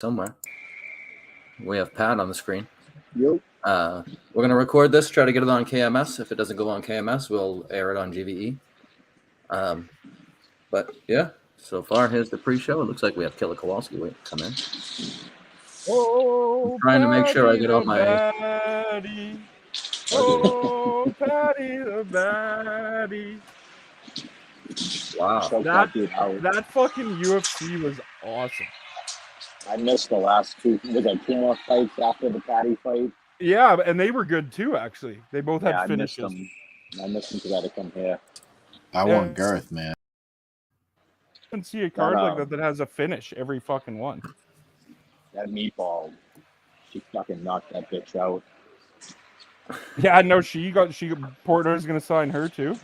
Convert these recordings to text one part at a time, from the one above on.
somewhere. We have Pat on the screen. Yep. We're going to record this, try to get it on KMS. If it doesn't go on KMS, we'll air it on GVE. But yeah, so far, here's the pre-show. It looks like we have Killer Kowalski waiting to come in. Oh, I'm trying to make sure I get all my... baddie. Oh, Patty the baddie. Wow. That fucking UFC was awesome. I missed the last two. Was there 2 more fights after the Patty fight? Yeah, and they were good too, actually. They both had finishes. I missed them because I had to come here. I want Garth, man. I can see a card like that has a finish every fucking one. That meatball, she fucking knocked that bitch out. Yeah, no, Portnoy's gonna sign her too.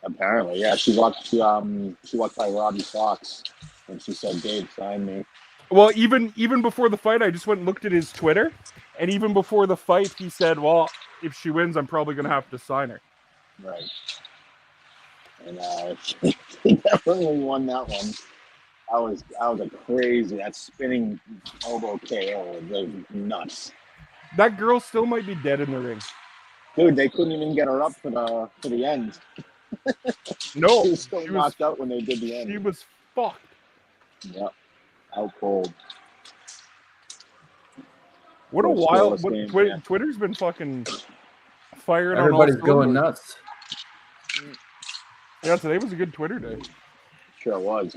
Apparently, yeah. She walked by Robbie Fox and she said, "Dave, sign me." Well, even before the fight, I just went and looked at his Twitter, and even before the fight, he said, "Well, if she wins, I'm probably gonna have to sign her." Right. And she definitely won that one. I was a crazy. That spinning elbow KO was nuts. That girl still might be dead in the ring. Dude, they couldn't even get her up for the end. No, she was still knocked out when they did the end. She was fucked. Yep, out cold. What a wild! Twitter's been fucking firing. Everybody's going nuts. Yeah, today was a good Twitter day. Sure was.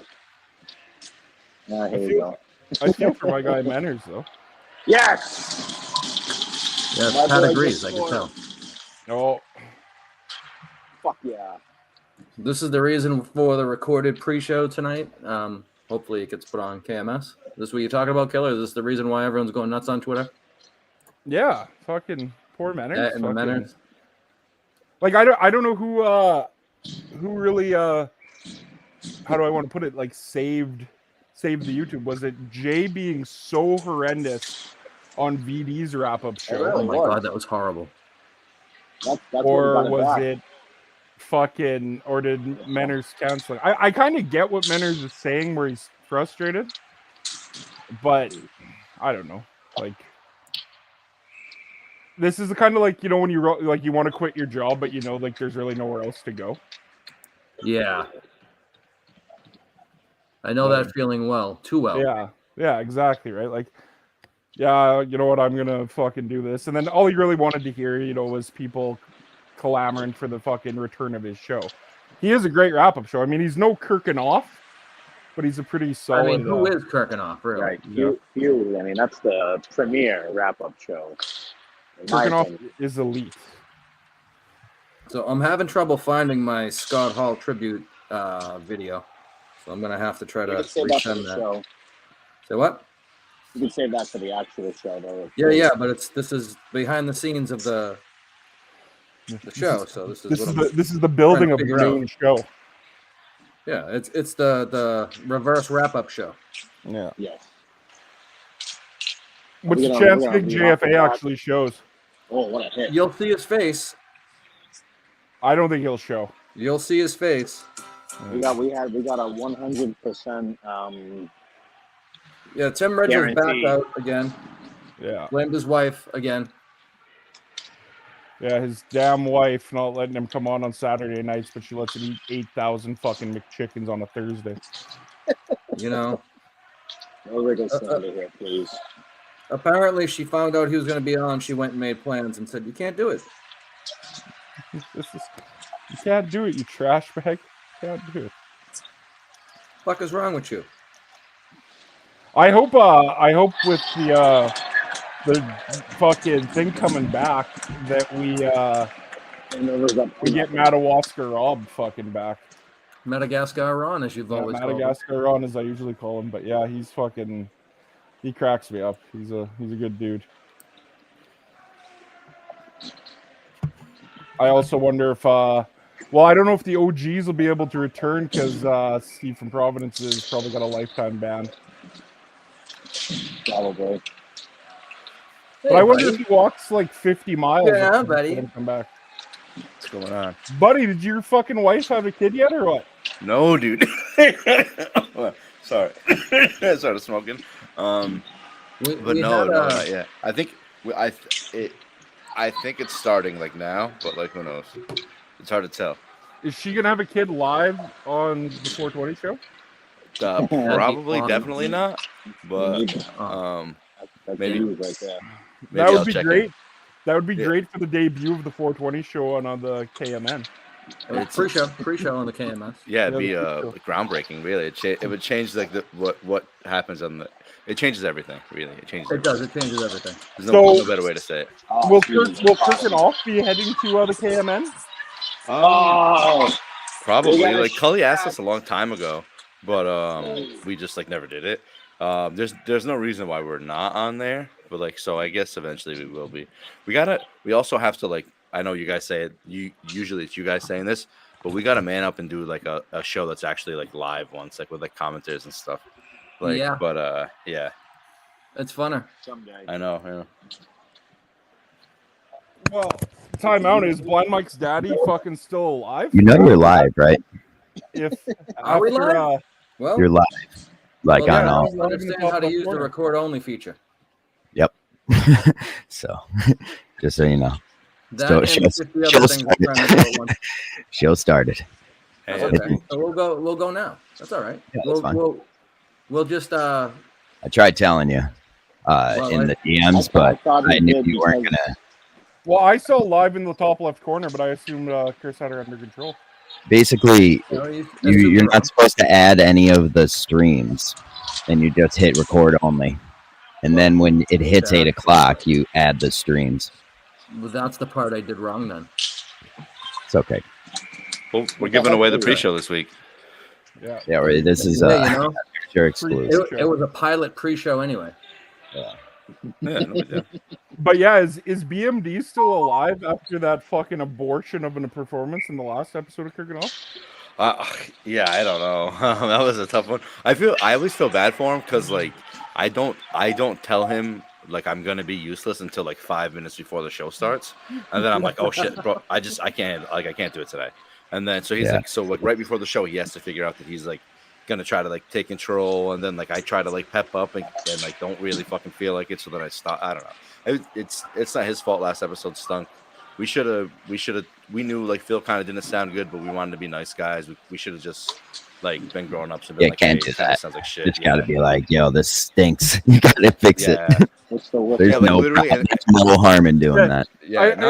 Here we go. I feel for my guy Mannix though. Yes. Yeah, Pat agrees. I can tell. Oh. Fuck yeah. This is the reason for the recorded pre-show tonight. Hopefully it gets put on KMS. Is this what you're talking about, Killer? Is this the reason why everyone's going nuts on Twitter? Yeah, fucking poor Mannix. Like I don't know who really how do I want to put it, like saved the YouTube. Was it Jay being so horrendous on VD's wrap-up show? Oh my god, that was horrible. That's or was it fucking, or did Manners cancel? I kind of get what Manners is saying where he's frustrated, but I don't know. Like, this is the kind of, like, you know, when you want to quit your job, but you know, like, there's really nowhere else to go. Yeah. I know that feeling well, too well. Yeah, exactly, right? Like, yeah, you know what, I'm gonna fucking do this. And then all he really wanted to hear, you know, was people clamoring for the fucking return of his show. He is a great wrap-up show. I mean, he's no Kirkinoff, but he's a pretty solid... I mean, who is Kirkinoff, really? Right. You, I mean, that's the premier wrap-up show. Kirkinoff is elite. So I'm having trouble finding my Scott Hall tribute video. So I'm going to have to try to resend that. Show. Say what? You can save that for the actual show, though. Yeah, but this is behind the scenes of the show. So this is the building of the main show. Yeah, it's the reverse wrap-up show. Yeah. Yes. What's the chance Big JFA actually shows? Oh, what a hit. You'll see his face. I don't think he'll show. You'll see his face. We got a 100%. Yeah, Tim Richards backed out again. Yeah. Blamed his wife again. Yeah, his damn wife not letting him come on Saturday nights, but she lets him eat 8,000 fucking McChickens on a Thursday. You know. No wriggle Sunday here, please. Apparently, she found out he was going to be on. She went and made plans and said, "You can't do it. You can't do it, you trash bag. You can't do it. What the fuck is wrong with you?" I hope with the fucking thing coming back that we get Madawaska Rob fucking back. Madagascar Ron, as you've always called him. Madagascar Ron, as I usually call him, but yeah, he's fucking, he cracks me up. He's a good dude. I also wonder if well, I don't know if the OGs will be able to return because Steve from Providence has probably got a lifetime ban. Probably. But I wonder if he walks like 50 miles. Yeah, buddy. Come back. What's going on? Buddy, did your fucking wife have a kid yet or what? No, dude. Sorry. I started smoking. But no, not yet. I think I think it's starting like now, but like who knows? It's hard to tell. Is she gonna have a kid live on the 420 show? Probably, fun. definitely not. But That's maybe- you right there. That I'll would be check great. in. That would be Yeah. great for the debut of the 420 show on the KMN. Pre-show on the KMS. Yeah, it'd be Yeah, that's groundbreaking. Really, it would change like what happens on the. It changes everything. Really, it changes. It does. It changes everything. There's no So- better way to say it. Oh, Will Jesus. Kirk and Off be heading to the KMN? Oh, Probably. They gotta Like Cully asked shut- us a long time ago, but we just like never did it. There's no reason why we're not on there, but like so I guess eventually we will be. We also have to like I know you guys say it. Usually it's you guys saying this, but we got to man up and do like a show that's actually like live once, like with like commenters and stuff. Like, Yeah. But yeah, It's funner. someday. I know. Well, time out. Is Blind Mike's daddy fucking still alive? You know you're live, right? If Are we after, live? Well, You're live. Like well, on yeah, all. I don't understand how to use the record only feature. So, just so you know, That So and shows- 50 other shows things we're trying to do at once. show started. Hey, That's okay. So we'll go now. That's all right. Yeah, that's fine. We'll just I tried telling you in the DMs, but I knew you weren't gonna. Well, I saw live in the top left corner, but I assumed Chris had her under control. Basically, you know, that's you're super not supposed to add any of the streams, and you just hit record only. And then when it hits 8 o'clock, you add the streams. Well, that's the part I did wrong then. It's okay. Well, we're giving away the pre-show this week. Yeah. Yeah, right. This is Yeah, you know, pure exclusive. it was a pilot pre-show anyway. Yeah, no big deal. But yeah, is BMD still alive after that fucking abortion of a performance in the last episode of Cooking Off? Yeah, I don't know. That was a tough one. I always feel bad for him because like I don't tell him like I'm gonna be useless until like 5 minutes before the show starts, and then I'm like, oh shit, bro, I can't do it today. And then so he's like, so like right before the show, he has to figure out that he's like gonna try to like take control, and then like I try to like pep up and like don't really fucking feel like it, so then I stop. I don't know. It's not his fault. Last episode stunk. We knew like Phil kind of didn't sound good, but we wanted to be nice guys. We should have just like been grown ups and been Yeah, like, can't hey, do that. Sounds like shit. It's got to be like, yo, this stinks. You got to fix it. What's the worst? There's Yeah, like, no literally, problem. There's no harm in doing that.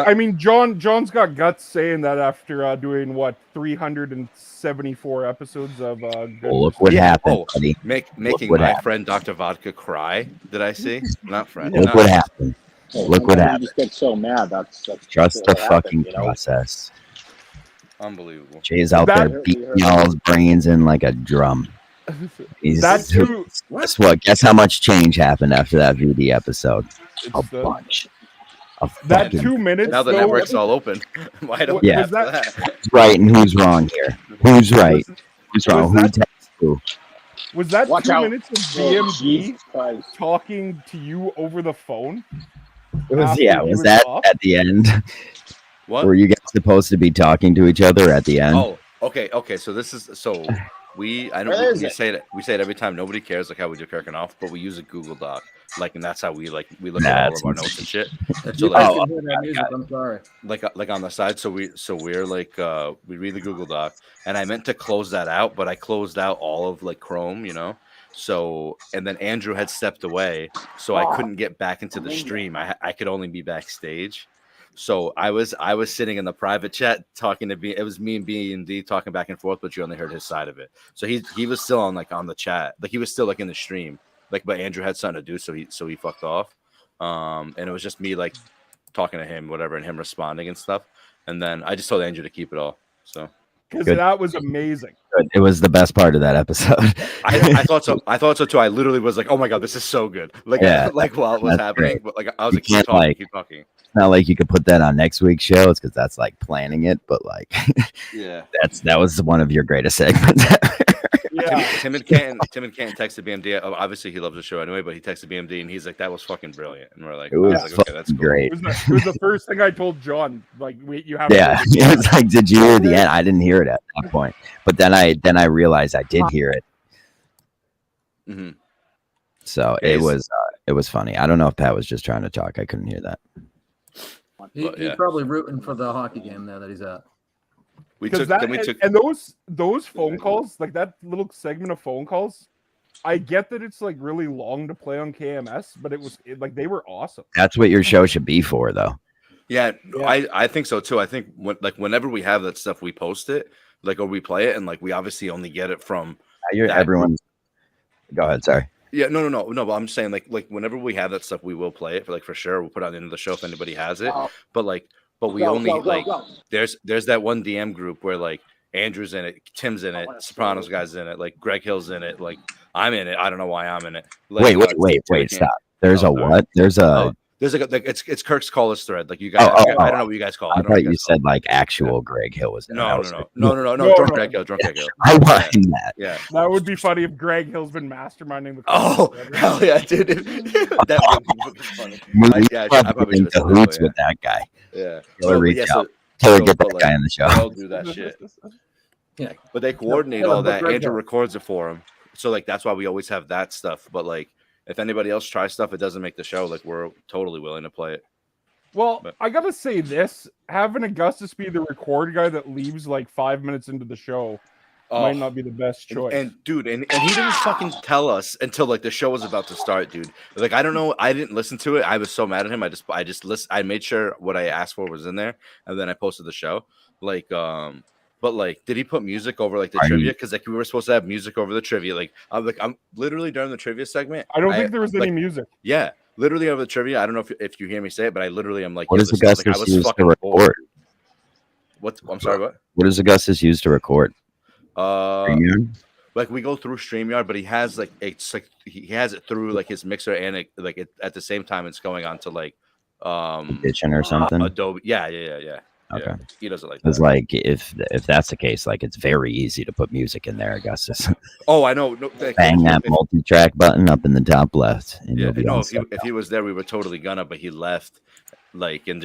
I mean, John's got guts saying that after doing what 374 episodes of. Well, look what happened, buddy. Making what my happened. friend Dr. Vodka cry. Did I see? Not friend. Look what happened. Look what You happened. just get so mad. That's Trust the what happened, fucking you know? process. Unbelievable. Jay's out there beating y'all's brains in like a drum. That's true. Guess what? Guess how much change happened after that VD episode? A It's, bunch. A that fucking 2 minutes. Now the though, network's all open. Why don't Yeah. we have that? who's right and who's wrong here. Who's right? Who's wrong? Who was texts who? Was that Watch 2 out. minutes of Oh, BMD Jesus Christ. talking to you over the phone? It was, After yeah, he was was that off? at the end? What? Were you guys supposed to be talking to each other at the end? Oh, okay. So this is so I know Where is we it? say it. We say it every time. Nobody cares like how we do Kirkin off, but we use a Google Doc. Like, and that's how we look Nah, at all it's of our notes and shit. If So you guys like, can hear that music, I'm sorry. like on the side. So we're like we read the Google Doc, and I meant to close that out, but I closed out all of like Chrome, you know. So and then Andrew had stepped away, so I couldn't get back into the stream. I could only be backstage. So I was sitting in the private chat talking to it was me and B and D talking back and forth, but you only heard his side of it. So he was still on the chat, like he was still like in the stream, like but Andrew had something to do, so he fucked off. And it was just me like talking to him, whatever, and him responding and stuff. And then I just told Andrew to keep it all. So Because Good. that was amazing. It was the best part of that episode. I thought so. I thought so too. I literally was like, "Oh my god, this is so good!" Like, Yeah, like while it was that's happening, great. but like I was You like, "Keep can't, talking, like- keep talking." It's not like you could put that on next week's shows because that's like planning it, but like Yeah. that was one of your greatest segments. Yeah. Tim and Canton texted BMD. Obviously, he loves the show anyway, but he texted BMD and he's like, "That was fucking brilliant." And we're like, It was I was like, "Okay, that's fucking cool." great. It was the first thing I told John. Like, wait, you have Yeah, to it was like, did you hear the end? I didn't hear it at that point, but then I realized I did hear it. hmm So it was funny. I don't know if Pat was just trying to talk. I couldn't hear that. He's probably rooting for the hockey game there that he's at. And those phone calls, like that little segment of phone calls, I get that it's like really long to play on KMS, but like they were awesome. That's what your show should be for, though. Yeah. I think so too. I think whenever we have that stuff, we post it, like, or we play it, and like we obviously only get it from everyone. Go ahead, sorry. Yeah, no. But I'm saying like whenever we have that stuff, we will play it for sure. We'll put it on the end of the show if anybody has it. But we only there's that one DM group where like Andrew's in it, Tim's in it, Sopranos guy's in it, like Greg Hill's in it, like I'm in it. I don't know why I'm in it. Like, wait, stop. There's what? There's it's Kirk's call us thread. Like you guys, I don't know what you guys call it. I thought you said like actual Greg Hill was. No. Drunk Greg Hill. I watched that. Yeah, that would be funny if Greg Hill's been masterminding the. Oh hell yeah, dude! That would be funny. I probably should have hoots with that guy. Yeah, reach out. Get that guy in the show. They'll do that shit. Yeah, but they coordinate all that. Andrew records it for him, so like that's why we always have that stuff. But like, if anybody else tries stuff, it doesn't make the show. Like we're totally willing to play it. Well, I gotta say this: having Augustus be the record guy that leaves like 5 minutes into the show might not be the best choice. And he didn't fucking tell us until like the show was about to start, dude. Like I don't know, I didn't listen to it. I was so mad at him. I just listened. I made sure what I asked for was in there, and then I posted the show. Like but like, did he put music over like the trivia? Because like we were supposed to have music over the trivia. Like I'm literally during the trivia segment. I don't think there was any music. Yeah, literally over the trivia. I don't know if you hear me say it, but I literally am like, what does Augustus use to record? Bored. What? I'm sorry. What? What does Augustus use to record? Like we go through StreamYard, but he has like he has it through like his mixer and at the same time it's going on to like Kitchen or something. Adobe. Yeah. Okay. Yeah, he does it like that. It's like if that's the case, like it's very easy to put music in there, Augustus. Oh, I know. No, bang that multi-track button up in the top left. And if he was there, we were totally gonna, but he left. Like and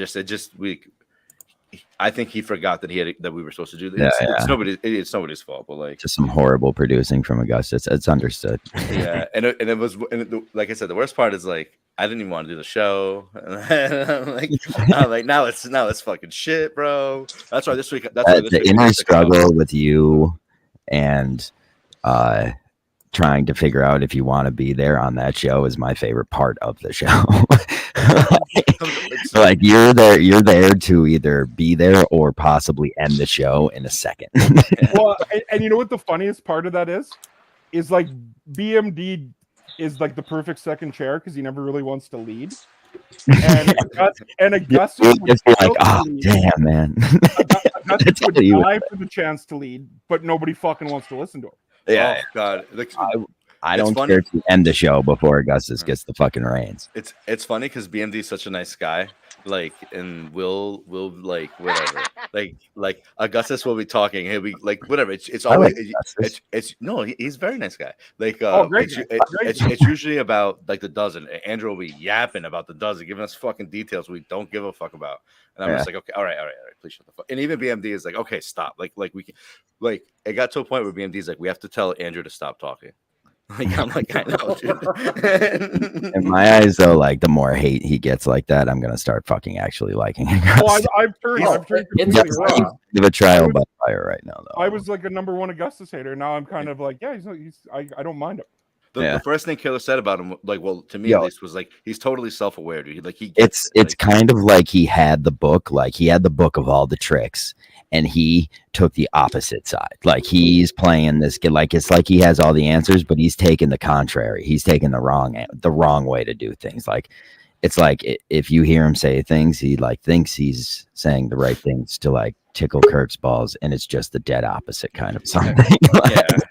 I think he forgot that we were supposed to do this. It's nobody's fault, but like just some horrible producing from Augustus. It's understood. Yeah, and it was like I said, the worst part is like I didn't even want to do the show. I'm like now it's fucking shit, bro. That's why this week. The inner struggle with you and trying to figure out if you want to be there on that show is my favorite part of the show. Like you're there to either be there or possibly end the show in a second. Well, and you know what the funniest part of that is like BMD is like the perfect second chair because he never really wants to lead. And Augustus would like, oh damn, man. Augustus would die for the chance to lead, but nobody fucking wants to listen to him. Yeah, God. I don't care to end the show before Augustus gets the fucking reins. It's funny because BMD is such a nice guy. Like, and we'll like whatever. like Augustus will be talking. He'll be like whatever. It's always he's a very nice guy. Like great. It's usually about like the dozen. Andrew will be yapping about the dozen, giving us fucking details we don't give a fuck about. And I'm just like, okay, all right, please shut the fuck. And even BMD is like, okay, stop. Like we can, like it got to a point where BMD is like, we have to tell Andrew to stop talking. Like I'm like, I know, dude. In my eyes, though, like the more hate he gets like that, I'm gonna start fucking actually liking him. Oh, I've turned completely wrong. Give a trial by fire right now, though. I was like a number one Augustus hater. Now I'm kind of like, I don't mind him. The first thing Killer said about him, like, well, to me at least, was like he's totally self-aware, dude. Like it's kind of like he had the book, of all the tricks, and he took the opposite side. Like he's playing this, like it's like he has all the answers, but he's taking the contrary. He's taking the wrong way to do things. Like it's like if you hear him say things, he like thinks he's saying the right things to like tickle Kirk's balls, and it's just the dead opposite kind of something.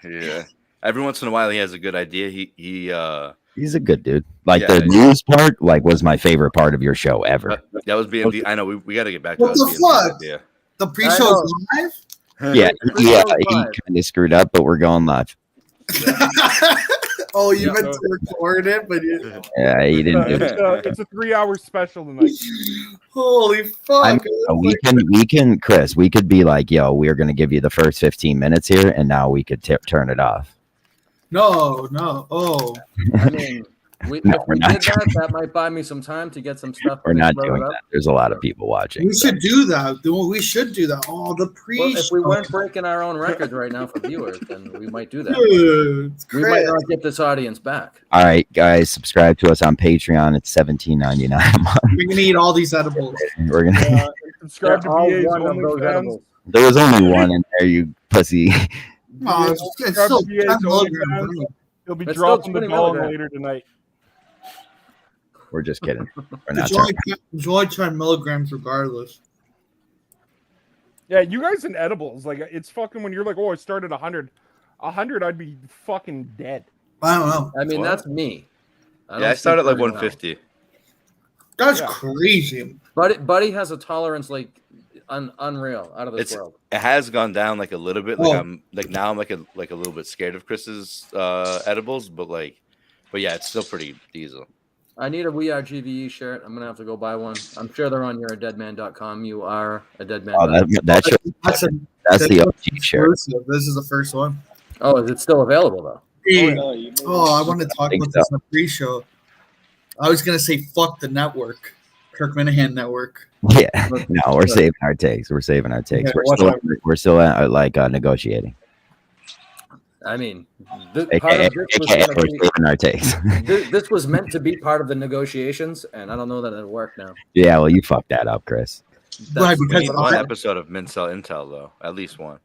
Yeah. Every once in a while, he has a good idea. He's a good dude. Like the news part, like was my favorite part of your show ever. That was BMD. I know we got to get back to what the fuck. Yeah. The pre-show's live? Yeah, he kind of screwed up, but we're going live. Oh, you meant to record it, but he didn't do it. It's a 3-hour special tonight. Holy fuck! We can, Chris. We could be like, yo, we're gonna give you the first 15 minutes here, and now we could turn it off. No. Oh, I mean, If No, we're we not did that might buy me some time to get some stuff. We're not doing that. There's a lot of people watching. We should do that. We should do that. Oh, the pre-show. Well, if we weren't breaking our own records right now for viewers, then we might do that. Dude, We might not get this audience back. All right, guys, subscribe to us on Patreon. It's $17.99 a month. We're gonna eat all these edibles. We're gonna subscribe to All BA's one of those OnlyFans. edibles. There was only one in there, you pussy. Oh, it's Subscribe still to BA's 10 milligrams. OnlyFans. He'll be It's dropping still the 20 ball milligrams. later tonight. We're just kidding. We're not. It's only 10 milligrams regardless. Yeah, you guys in edibles, like it's fucking when you're like, oh, I started 100. 100, I'd be fucking dead. I don't know. I mean, What? that's me. I started at like 150. That's Yeah. crazy. Buddy has a tolerance like unreal, out of this world. It has gone down like a little bit. Like Oh. I'm like now I'm like a little bit scared of Chris's edibles, but yeah, it's still pretty diesel. I need a We Are GVE shirt. I'm gonna have to go buy one. I'm sure they're on YourADeadman.com. You are a dead man. Oh, that's the OG shirt. Exclusive. This is the first one. Oh, is it still available though? Dude, Oh, you made I want to talk think about this in the pre-show. I was gonna say fuck the network, Kirk Minahan network. Yeah, no, we're saving our takes. We're saving our takes. Okay, We're still negotiating. I mean, part AKA, of this was AKA gonna we're be- saving our takes. this was meant to be part of the negotiations, and I don't know that it'll work now. Yeah, well, you fucked that up, Chris. Right, We because need what one I'm- episode of Mincel Intel though, at least one.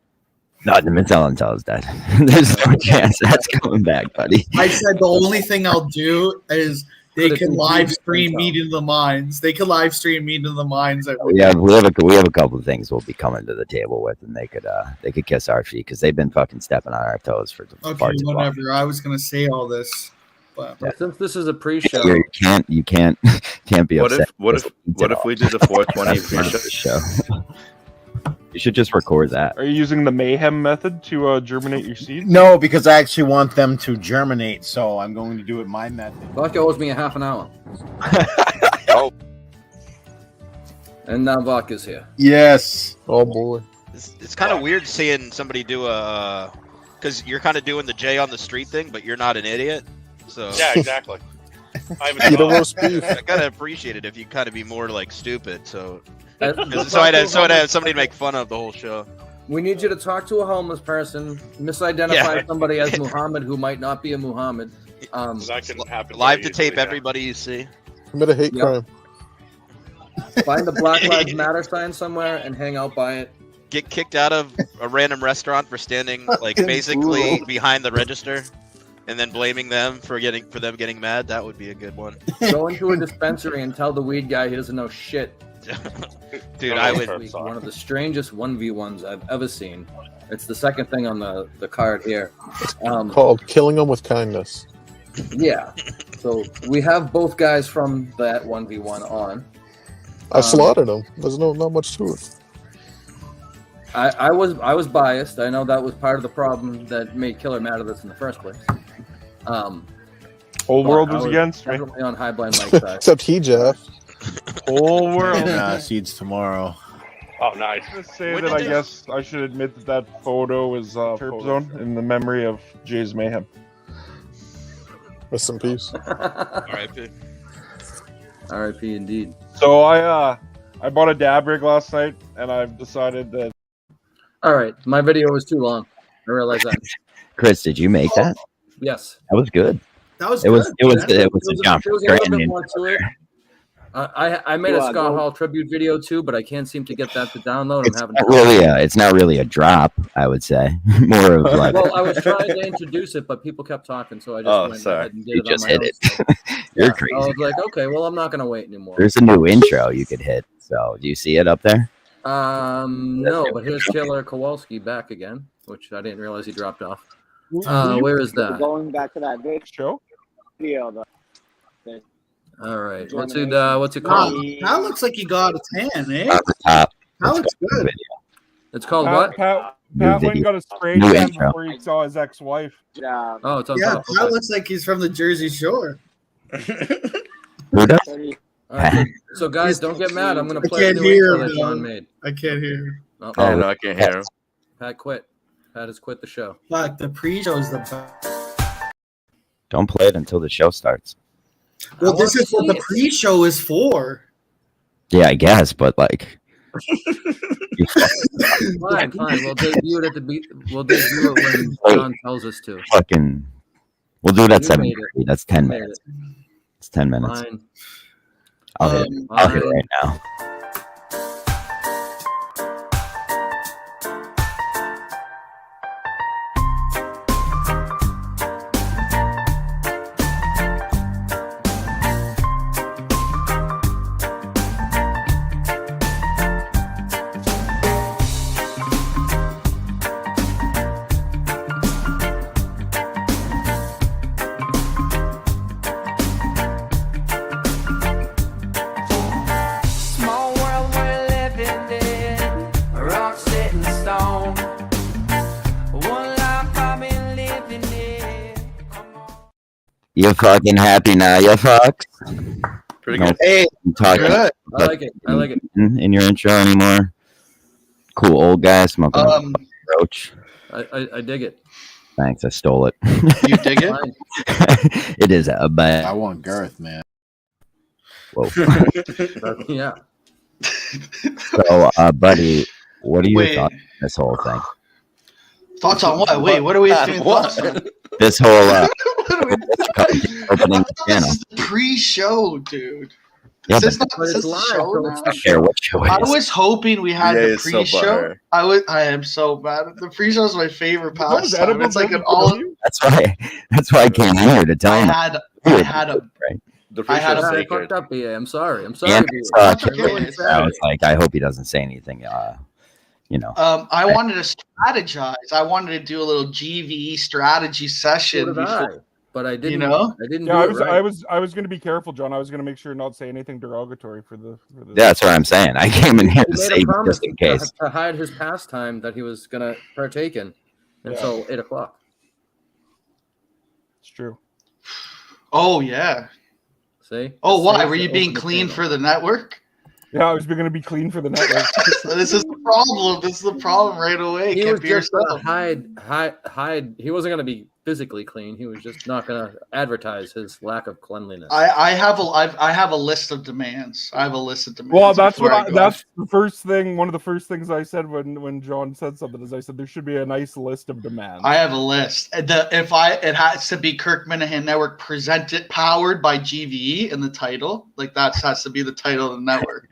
No, the Intel is dead. There's no chance that's coming back, buddy. I said the only thing I'll do is they Put it can in live TV stream Intel. Meeting of the Minds. They can live stream Meeting of the Minds. We have a couple of things we'll be coming to the table with, and they could kiss our feet because they've been fucking stepping on our toes for Okay, far too long. whatever. I was gonna say all this, but But since this is a pre-show, You can't be What upset. if if we did the 420 That's part of pre-show? the show. You should just record that. Are you using the mayhem method to germinate your seeds? No, because I actually want them to germinate, so I'm going to do it my method. Vodka owes me a half an hour. Oh. And now Vodka's here. Yes. Oh boy. It's kind of weird seeing somebody do a, because you're kind of doing the Jay on the street thing, but you're not an idiot. So Yeah, exactly. Eat a roast beef. I gotta appreciate it if you kind of be more like stupid. So Vodka, I'd have somebody to make fun of the whole show. we need you to talk to a homeless person, misidentify Yeah. somebody as Muhammad who might not be a Muhammad. That can happen. Live very to tape easily, yeah. everybody you see. Commit a hate Yep. crime. Find the Black Lives Matter sign somewhere and hang out by it. Get kicked out of a random restaurant for standing like basically behind the register, and then blaming them for them getting mad. That would be a good one. Go into a dispensary and tell the weed guy he doesn't know shit. Dude, I would. This week, one of the strangest 1v1s I've ever seen. It's the second thing on the card here. Called killing them with kindness. Yeah. So we have both guys from that 1v1 on. I slaughtered them. There's not much to it. I was biased. I know that was part of the problem that made Killer mad at us in the first place. Whole world I was against me. definitely on High Blind Mike's side. Except he, Jeff. Whole world. Seeds tomorrow. Oh, nice. Just say When that did I they- guess I should admit that photo is Turp Zone in the memory of Jay's Mayhem. Rest in peace. R.I.P. R.I.P. indeed. So I bought a dab rig last night, and I've decided that All right, my video was too long. I realize that. Chris, did you make that? Yes. That was good. that was It was good, it was man. it was a jump. There was a little bit more to it. I made a Yeah, Scott no. Hall tribute video too, but I can't seem to get that to download. I'm having It's not really a drop, I would say. More of like well, I was trying to introduce it, but people kept talking, so I just Oh, went sorry. ahead and did you it on just my hit own. it. So, You're yeah, crazy. I was like, okay, well, I'm not gonna wait anymore. There's a new intro you could hit. So do you see it up there? No, but here's Taylor Kowalski back again, which I didn't realize he dropped off. Where is that? Going back to that show. video, though. All right, what's it called? Wow, that looks like you got a 10, eh? At the top. That looks good. It's called Pat, what? Pat New went and video. got a spray New tan intro. before he saw his ex-wife. Oh, it's on Yeah, top. that Okay. looks like he's from the Jersey Shore. Who does? All right, so guys, don't get mad. I'm gonna I play the can't new hear intro him, that John though. made. I can't hear. Oh, Yeah, no, I can't hear him. Pat quit. Pat has quit the show. Fuck, the pre-show's the best. Don't play it until the show starts. Well, this is what the pre-show is for. Yeah, I guess, but like, Fine. We'll debut it We'll debut it when John tells us to. fucking, we'll do it at You 7:30. made it. That's 10 You made minutes. It's 10 minutes. Fine. I'll hit it. I'll hit it right now. Small world we're living in, rock set in stone. One life I've been living in. You fucking happy now, you fucks? Pretty Don't good. Hey, talk good. I like it. in your intro anymore. Cool old guy smoking a roach. I dig it. Thanks, I stole it. You dig it? Fine. It is a I bad. want Garth, man. Whoa. Yeah. So, buddy, what are your Wait. thoughts on this whole thing? Thoughts on what? Wait, what are we doing thoughts on? This whole What are we opening the channel. This is the pre-show, dude. Yeah, This but But is it's the live, show so now. it's I the don't care show. what show I it is. was hoping we had EA the is so pre-show. butthurt. I am so mad. The pre-show is my favorite Those pastime. edibles It's like don't an all. kill you? That's why I came in here to tell I him. had a. The I had pre-show's a- I sacred. fucked up, BA. I'm sorry. I'm And sorry. BA. That's okay. I was like, I hope he doesn't say anything. You know. I wanted to strategize. I wanted to do a little GVE strategy So session did before. I, but I didn't. You know? I didn't. Yeah, do it right. I was going to be careful, John. I was going to make sure not to say anything derogatory for the. Yeah, that's what I'm saying. I came in here He to made save a you promise just in case. to hide his pastime that he was gonna partake in until 8 o'clock. It's true. Oh yeah. See? Oh It's why? safe Were to you being open the clean channel. for the network? Yeah, I was going to be clean for the network. This is the problem. This is the problem right away. He Can't was be just gonna yourself. hide. He wasn't gonna be physically clean. He was just not gonna advertise his lack of cleanliness. I have a list of demands. I have a list of demands. Well, that's before what I go. that's the first thing. One of the first things I said when John said something is I said there should be a nice list of demands. I have a list. It has to be Kirk Minahan Network presented, powered by GVE in the title. Like that has to be the title of the network.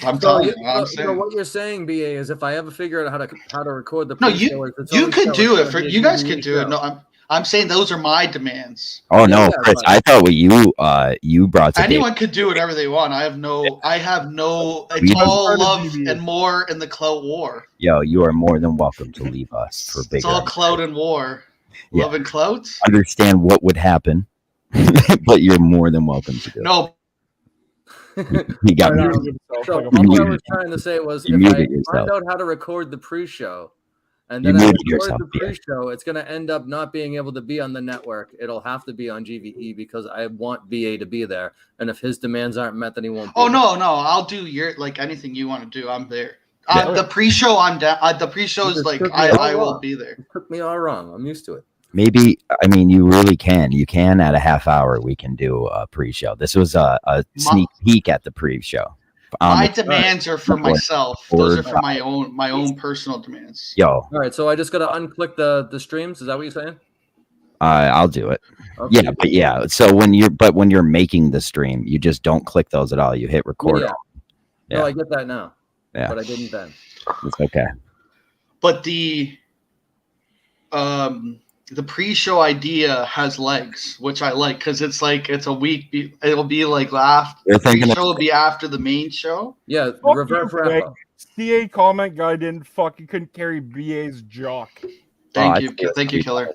I'm telling you. So what you're saying, BA, is if I ever figure out how to record the No, pre-show, you could do it for you guys could do it. No, I'm saying those are my demands. Oh no, Chris! I thought what you brought to Anyone could do whatever they want. I have no. It's all love and more in the clout war. Yo, you are more than welcome to leave us for bigger. It's all clout and war. Yeah. Love and clout. Understand what would happen, but you're more than welcome to do it. No. He got me. So all I was trying to say was, You if I muted yourself. find out how to record the pre-show, and You then I muted record yourself, the pre-show, it's going to end up not being able to be on the network. It'll have to be on GVE because I want BA to be there. And if his demands aren't met, then he won't. Oh no, I'll do your anything you want to do. I'm there. The pre-show, I'm down. The pre-show is like I will be there. It took me all wrong. I'm used to it. Maybe, I mean, you really can. You can at a half hour. We can do a pre-show. This was a sneak peek at the pre-show. My demands are for myself. Those are for my own personal demands. Yo. All right, so I just got to unclick the streams. Is that what you're saying? I'll do it. Okay. Yeah. So when you're making the stream, you just don't click those at all. You hit record. Yeah. No, I get that now. Yeah. But I didn't then. It's okay. But the pre-show idea has legs, which I like because it's like it's a week. It'll be like the show will be after the main show. Yeah, Fuck you, CA comment guy couldn't carry BA's jock. Thank you, Killer.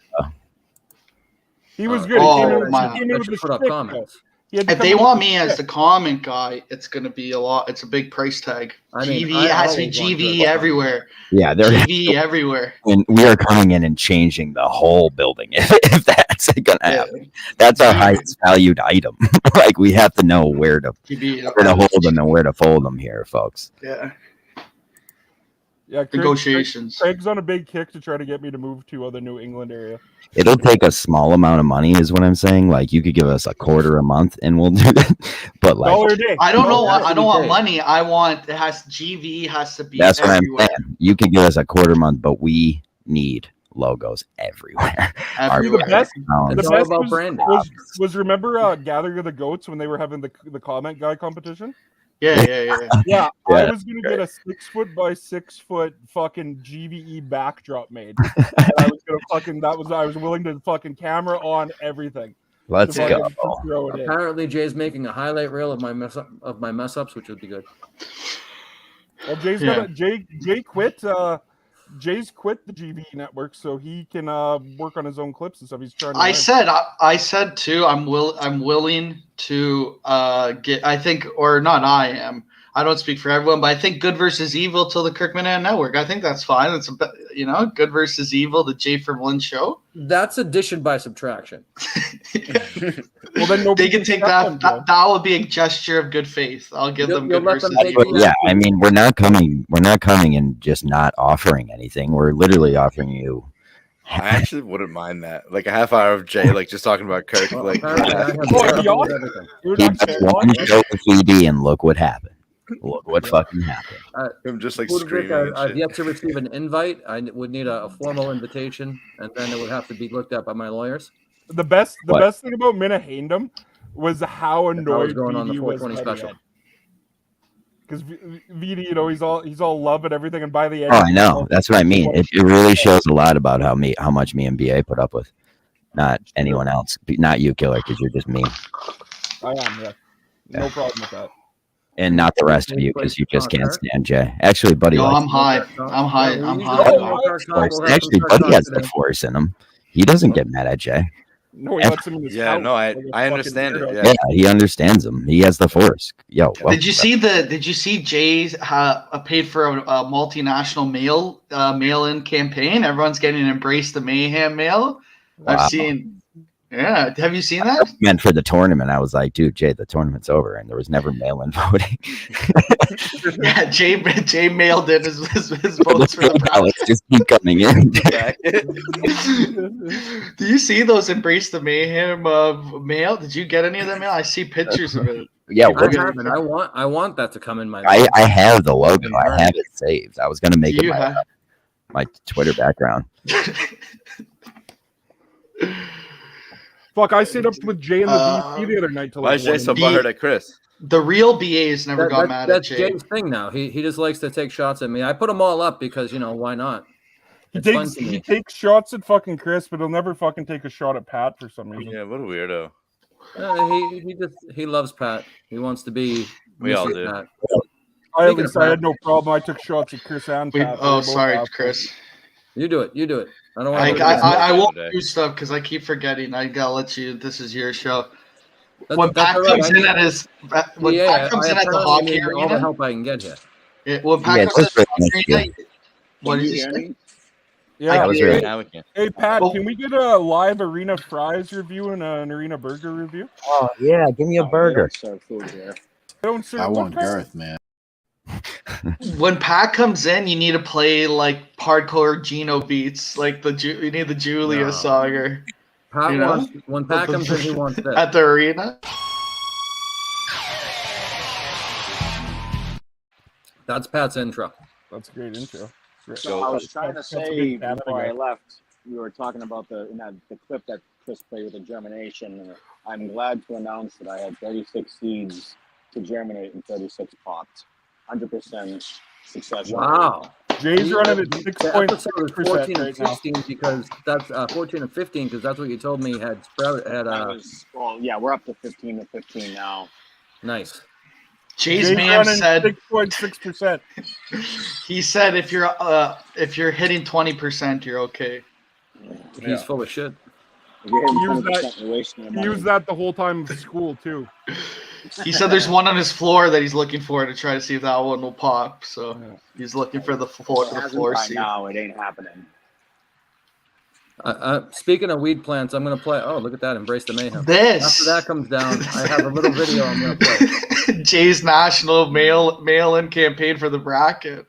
He was good. Oh, he came in with the put up stick, comments. If they want me as the comment guy, it's gonna be a lot. It's a big price tag. GVE has to be GVE everywhere. Yeah, they're GVE everywhere. And we are coming in and changing the whole building if that's gonna happen. That's our highest valued item. Like we have to know where to hold them and where to fold them here, folks. Yeah. Yeah, negotiations. Craig's on a big kick to try to get me to move to the New England area. It'll take a small amount of money, is what I'm saying. Like you could give us a quarter a month, and we'll do it. But like, $1 a day. I don't know. I don't want money. I want GV has to be. that's what everywhere. I'm saying. You could give us a quarter a month, but we need logos everywhere. Everywhere. The best It's all about branding. was remember Gathering of the Goats when they were having the comment guy competition? Yeah. Yeah, Yeah, I was gonna get a 6 foot by 6 foot fucking GVE backdrop made. And I was gonna I was willing to fucking camera on everything. Let's to go. fucking throw it in. Apparently, Jay's making a highlight reel of my mess ups, which would be good. Well, Jay quit. Jay's quit the GV network, so he can work on his own clips and stuff. He's trying. I said too. I'm willing to get. I think, or not. I am. I don't speak for everyone, but I think Good versus Evil till the Kirkman and Network. I think that's fine. It's Good versus Evil, the Jay from Lynn show. That's addition by subtraction. Well, then they can take that. That would be a gesture of good faith. I'll give them Good versus Evil. Yeah, I mean, we're not coming and just not offering anything. We're literally offering you. I actually wouldn't mind that. Like a half hour of Jay, like just talking about Kirk. Like, He just one show with VD, and look what happened. Look what fucking happened. I'm just like Ludovic, screaming. and I've shit. yet to receive an invite. I would need a formal invitation, and then it would have to be looked at by my lawyers. The best thing about Minnehaindom was how annoyed going on the VD was 420 special. Because VD, he's all love and everything, and by the end, Oh, I know. That's what I mean. It really shows a lot about how much me and BA put up with, not anyone else. Not you, Killer, because you're just me, I am. Yeah, no problem with that. and not the rest of you because you just can't stand Jay. Actually, Buddy. No, likes I'm high. I'm high. I'm high. Force. Actually, Buddy has the Force in him. He doesn't get mad at Jay. No, he lets him in his Yeah, couch no, like a I fucking understand it. weirdo. Yeah. Yeah, he understands him. He has the Force. Yo, Did you see Jay's paid for a multinational mail-in campaign? Everyone's getting Embrace the Mayhem mail. Wow. I've seen. Yeah, have you seen that? meant for the tournament? I was like, dude, Jay, the tournament's over, and there was never mail-in voting. Yeah, Jay mailed in his votes for the ballots just keep coming in. Do you see those Embrace the Mayhem mail? Did you get any of that mail? I see pictures of it. Yeah, I want that to come in my. I have the logo. I have it saved. I was gonna make it my Twitter background. Fuck! I stayed up with Jay and the VC the other night till. Why is Jay so butthurt at Chris? The real BAs never got mad at Jay. That's Jay's thing now. He just likes to take shots at me. I put them all up because why not? He takes shots at fucking Chris, but he'll never fucking take a shot at Pat for some reason. Yeah, what a weirdo. He loves Pat. He wants to be. We all do. Pat. I had no problem. I took shots at Chris and Pat. Sorry, Chris. You do it. I don't want. I won't do stuff because I keep forgetting. I gotta let you. This is your show. When Pat comes in at his, Pat comes in at the hockey arena, all the help I can get here. When Pat comes in at the hockey arena, what did you say? Yeah, really hey Pat, can we get a live arena fries review and an arena burger review? Oh yeah, give me a burger. I want Garth, man. When Pat comes in, you need to play like hardcore Gino beats, like you need the Julia song. Pat when Pat comes in, he wants that at the arena. That's Pat's intro. That's a great intro. So I was trying to say before I left, we were talking about the clip that Chris played with the germination. I'm glad to announce that I had 36 seeds to germinate in 36 pots. 100% success. Wow. Jay's running at 6.6% 14 and right now. 16 because that's 14 and 15 because that's what you told me had sprouted. We're up to 15 to 15 now. Nice. Jay's man said 6.6%. He said if you're hitting 20%, you're okay. He's full of shit. He used that the whole time of school too. He said there's one on his floor that he's looking for to try to see if that one will pop. So he's looking for the floor seed. No, it ain't happening. Speaking of weed plants, I'm going to play. Oh, look at that. Embrace the Mayhem. After that comes down, I have a little video I'm going to play. Jay's national mail-in campaign for the bracket.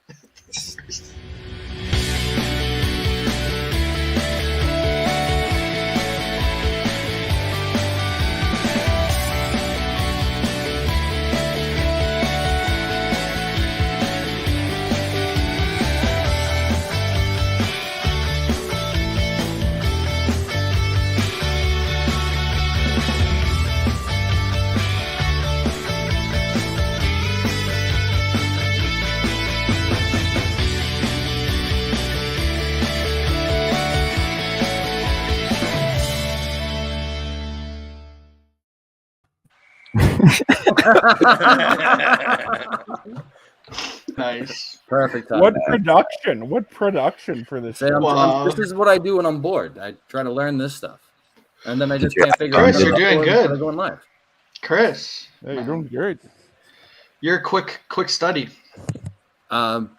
Nice. Perfect time. What production? What production for this? Say, show? Wow. this is what I do when I'm bored. I try to learn this stuff, and then I just Chris, can't figure out. you're doing good. They're going live. Chris, Yeah, you're doing great. you're a quick study. Some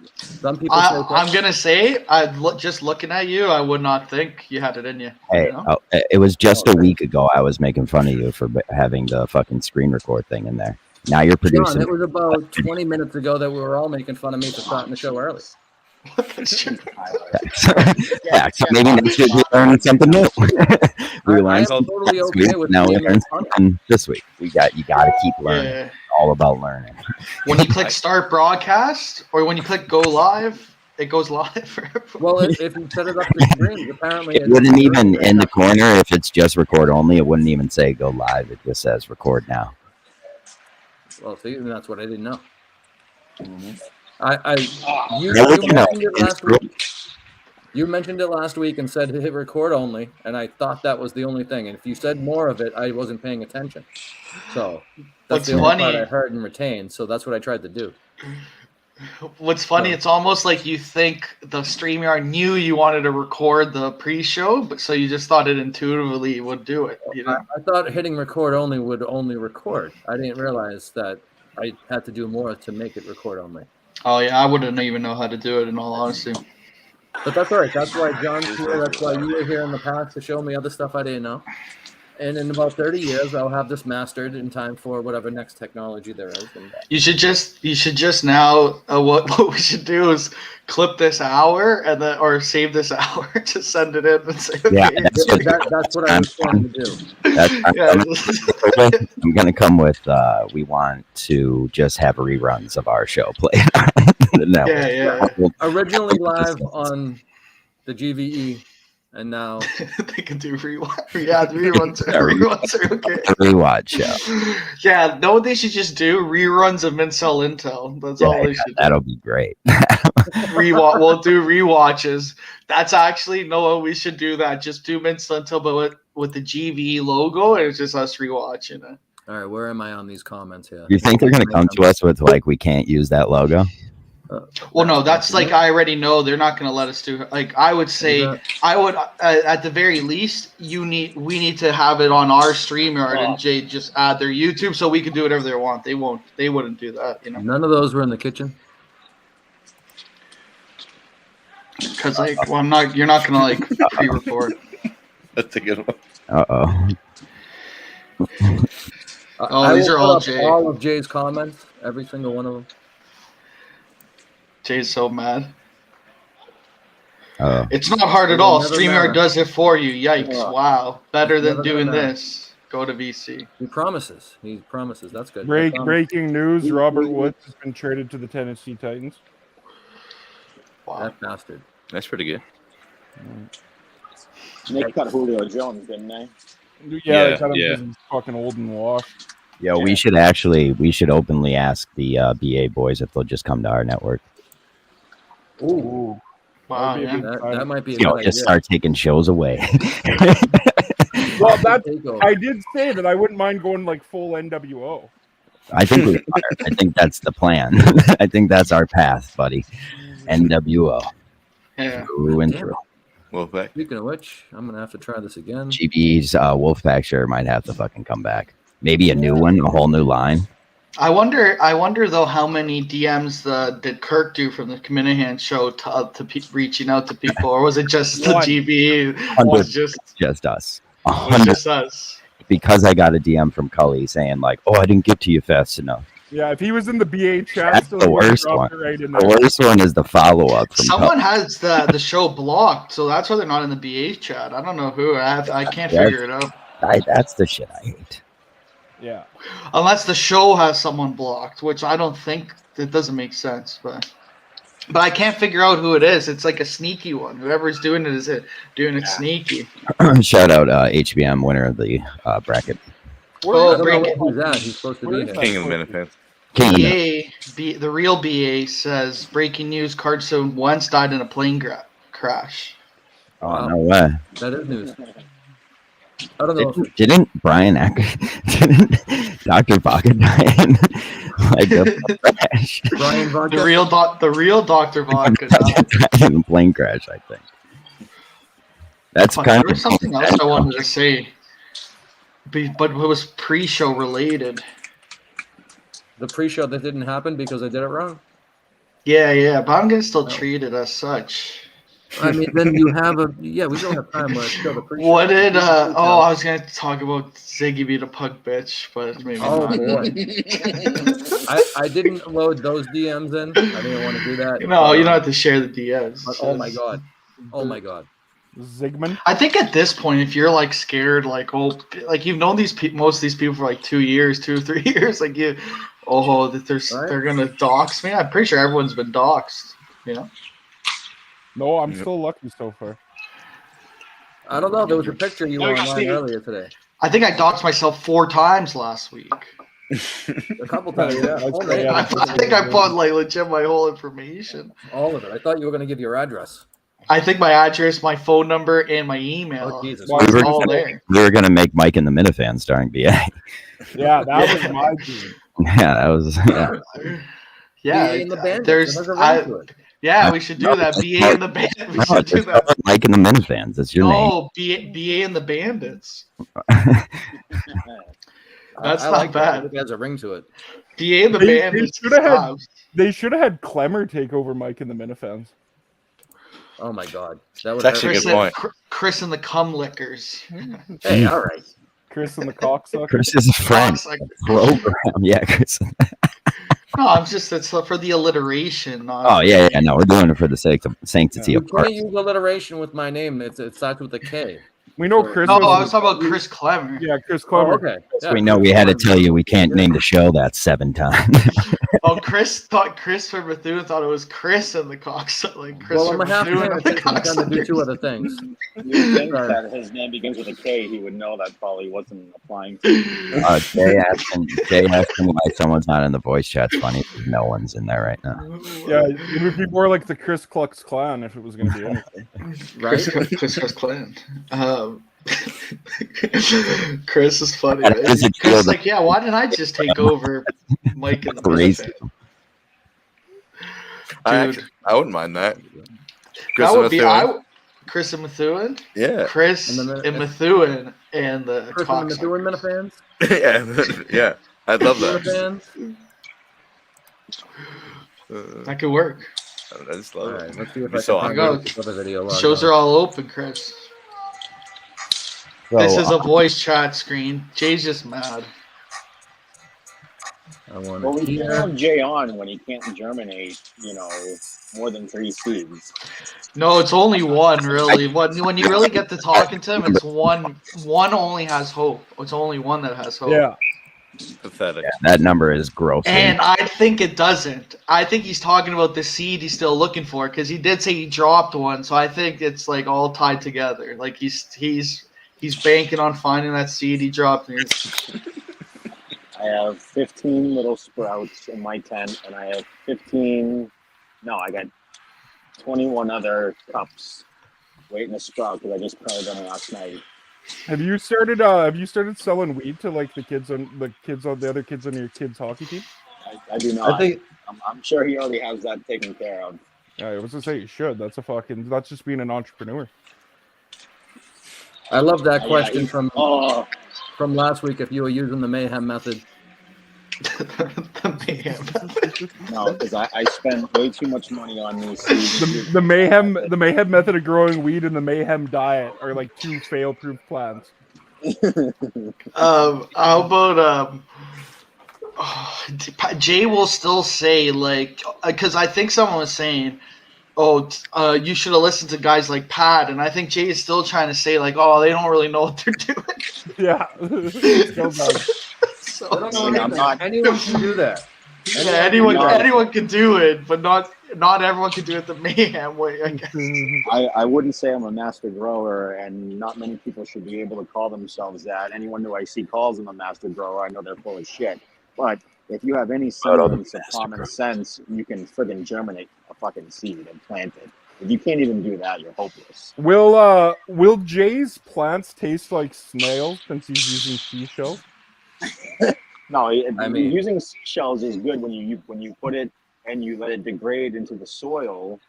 people. I'm gonna say, just looking at you, I would not think you had it in you. Hey, you know? it was just a week ago I was making fun of you for having the fucking screen record thing in there. Now you're producing. John, it was about 20 minutes ago that we were all making fun of me for starting the show early. Yeah, so maybe next week we learn something new. We learned I'm something totally last okay week. with Now we being learned funny. something this week. You got to keep learning. Yeah. It's all about learning. When you click start broadcast, or when you click go live, it goes live for everyone. Well, if you set it up to screens, apparently It wouldn't even in the corner if it's just record only. It wouldn't even say go live. It just says record now. Well, see, that's what I didn't know. Yeah, You we can mentioned it it's last real- week. You mentioned it last week and said hit record only, and I thought that was the only thing. And if you said more of it, I wasn't paying attention. So that's What's the only part funny- I heard and retained. So that's what I tried to do. What's funny, it's almost like you think the StreamYard knew you wanted to record the pre-show, but so you just thought it intuitively would do it. You know? I thought hitting record only would only record. I didn't realize that I had to do more to make it record only. Oh yeah, I wouldn't even know how to do it in all honesty. But that's all right. That's why John's here. That's why you were here in the past to show me other stuff I didn't know. And in about 30 years, I'll have this mastered in time for whatever next technology there is. And You should just now what we should do is clip this hour and then or save this hour to send it in and say Yeah, okay. that's what I was planning to do. I'm gonna come with. We want to just have reruns of our show played. No. Yeah. Originally live on the GVE, and now they can do rewatch. Yeah, the reruns are okay. Rewatch show. Yeah, no, they should just do reruns of Mincel Intel. That's all they should do. That'll be great. We'll do rewatches. That's actually we should do that. Just do Mincel Intel, but with the GVE logo, and it's just us rewatching it. All right, where am I on these comments here? You think they're gonna come to us with like we can't use that logo? Well, no, that's like I already know they're not going to let us do. Like I would say, I would at the very least, we need to have it on our StreamYard and Jay just add their YouTube so we can do whatever they want. They wouldn't do that, you know. None of those were in the kitchen. Because you're not going to like pre-record. That's a good one. These are all Jay. All of Jay's comments, every single one of them. Jay's so mad. Oh. It's not hard at all. Never StreamYard matter. does it for you. Yikes! Wow, better than Never doing matter. this. Go to VC. He promises. That's good. Breaking news: Robert Woods has been traded to the Tennessee Titans. Wow. That bastard. That's pretty good. They cut Julio Jones, didn't they? Yeah, they cut him because he's fucking old and washed. Yeah, we should openly ask the BA boys if they'll just come to our network. Ooh. Wow, yeah. That might be a You know, good just idea. start taking shows away. Well, I did say that I wouldn't mind going like full NWO. I think we are. I think that's the plan. I think that's our path, buddy. NWO. Yeah. Through and through. Wolfpack. Speaking of which, I'm gonna have to try this again. GB's Wolfpack shirt might have to fucking come back. Maybe a new one, a whole new line. I wonder though how many DMs did Kirk do from the Minahan show to reaching out to people, or was it just the GB? Was just us. Just us. Because I got a DM from Cully saying like, "Oh, I didn't get to you fast enough." Yeah, if he was in the BA chat, That's still the he would've worst dropped one. it right in The there. worst one is the follow up. Someone has the show blocked, so that's why they're not in the BA chat. I don't know who. I can't figure it out. That's the shit I hate. Yeah. Unless the show has someone blocked, which I don't think it doesn't make sense, but I can't figure out who it is. It's like a sneaky one. Whoever's doing it is doing it sneaky. Shout out HBM winner of the bracket. Oh, Who's that? He's supposed to be here. King of the minute fans. The real BA says breaking news: Cardstone once died in a plane crash. Oh no way! That is news. I don't know. Didn't Brian Dr. Vodka dying like a crash. Brian Vodka. The real Dr. Vodka. In a plane crash, I think. That's Fuck, kind there of was something else I wanted to say, but it was pre-show related. The pre-show that didn't happen because I did it wrong. Yeah, but I'm gonna still treat it as such. I mean, then you have a we don't have time where it's still the pre-show. What did I was gonna talk about Ziggy being a pug bitch, but maybe Oh not. boy. I didn't load those DMs in. I didn't want to do that. No, you don't have to share the DMs. But, oh my god. Oh my god. Zygmunt. I think at this point, if you're like scared, like you've known these most of these people for like 2 years, 2 or 3 years, like they're gonna dox me. I'm pretty sure everyone's been doxed. You know. No, I'm still lucky so far. I don't know. There was a picture you were online earlier today. I think I doxed myself 4 times last week. A couple times, yeah. I think I put like legit my whole information. All of it. I thought you were going to give your address. I think my address, my phone number, and my email. Oh, Jesus. Was all there. We were gonna make Mike and the Minifan starring BA. Yeah, that was my dream. Yeah, that was. Yeah, BA and the Bandits. there's. There's a ring to it. Yeah, we should do that. BA and the Bandits. We should do that. Mike and the Minifans. That's your name. Oh, BA and the Bandits. That's I not like bad. That. It has a ring to it. BA and the Bandits. They should have had Clemmer take over Mike and the Minifans. Oh my god, that would actually a good point. Chris and the Cum Lickers. Hey, all right. Chris and the Cocksucker. Chris is a friend. Program. Yeah, Chris. No, I'm just it's for the alliteration. Oh yeah. No, we're doing it for the sake of sanctity You of art. can't use alliteration with my name. It starts with a K. We know Chris. No, I was talking about Chris Clemmer. Yeah, Chris Clemmer. Oh, okay. So we know we had to tell you we can't name the show that 7 times. Oh, Chris for Bethune thought it was Chris and the Cocksucker. Like Chris Well, I'm a half Bethune man. and the I'm trying to do 2 Cocksuckers. other things. You think that his name begins with a K, he would know that probably wasn't applying to. Jay asking why someone's not in the voice chat's funny because no one's in there right now. Yeah, it would be more like the Chris Klux Klan if it was going to be anything. Right? Chris Clan. Chris is funny. That Right? is a Chris is deal. like, yeah, why didn't I just take over Mike and the Crazy. Minifan? I Dude. wouldn't mind that. That would be Methuen. Chris and Methuen. Yeah. Chris And and the Methuen and the Chris and the Cocksucker. Methuen Minifans. yeah. I'd love that. Minifans. That could work. I just love All it. right, let's see if Be I so can find awkward. this other video. Shows are all open, Chris. So, This is a voice chat screen. Jay's just mad. I want Well, to we can't hear. have Jay on when he can't germinate, more than 3 seeds. No, it's only one really. When you really get to talking to him, it's one. One only has hope. It's only one that has hope. Yeah. Pathetic. yeah, that number is gross. And I think it doesn't. I think he's talking about the seed he's still looking for because he did say he dropped one. So I think it's like all tied together. Like he's banking on finding that seed he dropped. I have 15 little sprouts in my tent, and I have 15. No, I got 21 other cups waiting to sprout because I just planted them last night. Have you started selling weed to like the other kids on your kids hockey team? I do not. I think I'm sure he already has that taken care of. Yeah, I was gonna say you should. That's just being an entrepreneur. I love that Yeah, question he- from last week. If you were using the mayhem method, No, because I spent way too much money on these seeds. The mayhem method of growing weed and the mayhem diet are like 2 fail-proof plans. How about Jay will still say like because I think someone was saying, you should have listened to guys like Pat, and I think Jay is still trying to say like, they don't really know what they're doing. Yeah. So, I don't know anything. Anyone can do that. anyone can do it, but not everyone can do it the mayhem way. I guess. I wouldn't say I'm a master grower, and not many people should be able to call themselves that. Anyone who I see calls them a master grower, I know they're full of shit. But if you have any semblance of common sense, you can friggin' germinate a fucking seed and plant it. If you can't even do that, you're hopeless. Will Jay's plants taste like snails since he's using seashells? No, I mean- using seashells is good when you put it and you let it degrade into the soil.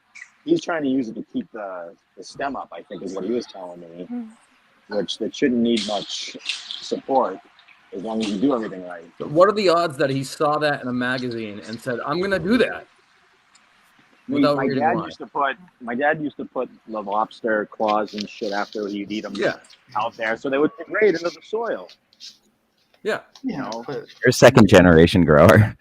He's trying to use it to keep the stem up, I think, is what he was telling me, which that shouldn't need much support as long as you do everything right. But what are the odds that he saw that in a magazine and said, "I'm going to do that"? Without My reading dad why. used to put the lobster claws and shit after he'd eat them Yeah. out there, so they would degrade into the soil. Yeah. You know, You're a second generation grower.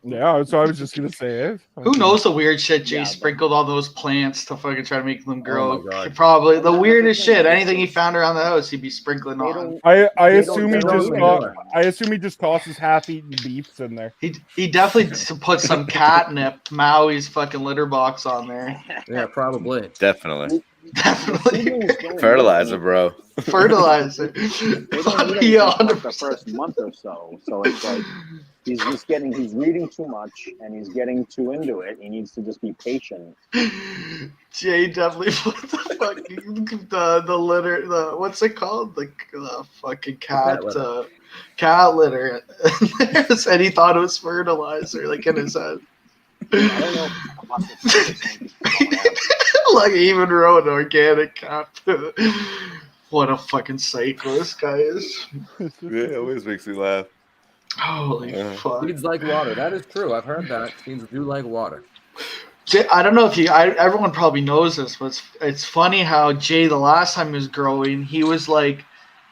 Yeah, so I was just gonna say it. Who knows the weird shit Jay Yeah, but- sprinkled all those plants to fucking try to make them grow? Oh my God. Probably the weirdest shit. Anything he found around the house, he'd be sprinkling they on. don't. I They assume he don't just know. I assume he just tosses half-eaten beefs in there. He definitely put some catnip, Maui's fucking litter box on there. Yeah, probably. Definitely. Definitely Seedlings don't Fertilizer, need- bro. Fertilizer. They don't need Yeah, anything for the first month or so. So it's like he's reading too much and he's getting too into it. He needs to just be patient. Jay definitely put the fucking the litter, the what's it called, the fucking cat cat litter, and he thought it was fertilizer, like in his head. I don't know. Like he even wrote an organic cat food. What a fucking psycho this guy is. Yeah, it always makes me laugh. Holy fuck. Seeds like water. That is true. I've heard that. Seeds do like water. Jay, I don't know if everyone probably knows this, but it's funny how Jay, the last time he was growing, he's like,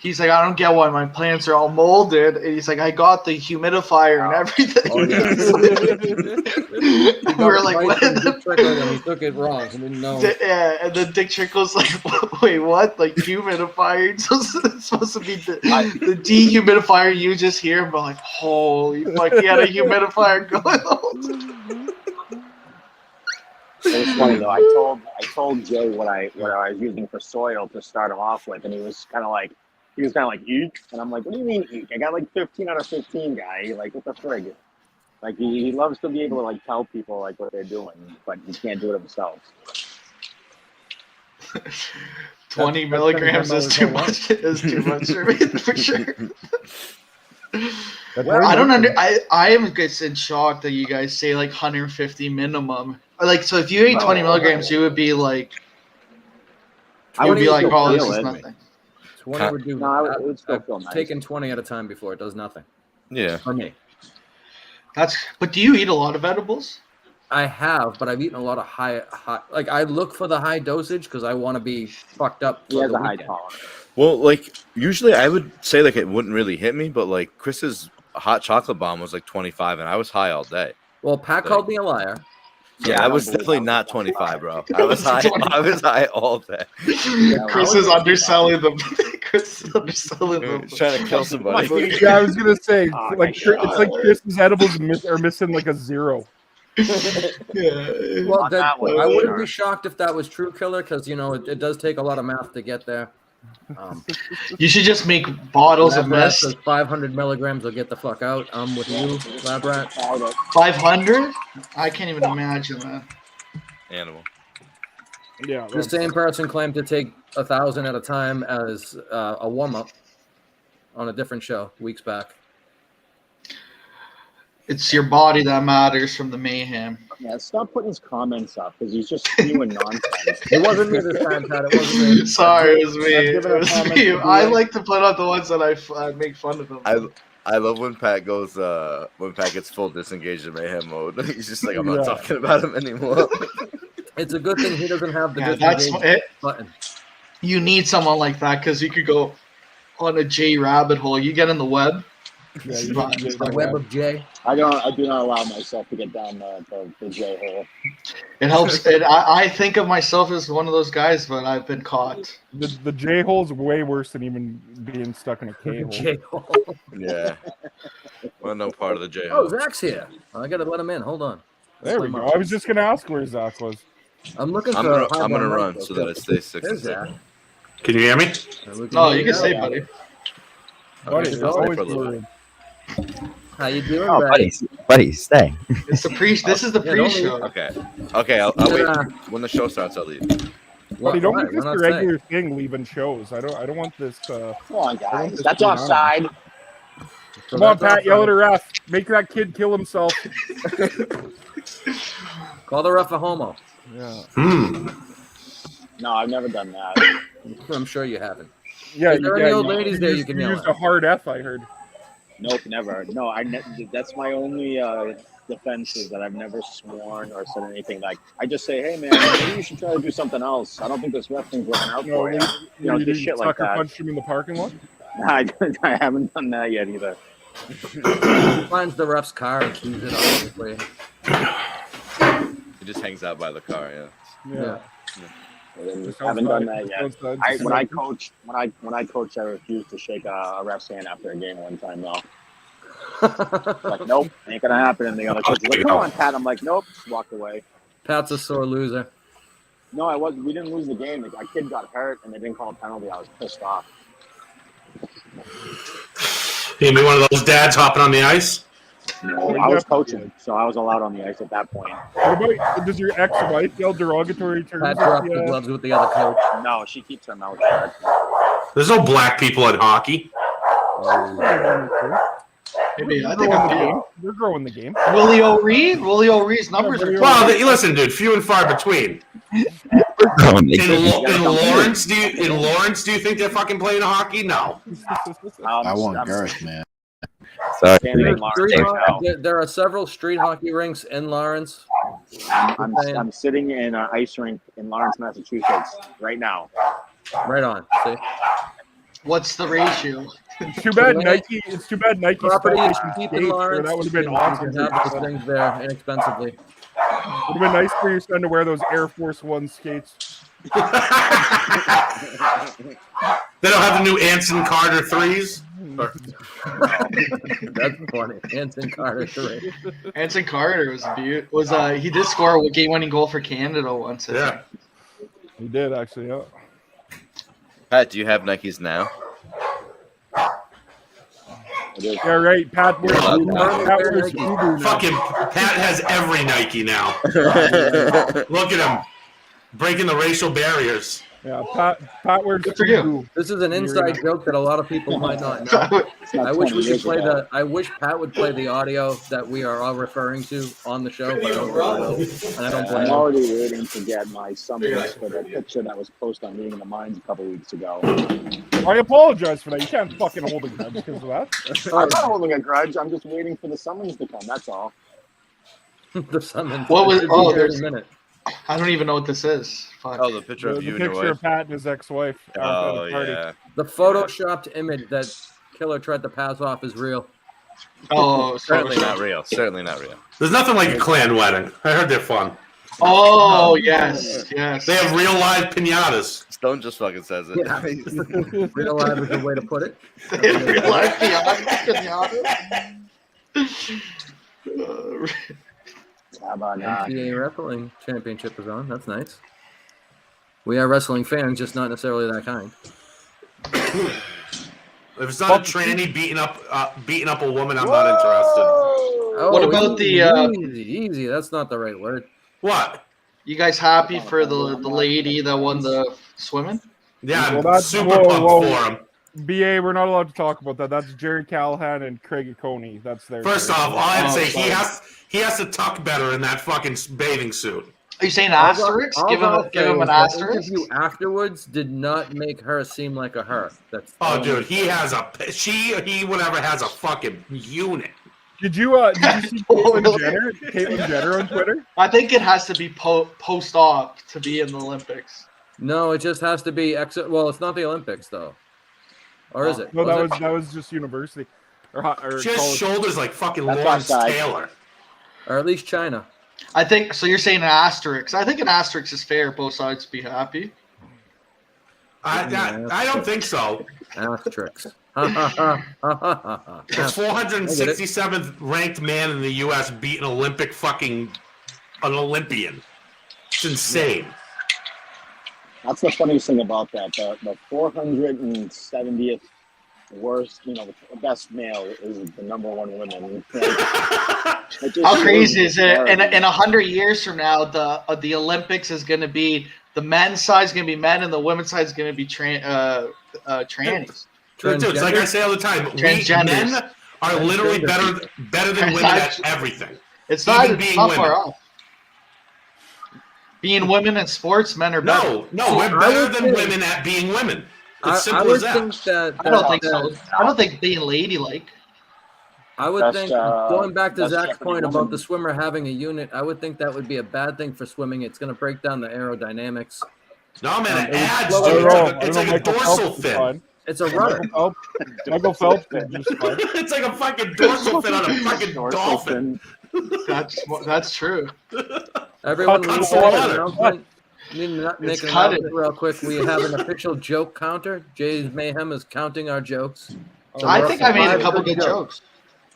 I don't get why my plants are all molded. And he's like, I got the humidifier and everything. Oh, yeah. We're like, what? And he took it wrong. He didn't know. Yeah, and then Dick Trickle's like, wait, what? Like humidifier? It's supposed to be the dehumidifier you just hear, but like, holy fuck, he had a humidifier going on. It was funny though. I told Jay what I was using for soil to start him off with, and he was kind of like, eek, and I'm like, what do you mean eek? I got like 15 out of 15, guy. Like, what the frig? Like he loves to be able to like tell people like what they're doing, but he can't do it himself. 20 milligrams is too much. Is too much for me for sure. I don't I am in shock that you guys say like 150 minimum. Like, so if you ate 20 milligrams, you would be like, I would be like, oh, this is nothing. 20 would do. No, it would still feel nice. Taking 20 at a time before it does nothing. Yeah. For me. But do you eat a lot of edibles? I have, but I've eaten a lot of high. Like I look for the high dosage because I want to be fucked up. He has a high tolerance. Well, like usually I would say like it wouldn't really hit me, but like Chris's hot chocolate bomb was like 25, and I was high all day. Well, Pat called me a liar. Yeah, I was definitely not 25, bro. I was high. I was high all day. Chris is underselling them. Chris is underselling them. He's trying to kill somebody. Yeah, I was gonna say, it's like Chris's edibles are missing like a zero. Well, I wouldn't be shocked if that was true, Killer, because you know it does take a lot of math to get there. You should just make bottles of Lab Rat mist. says 500 milligrams will get the fuck out. I'm with you, Lab Rat. 500? I can't even imagine that. Animal. Yeah. The same person claimed to take 1,000 at a time as a warm up on a different show weeks back. It's your body that matters from the mayhem. Yeah, stop putting his comments up because he's just spewing nonsense. It wasn't me this time, Pat. It wasn't me. Sorry, it was me. I've It given a was comment me. to I you. like to put out the ones that I make fun of them. I love when Pat goes when Pat gets full disengaged in mayhem mode. He's just like, I'm not talking about him anymore. It's a good thing he doesn't have the that's disengage it. button. You need someone like that because you could go on a J rabbit hole. You get in the web. Yeah, The web of J. I do not allow myself to get down the J hole. It helps. I think of myself as one of those guys, but I've been caught. The J hole's way worse than even being stuck in a K hole. J hole. Yeah. Well, no part of the J Oh, hole. Zach's here. I gotta let him in. Hold on. There we go. I was just gonna ask where Zach was. I'm looking I'm for. gonna run so that it stays 6 There's Zach. Can you hear me? No, you can say, buddy. Buddy, just there's stay always for a little room. How you doing, Oh, buddy? buddy, stay. It's the pre. This is the Yeah, don't pre-show. Okay. I'll wait. When the show starts, I'll leave. Buddy, don't Why? make this Why a not regular thing. Leaving shows. I don't want this. Come on, I want guys. this That's to be on. offside. So Come on, that's Pat, yell at a ref. Make that kid kill himself. Call the ref a homo. Yeah. No, I've never done that. I'm sure you haven't. Yeah, Is there any old ladies there you used, can you yell used at? a hard F, I heard. Nope, never. No, that's my only defense is that I've never sworn or said anything like. I just say, hey man, maybe you should try to do something else. I don't think this wrestling's working out for you. You know, just shit like sucker that. punched him in the parking lot? I haven't done that yet either. He finds the ref's car and keys it obviously. He just hangs out by the car. Yeah. Haven't done that yet. When I coached, I refused to shake a ref's hand after a game one time though. Like, nope, ain't gonna happen. And the other coach was like, come on, Pat. I'm like, nope, just walked away. Pat's a sore loser. No, I wasn't. We didn't lose the game. A kid got hurt, and they didn't call a penalty. I was pissed off. You be one of those dads hopping on the ice? No, I was coaching, so I was allowed on the ice at that point. What about, does your ex-wife yell derogatory terms? Pat dropped the gloves with the other coach. No, she keeps her mouth shut. There's no black people in hockey. Maybe I think I'm They're growing the game. Willie O'Ree's numbers are. Well, listen, dude, few and far between. In Lawrence, do you think they're fucking playing hockey? No. I want Gareth, man. Sorry. There are several street hockey rinks in Lawrence. I'm sitting in an ice rink in Lawrence, Massachusetts, right now. Right on. See? What's the ratio? It's too bad Nike. It's too bad Nike. Property is stopped cheap making in skates, or Lawrence. that would have been You awesome. can have those things there inexpensively. Would have been nice for your son to wear those Air Force One skates. They don't have the new Anson Carter 3s? That's funny. Anson Carter 3. Anson Carter was he did score a game-winning goal for Canada once. Yeah, he did actually. Yeah. Pat, do you have Nikes now? Yeah, right. Pat wears Fubu. Fucking Pat has every Nike now. Look at him breaking the racial barriers. Yeah, Pat wears Fubu. This is an inside joke that a lot of people might not know. I wish we could play I wish Pat would play the audio that we are all referring to on the show, but I don't really know. And I don't blame I'm him. already waiting to get my summons for the picture that was posted on Meeting of the Minds a couple weeks ago. I apologize for that. You can't fucking hold a grudge because of that. I'm not holding a grudge. I'm just waiting for the summons to come. That's all. The summons. What was? Oh, 30 there's. minutes. I don't even know what this is. Fuck. Oh, the picture of The you and your picture wife. of Pat and his ex-wife. at Oh the party. yeah. The photoshopped image that Killer tried to pass off is real. Oh, Certainly not real. Certainly not real. There's nothing like a clan wedding. I heard they're fun. Oh yes. They have real live pinatas. Stone just fucking says it. Yeah. Real life is a way to put it. Real life How about that? NCAA Wrestling Championship is on. That's nice. We are wrestling fans, just not necessarily that kind. If it's not a tranny beating up a woman, I'm not interested. Oh, What about easy? That's not the right word. What? You guys happy for the lady that won the swimming? Yeah, I'm Well, that's- super whoa, pumped whoa. for him. BA, we're not allowed to talk about that. That's Jerry Callahan and Craig Coney. That's their. First off, all I'd say sorry. he has to tuck better in that fucking bathing suit. Are you saying asterisk? All Give I'll him say an is the asterisk. interview afterwards did not make her seem like a her. That's Oh, dude, he has whatever has a fucking unit. Did you see Caitlyn Jenner on Twitter? I think it has to be post-op to be in the Olympics. No, it just has to be well, it's not the Olympics though. Or is it? No, Was that was just university. Or She has college. shoulders like fucking That's Lawrence outside. Taylor. Or at least China. I think so. You're saying an asterisk. I think an asterisk is fair. Both sides be happy. I don't think so. Asterisks. It's 467th ranked man in the U.S. beat an Olympian. It's insane. That's the funniest thing about that. The 470th worst, best male is the number one woman. How crazy is it? In 100 years from now, the Olympics is going to be the men's side is going to be men and the women's side is going to be trannies. Dude, it's like I say all the time. Transgenders. Men are literally better than women at everything. It's Even not, being not women. far off. Being women in sports, men are better. No, we're better than women at being women. It's simple as that. I don't think so. I don't think being ladylike. I would think, going back to Zach's point about the swimmer having a unit, I would think that would be a bad thing for swimming. It's going to break down the aerodynamics. No, man, it adds slow to it. it. It's like a dorsal fin. It's a rudder. Michael Phelps is just fine. It's like a fucking dorsal fin on a fucking dolphin. That's true. Everyone Cut leave the water. an announcement. Make an It's announcement cutting. real quick. We have an official joke counter. Jay's Mayhem is counting our jokes. So I we're think up I to made a 5 couple good jokes.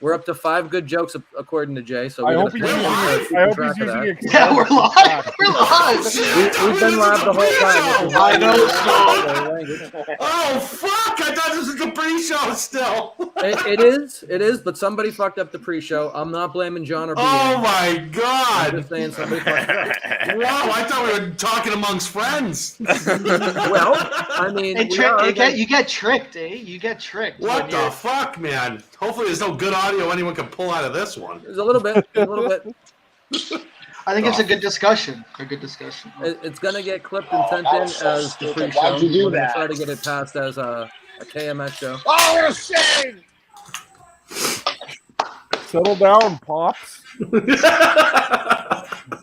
We're up to 5 good jokes according to Jay. So I we're hope he's using Excel. Yeah, we're live. We're live. We've been live the whole time. I know. Oh fuck! I thought this was the pre-show still. It is, but somebody fucked up the pre-show. I'm not blaming John or BA. Oh my god! I'm just saying somebody fucked up. Wow, I thought we were talking amongst friends. Well, I mean, Hey, you get tricked, eh? You get tricked. What the fuck, man? Hopefully, there's no good audio anyone can pull out of this one. There's a little bit. I think it's a good discussion. It's gonna get clipped and sent in as the pre-show. Why'd you do We're gonna that? try to get it passed as a KMS show. Oh, what a shame! Settle down, pops.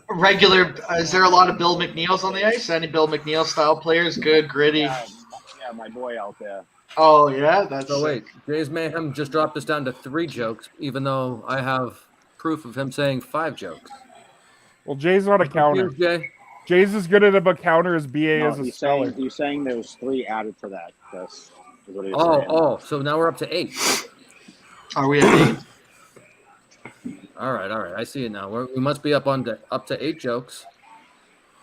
Regular. Is there a lot of Bill McNeils on the ice? Any Bill McNeil style players? Good, gritty. Yeah, my boy out there. Oh yeah, that's. So wait, Jay's Mayhem just dropped us down to 3 jokes, even though I have proof of him saying 5 jokes. Well, Jay's not a counter. Jay? Jay's as good at a counter as BA No, is a he's speller. saying there was 3 added to that. That's what he was saying. Oh, so now we're up to 8. Are we at 8? All right, I see it now. We must be up to 8 jokes.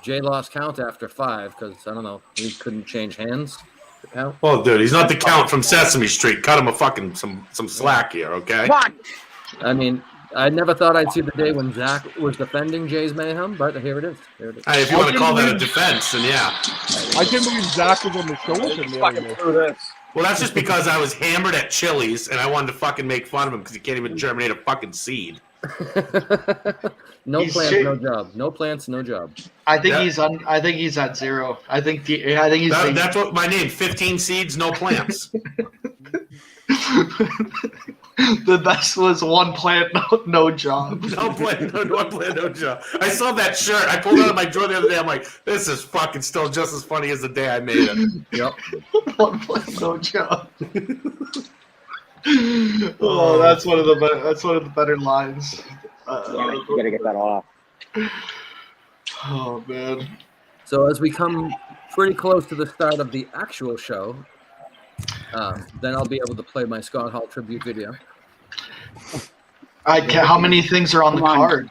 Jay lost count after 5 because I don't know, he couldn't change hands to count. Oh, dude, he's not the Count from Sesame Street. Cut him a fucking some slack here, okay? I mean, I never thought I'd see the day when Zach was defending Jay's Mayhem, but here it is. Hey, if you want to call that a defense, then yeah. I can't believe Zach was on the show with him the other day. Well, that's just because I was hammered at Chili's and I wanted to fucking make fun of him because he can't even germinate a fucking seed. No plants, no job. No plants, no job. I think he's at 0. I think he's. That's what my name. 15 seeds, no plants. The best was 1 plant, no job. No plant, no job. I saw that shirt. I pulled it out of my drawer the other day. I'm like, this is fucking still just as funny as the day I made it. Yep. 1 plant, no job. Oh, that's one of the better lines. You gotta get that off. Oh man. So as we come pretty close to the start of the actual show, then I'll be able to play my Scott Hall tribute video. How many things are on the card?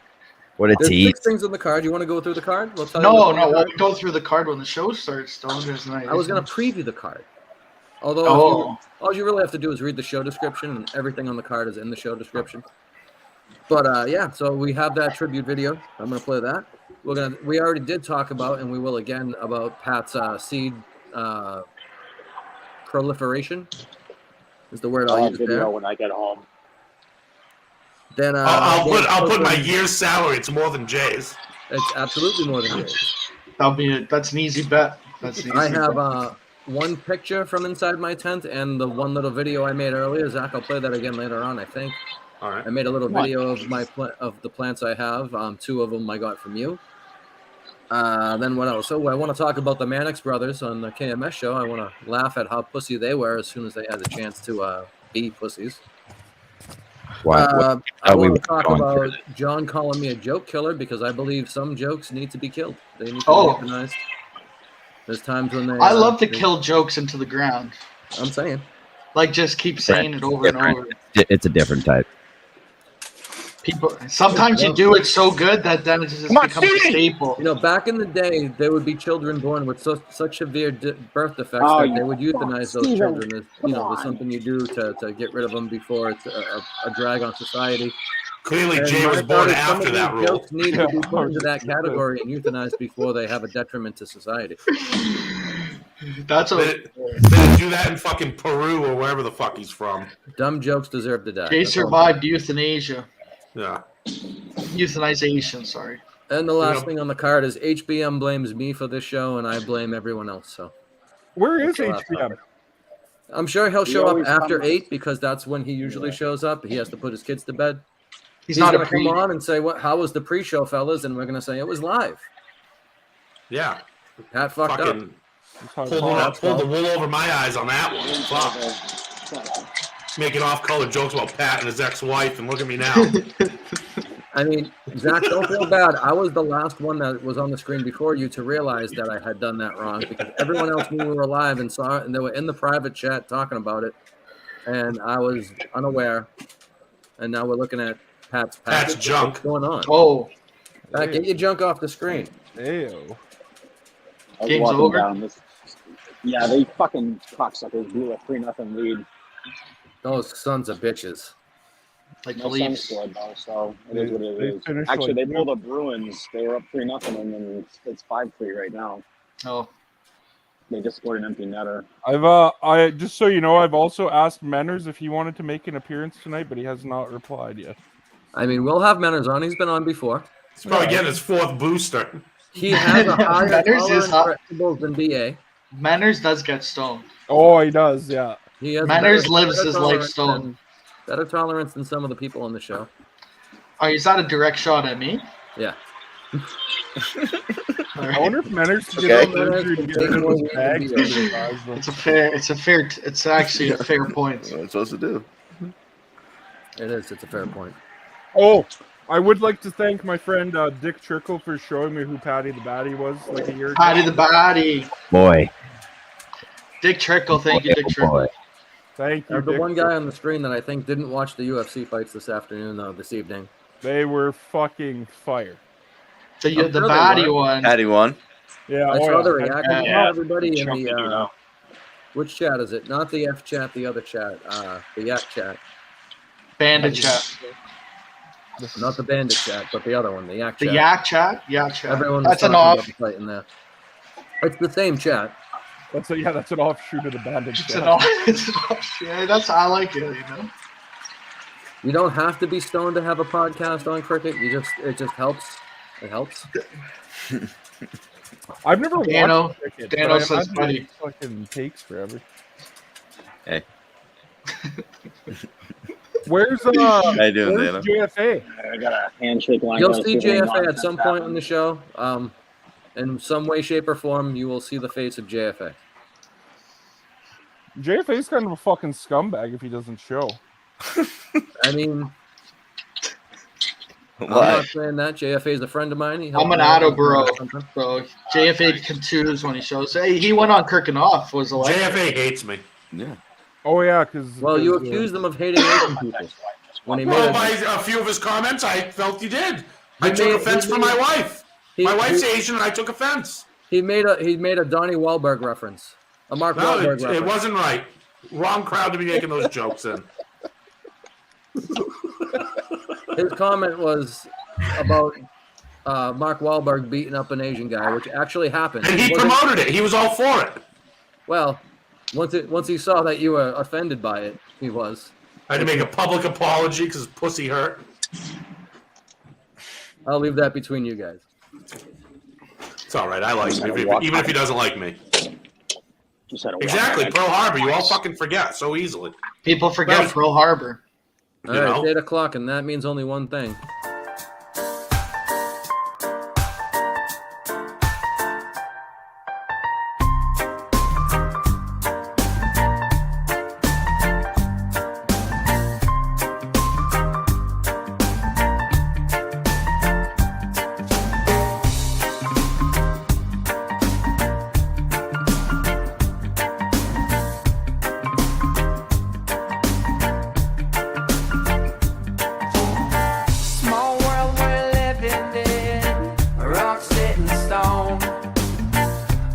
What a There's tease. 6 things on the card. You want to go through the card? We'll tell you No, what's on the we'll card. go through the card when the show starts. There's nice. I was going to preview the card. Although all you really have to do is read the show description, and everything on the card is in the show description. But yeah, so we have that tribute video. I'm going to play that. We already did talk about, and we will again, about Pat's seed proliferation. Is the word I'll use video there. when I get home. Then I'll put my year's salary. It's more than Jay's. It's absolutely more than Jay's. That's an easy bet. I have 1 picture from inside my tent and the 1 little video I made earlier. Zach, I'll play that again later on, I think. All right. I made a little video of of the plants I have. 2 of them I got from you. Then what else? So I want to talk about the Mannix brothers on the KMS show. I want to laugh at how pussy they were as soon as they had the chance to be pussies. Wow. I want to talk about John calling me a joke killer because I believe some jokes need to be killed. They need to be euthanized. There's times when they. I love to kill jokes into the ground. I'm saying. Like, just keep saying it over and over. It's a different type. People. Sometimes you do it so good that then it just becomes a staple. You know, back in the day, there would be children born with such severe birth defects Oh, that they would euthanize those Steven, children. As, you know, was something you do to get rid of them before it's a drag on society. Clearly, And Jay my was thought born is some after of that these rule. jokes need to be put into that category and euthanized before they have a detriment to society. That's They do that in fucking Peru or wherever the fuck he's from. Dumb jokes deserve to die. Jay survived euthanasia. Yeah. Euthanization, sorry. And the last thing on the card is HBM blames me for this show, and I blame everyone else. So where is HBM? I'm sure he'll show up always after comes- 8 because that's when he usually shows up. He has to put his kids to bed. He's not gonna a pre- come on and say, "What? How was the pre-show, fellas?" And we're gonna say it was live. Yeah. Pat fucked Fucking up. pulled the wool over my eyes on that one. Fuck. Making off-color jokes about Pat and his ex-wife, and look at me now. I mean, Zach, don't feel bad. I was the last one that was on the screen before you to realize that I had done that wrong because everyone else knew we were live and saw it, and they were in the private chat talking about it, and I was unaware. And now we're looking at Pat's junk. What's going on? Oh, Pat, get your junk off the screen. Ew. I was Game's walking over? down this. Yeah, they fucking cocksuckers blew a 3-0 lead. Those sons of bitches. Like No the Suns Leafs. scored though, so it is what it They is. finished Actually, like- they pulled the Bruins. They were up 3-0, and then it's 5-3 right now. Oh, They just scored an empty netter. I just so you know, I've also asked Menners if he wanted to make an appearance tonight, but he has not replied yet. I mean, we'll have Manners on. He's been on before. He's probably getting his 4th booster. He has a higher Manners is tolerance hot. for edibles than BA. Manners does get stoned. Oh, he does, yeah. He has Manners better- lives better his life tolerance stone. than- Better tolerance than some of the people on the show. Oh, is that a direct shot at me? Yeah. I wonder if Menners can Okay. get on injury to get rid of his bag. It's actually a fair point. What I'm supposed to do. It is. It's a fair point. Oh, I would like to thank my friend Dick Trickle for showing me who Patty the Batty was like a year ago. Patty the Batty. Boy. Dick Trickle, thank you, Dick Trickle. Boy. Thank you, The Dick one Trickle. guy on the screen that I think didn't watch the UFC fights this afternoon, though, this evening. They were fucking fire. The I'm sure they Batty were. one. Patty won. Yeah, I oh, saw yeah. the reaction from Yeah. everybody in Chunky, you the know. which chat is it? Not the F chat, the other chat, the Yak chat, Bandit chat. not the Bandit chat, but the other one, the Yak The chat. Yak chat? Yak chat. Everyone That's was an talking off. about the fight in there. It's the same chat. That's an offshoot of the bandit. It's an off. It's an off. Yeah, that's I like it. You know. You don't have to be stoned to have a podcast on cricket. It just helps. It helps. I've never Dano- watched cricket. Dano but I says imagine buddy. it fucking takes forever. Hey. Where's How you doing, where's Dana? JFA? I got a handshake line. You'll see JFA at some point in the show. In some way, shape, or form, you will see the face of JFA. JFA's kind of a fucking scumbag if he doesn't show. I mean, I'm Why? not saying that. JFA is a friend of mine. He I'm helped an me out with Attleboro, something. so JFA can choose when he shows. Hey, he went on Kirk and off. Was elected. JFA hates me. Yeah. Oh yeah, because Well, you accused him of hating Asian people when he made Well, it. by a few of his comments, I felt he did. I He took made- offense he for made- my wife. He- My wife's he- Asian, and I took offense. He made a Donnie Wahlberg reference, a Mark No, Wahlberg it reference. wasn't right. Wrong crowd to be making those jokes in. His comment was about Mark Wahlberg beating up an Asian guy, which actually happened. And he It wasn't- promoted it. He was all for it. Well, once he saw that you were offended by it, he was. I had to make a public apology because his pussy hurt. I'll leave that between you guys. It's all right. I like him, even if he doesn't like me. Just had a Exactly. walk. Pearl Harbor. You all fucking forget so easily. People forget Pearl Harbor. All You right, know? it's 8 o'clock, and that means only one thing. Small world we're living in, rock set in stone.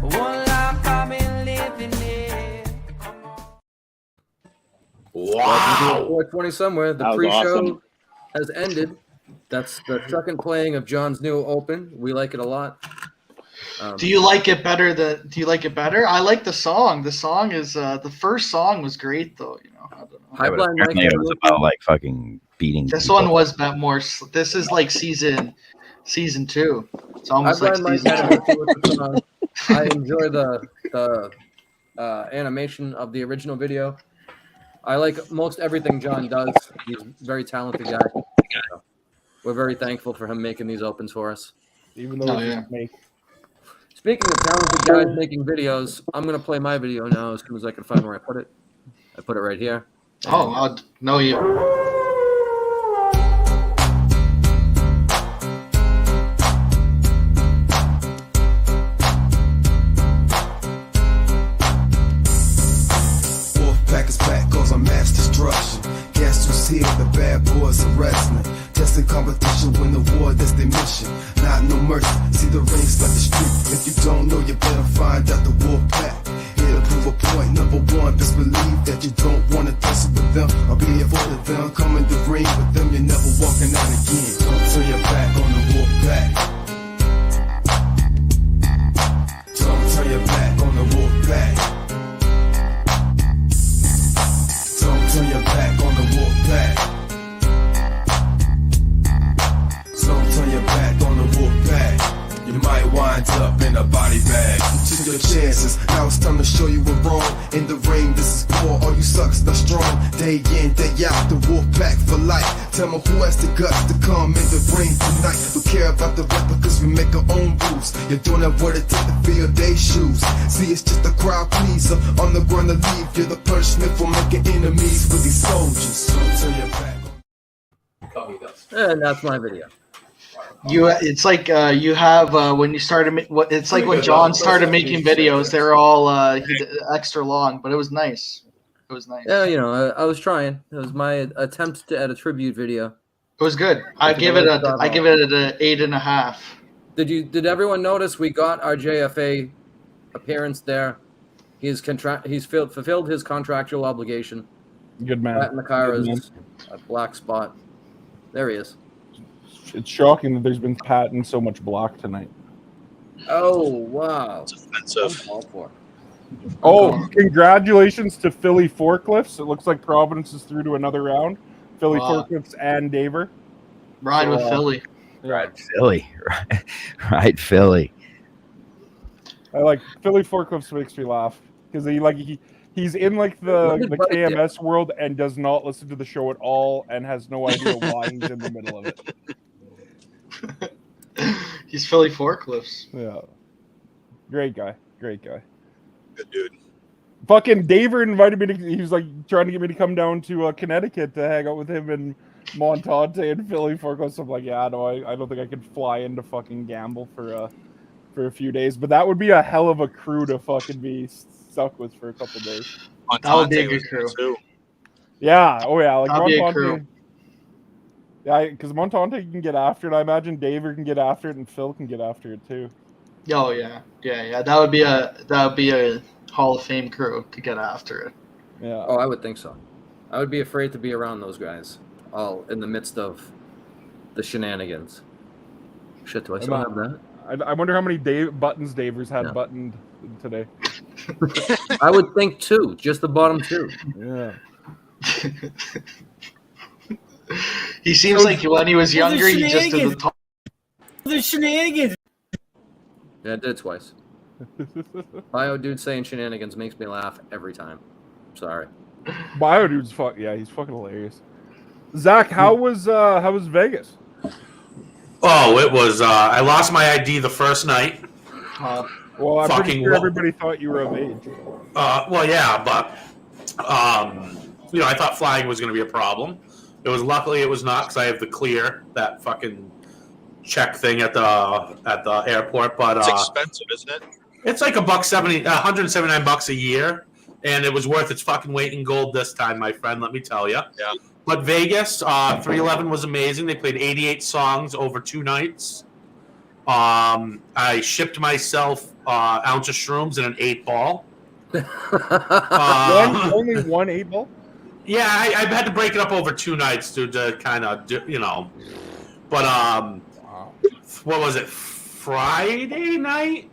One life I've been living in. Wow. 420 somewhere. The That was pre-show awesome. has ended. That's the second playing of John's new open. We like it a lot. Do you like it better? Do you like it better? I like the song. The song is the first song was great though. You know, I don't know. High Blind Mike. Apparently it was about like fucking beating. This people. one was about more. This is like season 2. It's almost High like Blind Mike season had 2. an issue with the song. I enjoy the animation of the original video. I like most everything John does. He's a very talented guy. So we're very thankful for him making these opens for us. Even though it's just make. Speaking of talented guys making videos, I'm gonna play my video now as soon as I can find where I put it. I put it right here. Oh, I'll know you. Wolfpack is back, cause I'm mass destruction. Guess who's here? The bad boys are wrestling. Testing competition, win the war, that's their mission. Not no mercy, see the rings like the street. If you don't know, you better find out the Wolfpack. Here to prove a point, number one, best believe that you don't wanna tussle with them or be avoided them. Come in the ring with them, you're never walking out again. Don't turn your back on the Wolfpack. Don't turn your back on the Wolfpack. Don't turn your back on the Wolfpack. Don't turn your back on the Wolfpack. You might wind up in a body bag. You took your chances, now it's time to show you we're wrong. In the ring, this is for all you suckers that strong. Day in, day out, the Wolfpack for life. Tell me who has the guts to come in the ring tonight. We care about the replicas, we make our own rules. You're doing that what it takes to fill their shoes. See, it's just a crowd pleaser. On the ground to leave, you're the punishment for making enemies with these soldiers. So turn your back. And that's my video. It's like you have when you started. It's like when John started making videos. They're all extra long, but it was nice. It was nice. Yeah, you know, I was trying. It was my attempt to add a tribute video. It was good. I give it an 8.5. Did everyone notice we got our JFA appearance there? He's fulfilled his contractual obligation. Good man. Pat in the car is a black spot. There he is. It's shocking that there's been Pat and so much block tonight. Oh wow! It's offensive. Oh, congratulations to Philly Forklifts. It looks like Providence is through to another round. Philly Forklifts and Daver. Ride with Philly. Right, Philly. Right, Philly. I like Philly Forklifts makes me laugh because he's in like the KMS world and does not listen to the show at all and has no idea why he's in the middle of it. He's Philly Forklifts. Yeah. Great guy. Great guy. Good dude. Fucking Daver invited me to. He was like trying to get me to come down to Connecticut to hang out with him and Montante and Philly Forklifts. I'm like, yeah, no, I don't think I could fly into fucking Gamble for a few days. But that would be a hell of a crew to fucking be stuck with for a couple days. That would be a good crew. Too. Yeah. Oh yeah. Like That'd be a Montante. crew. Yeah, because Montante can get after it. I imagine Daver can get after it, and Phil can get after it too. Oh yeah. That would be a Hall of Fame crew to get after it. Yeah. Oh, I would think so. I would be afraid to be around those guys, all in the midst of the shenanigans. Shit, do I still have that? I wonder how many buttons Davers had buttoned today. I would think 2, just the bottom 2. Yeah. He seems like when he was younger, he just did the top. The shenanigans. Yeah, I did it twice. Bio dude saying shenanigans makes me laugh every time. Sorry. Bio dude's he's fucking hilarious. Zach, how was Vegas? Oh, it was. I lost my ID the first night. Well, I'm pretty sure everybody thought you were of age. Well, yeah, but I thought flying was going to be a problem. Luckily it was not because I have the clear, that fucking check thing at the airport. But it's expensive, isn't it? It's like $179 a year, and it was worth its fucking weight in gold this time, my friend. Let me tell you. Yeah. But Vegas, 311 was amazing. They played 88 songs over 2 nights. I shipped myself ounce of shrooms in an 8-ball. Only one 8-ball? Yeah, I had to break it up over 2 nights to kind of, But what was it? Friday night.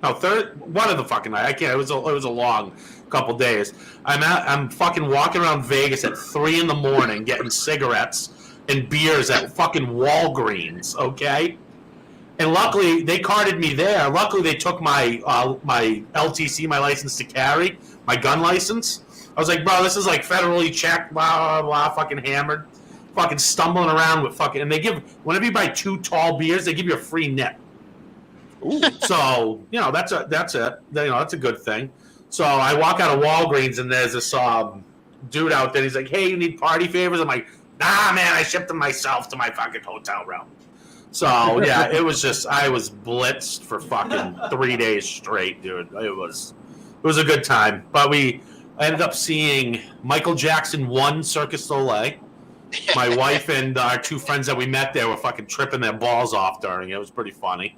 No, one of the fucking night. I can't. It was a long couple days. I'm fucking walking around Vegas at 3 a.m. getting cigarettes and beers at fucking Walgreens. Okay. And luckily, they carded me there. Luckily, they took my my LTC, my license to carry, my gun license. I was like, bro, this is like federally checked, blah, blah, blah, fucking hammered. Fucking stumbling around with fucking... And they give... Whenever you buy 2 tall beers, they give you a free nip. Ooh. So, that's it. That's a good thing. So I walk out of Walgreens, and there's this dude out there. He's like, hey, you need party favors? I'm like, nah, man, I shipped them myself to my fucking hotel room. So, yeah, it was just, I was blitzed for fucking 3 days straight, dude. It was a good time. But I ended up seeing Michael Jackson 1 Circus Soleil. My wife and our 2 friends that we met there were fucking tripping their balls off during it. It was pretty funny.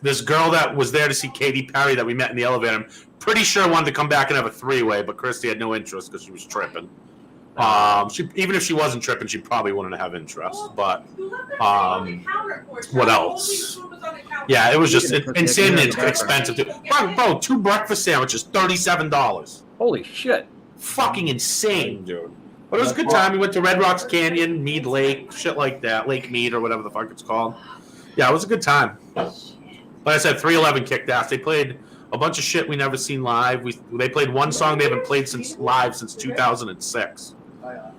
This girl that was there to see Katy Perry that we met in the elevator, I'm pretty sure wanted to come back and have a 3-way, but Christy had no interest because she was tripping. Even if she wasn't tripping, she probably wouldn't have interest. But what else? Yeah, it was just insanely expensive. Bro, 2 breakfast sandwiches, $37. Holy shit! Fucking insane, dude. But it was a good time. We went to Red Rocks Canyon, Mead Lake, shit like that, Lake Mead or whatever the fuck it's called. Yeah, it was a good time. Like I said, 311 kicked ass. They played a bunch of shit we never seen live. They played one song they haven't played live since 2006.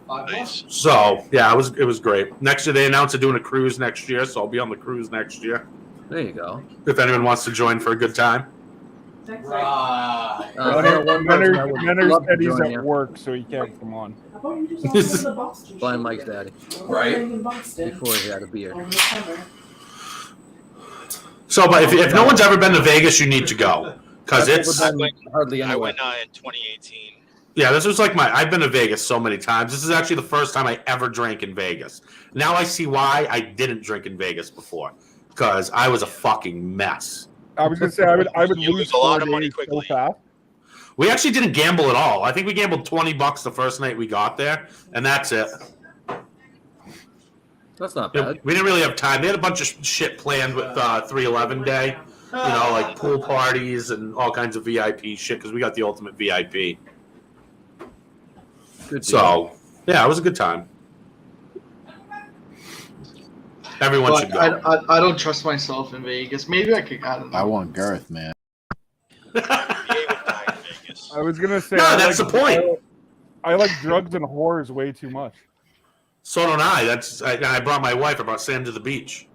Nice. So yeah, it was great. Next year they announced they're doing a cruise next year, so I'll be on the cruise next year. There you go. If anyone wants to join for a good time. Leonard said he's at work, so he can't come on. Blind Mike's daddy. Right. Before he had a beard. So, but if no one's ever been to Vegas, you need to go because it's hardly I anyone. went in 2018. Yeah, this was like I've been to Vegas so many times. This is actually the first time I ever drank in Vegas. Now I see why I didn't drink in Vegas before, because I was a fucking mess. I was gonna say I would You lose a lot of money quickly. So fast. We actually didn't gamble at all. I think we gambled $20 the first night we got there, and that's it. That's not bad. We didn't really have time. They had a bunch of shit planned with 311 day, like pool parties and all kinds of VIP shit, because we got the ultimate VIP. Good deal. So, yeah, it was a good time. Everyone should go. I don't trust myself in Vegas. Maybe I could. I don't know. I want Garth, man. I was gonna say. No, that's the point. I like drugs and whores way too much. So don't I. I brought my wife. I brought Sam to the beach.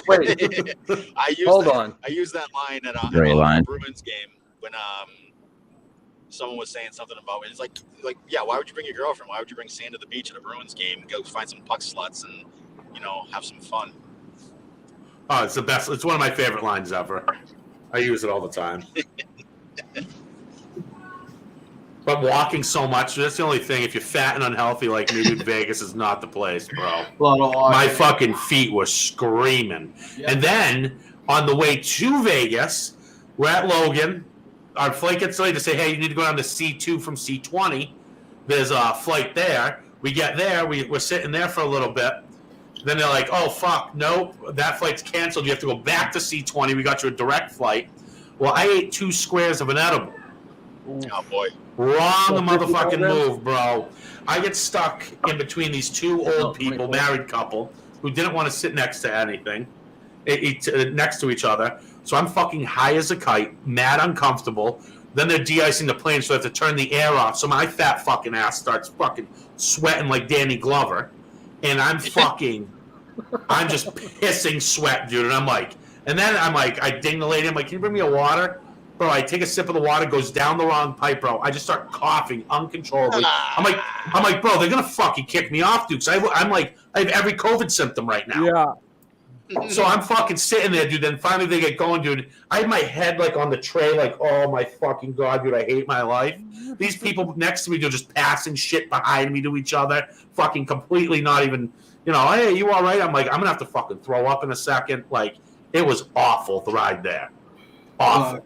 Wait. Hold on. I used that line at Great a line. Bruins game when someone was saying something about it. It's like yeah, why would you bring your girlfriend? Why would you bring Sam to the beach at a Bruins game? Go find some puck sluts and have some fun. Oh, it's the best. It's one of my favorite lines ever. I use it all the time. But walking so much, that's the only thing. If you're fat and unhealthy like me, dude, Vegas is not the place, bro. My fucking feet were screaming. Yeah. And then, on the way to Vegas, we're at Logan. Our flight gets delayed to say, hey, you need to go down to C2 from C20. There's a flight there. We get there. We're sitting there for a little bit. Then they're like, oh, fuck, nope, that flight's canceled. You have to go back to C20. We got you a direct flight. Well, I ate 2 squares of an edible. Oh, boy. Wrong motherfucking move, bro. I get stuck in between these 2 old people, married couple, who didn't want to sit next to anything, next to each other. So I'm fucking high as a kite, mad uncomfortable. Then they're de-icing the plane, so I have to turn the air off. So my fat fucking ass starts fucking sweating like Danny Glover. And I'm just pissing sweat, dude. And I ding the lady. I'm like, can you bring me a water? Bro, I take a sip of the water, goes down the wrong pipe, bro. I just start coughing uncontrollably. I'm like, bro, they're gonna fucking kick me off, dude. Cause I have every COVID symptom right now. Yeah. So I'm fucking sitting there, dude. Then finally they get going, dude. I have my head like on the tray, like, oh my fucking god, dude, I hate my life. These people next to me, dude, just passing shit behind me to each other, fucking completely not even, hey, you all right? I'm like, I'm gonna have to fucking throw up in a second. Like, it was awful the ride there. Awful.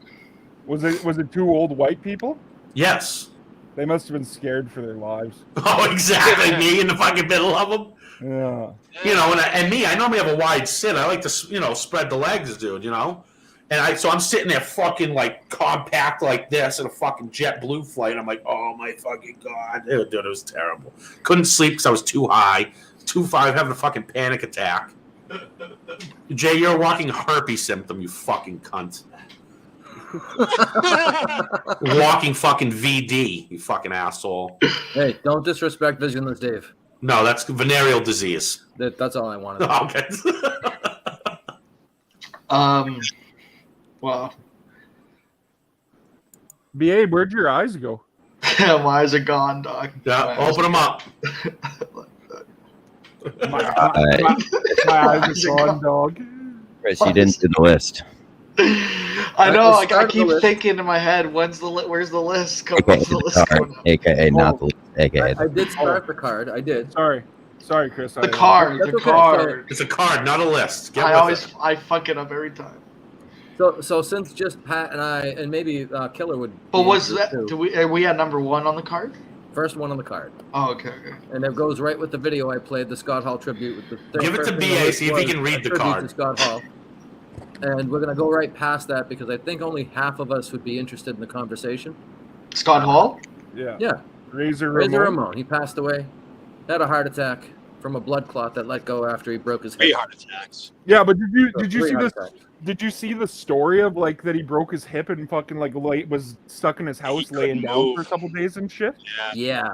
Was it 2 old white people? Yes. They must have been scared for their lives. Oh, exactly. Me in the fucking middle of them. Yeah. You know, and me, I normally have a wide sit. I like to, spread the legs, dude. You know, so I'm sitting there fucking like compact like this in a fucking JetBlue flight. And I'm like, oh my fucking god, dude, it was terrible. Couldn't sleep because I was too high, too far, having a fucking panic attack. Jay, you're a walking herpes symptom, you fucking cunt. Walking fucking VD, you fucking asshole. Hey, don't disrespect Visionless Dave. No, that's venereal disease. That's all I wanted. Okay. Well. BA, where'd your eyes go? My eyes are gone, dog. Yeah, open them up. My eyes are gone, dog. Chris, you didn't do the list. I know. I keep thinking in my head, where's the list? When's the list coming up? AKA not the list. AKA. I did start the card. I did. Sorry, Chris. The card. It's a card, not a list. I fuck it up every time. So since just Pat and I and maybe Killer would. But was that? Are we at number 1 on the card? First one on the card. Oh, okay. And it goes right with the video I played, the Scott Hall tribute. With the Give it to BA, see if he can read the card. To Scott Hall. And we're gonna go right past that because I think only half of us would be interested in the conversation. Scott Hall? Yeah. Yeah. Razor Ramon. He passed away. Had a heart attack from a blood clot that let go after he broke his hip. 3 heart attacks. Yeah, but did you see this? Attacks. Did you see the story of like that he broke his hip and fucking like was stuck in his house laying down for a couple days and shit? Yeah.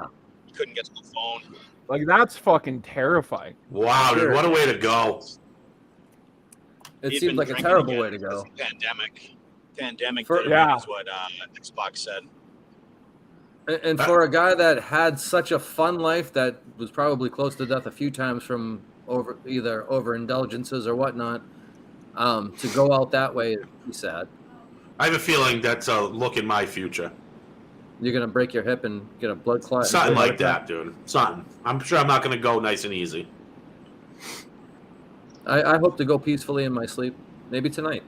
He couldn't get to the phone. Like that's fucking terrifying. Wow, dude, what a way to go. It seems like a terrible way to go. Pandemic yeah. is what Xbox said. And for a guy that had such a fun life that was probably close to death a few times from either overindulgences or whatnot, to go out that way is sad. I have a feeling that's a look in my future. You're gonna break your hip and get a blood clot. Something like that, dude. Something. I'm sure I'm not gonna go nice and easy. I hope to go peacefully in my sleep. Maybe tonight.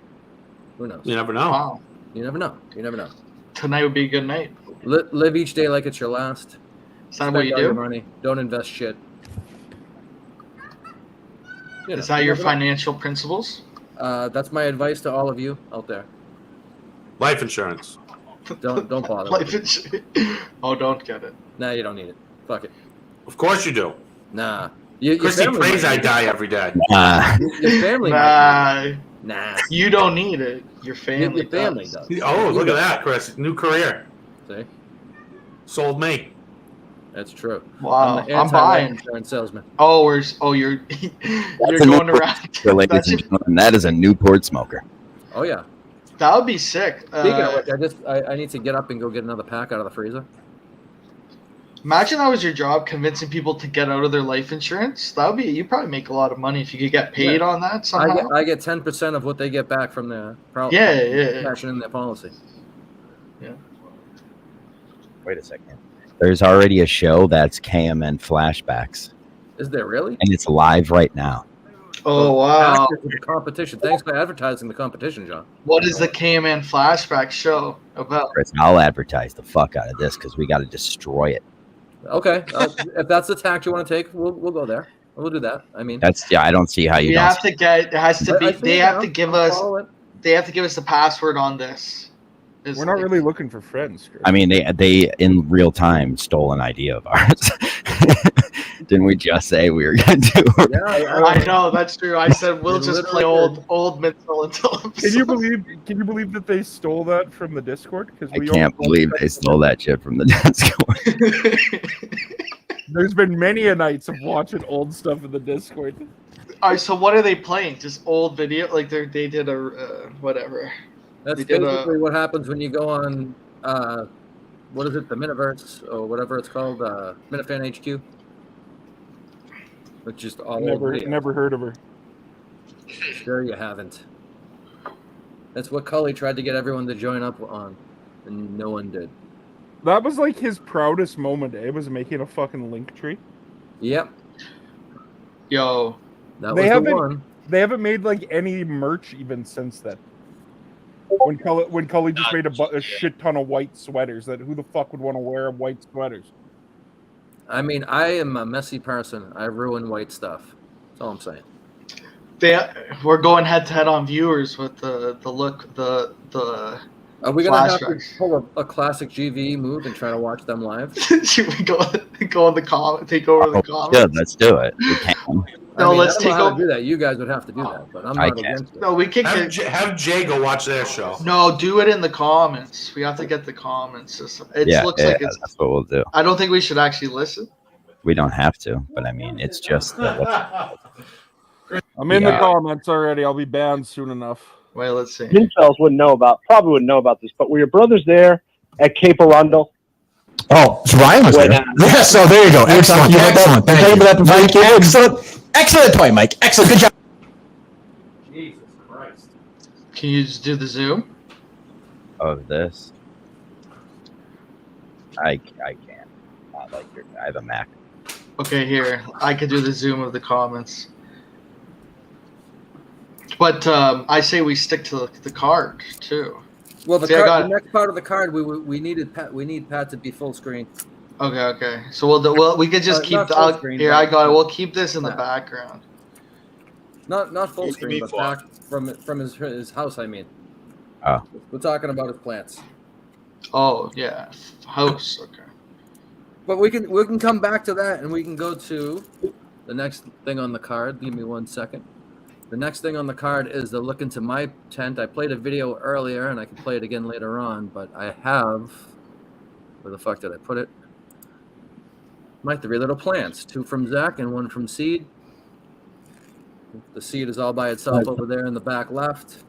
Who knows? You never know. Wow. You never know. You never know. Tonight would be a good night. Live each day like it's your last. Is that what you all your do? money. Don't invest shit. Is that your financial principles? That's my advice to all of you out there. Life insurance. Don't bother. Life insurance. Oh, don't get it. Nah, you don't need it. Fuck it. Of course you do. Nah. Christy prays I die every day. Your family. Nah. You don't need it. Your family. Your family does. Oh, look at that, Chris. New career. See? Sold me. That's true. Wow, I'm I'm buying. Insurance salesman. Oh, you're going around. Ladies and gentlemen, that is a Newport smoker. Oh yeah. That would be sick. Speaking of which, I need to get up and go get another pack out of the freezer. Imagine that was your job, convincing people to get out of their life insurance. That would be. You probably make a lot of money if you could get paid on that somehow. I get 10% of what they get back from their cashing in their policy. Yeah. Wait a second. There's already a show that's KMN Flashbacks. Is there really? And it's live right now. Oh wow! The competition. Thanks for advertising the competition, John. What is the KMN Flashback show about? Chris, I'll advertise the fuck out of this because we got to destroy it. Okay, if that's the tact you want to take, we'll go there. We'll do that. I mean, I don't see how you. You have to get. It has to be. They have to give us. follow it. They have to give us the password on this. We're not really looking for friends, Chris. I mean, they in real time stole an idea of ours. Didn't we just say we were going to do it? Yeah, I know that's true. I said we'll just play old Mitchell until. Can you believe that they stole that from the Discord? Because I can't believe they stole that shit from the Discord. There's been many a nights of watching old stuff in the Discord. All right, so what are they playing? Just old video? Like they did a whatever. That's They did basically what happens when you go on, what is it, the Miniverse or whatever it's called, Minifan HQ. It's just all Never heard of her. Sure you haven't. That's what Cully tried to get everyone to join up on, and no one did. That was like his proudest moment. It was making a fucking link tree. Yep. Yo, that was the one. They haven't made like any merch even since then. When Cully just made a shit ton of white sweaters. That who the fuck would want to wear white sweaters? I mean, I am a messy person. I ruin white stuff. That's all I'm saying. We're going head to head on viewers with the look the. Are we gonna have to pull a classic GV move and try to watch them live? Should we go in the comment, take over the comments? Good, let's do it. We can. No, let's I don't know take how over. to do that. You guys would have to do that, but I'm I not can't. against it. No, we can have Jay go watch their show. No, do it in the comments. We have to get the comments. It looks like it's. That's what we'll do. I don't think we should actually listen. We don't have to, but I mean, it's just. I'm in the comments already. I'll be banned soon enough. Wait, let's see. Incels probably wouldn't know about this, but were your brothers there at Cape Arundel? Oh, so Ryan was there. Yeah, so there you go. Excellent. Excellent. Thank you. Mike. Excellent point, Mike. Excellent. Good job. Jesus Christ. Can you just do the zoom? Of this, I can't. Not like I have a Mac. Okay, here. I could do the zoom of the comments. But I say we stick to the card too. Well, the next part of the card, we need Pat to be full screen. Okay. So we could just keep here. I got it. We'll keep this in the background. Not full screen, but back from his house. I mean. Oh. We're talking about his plants. Oh yeah, house. Okay. But we can come back to that, and we can go to the next thing on the card. Give me 1 second. The next thing on the card is the look into my tent. I played a video earlier, and I can play it again later on, but I have... Where the fuck did I put it? My 3 little plants. 2 from Zach and 1 from Seed. The Seed is all by itself over there in the back left.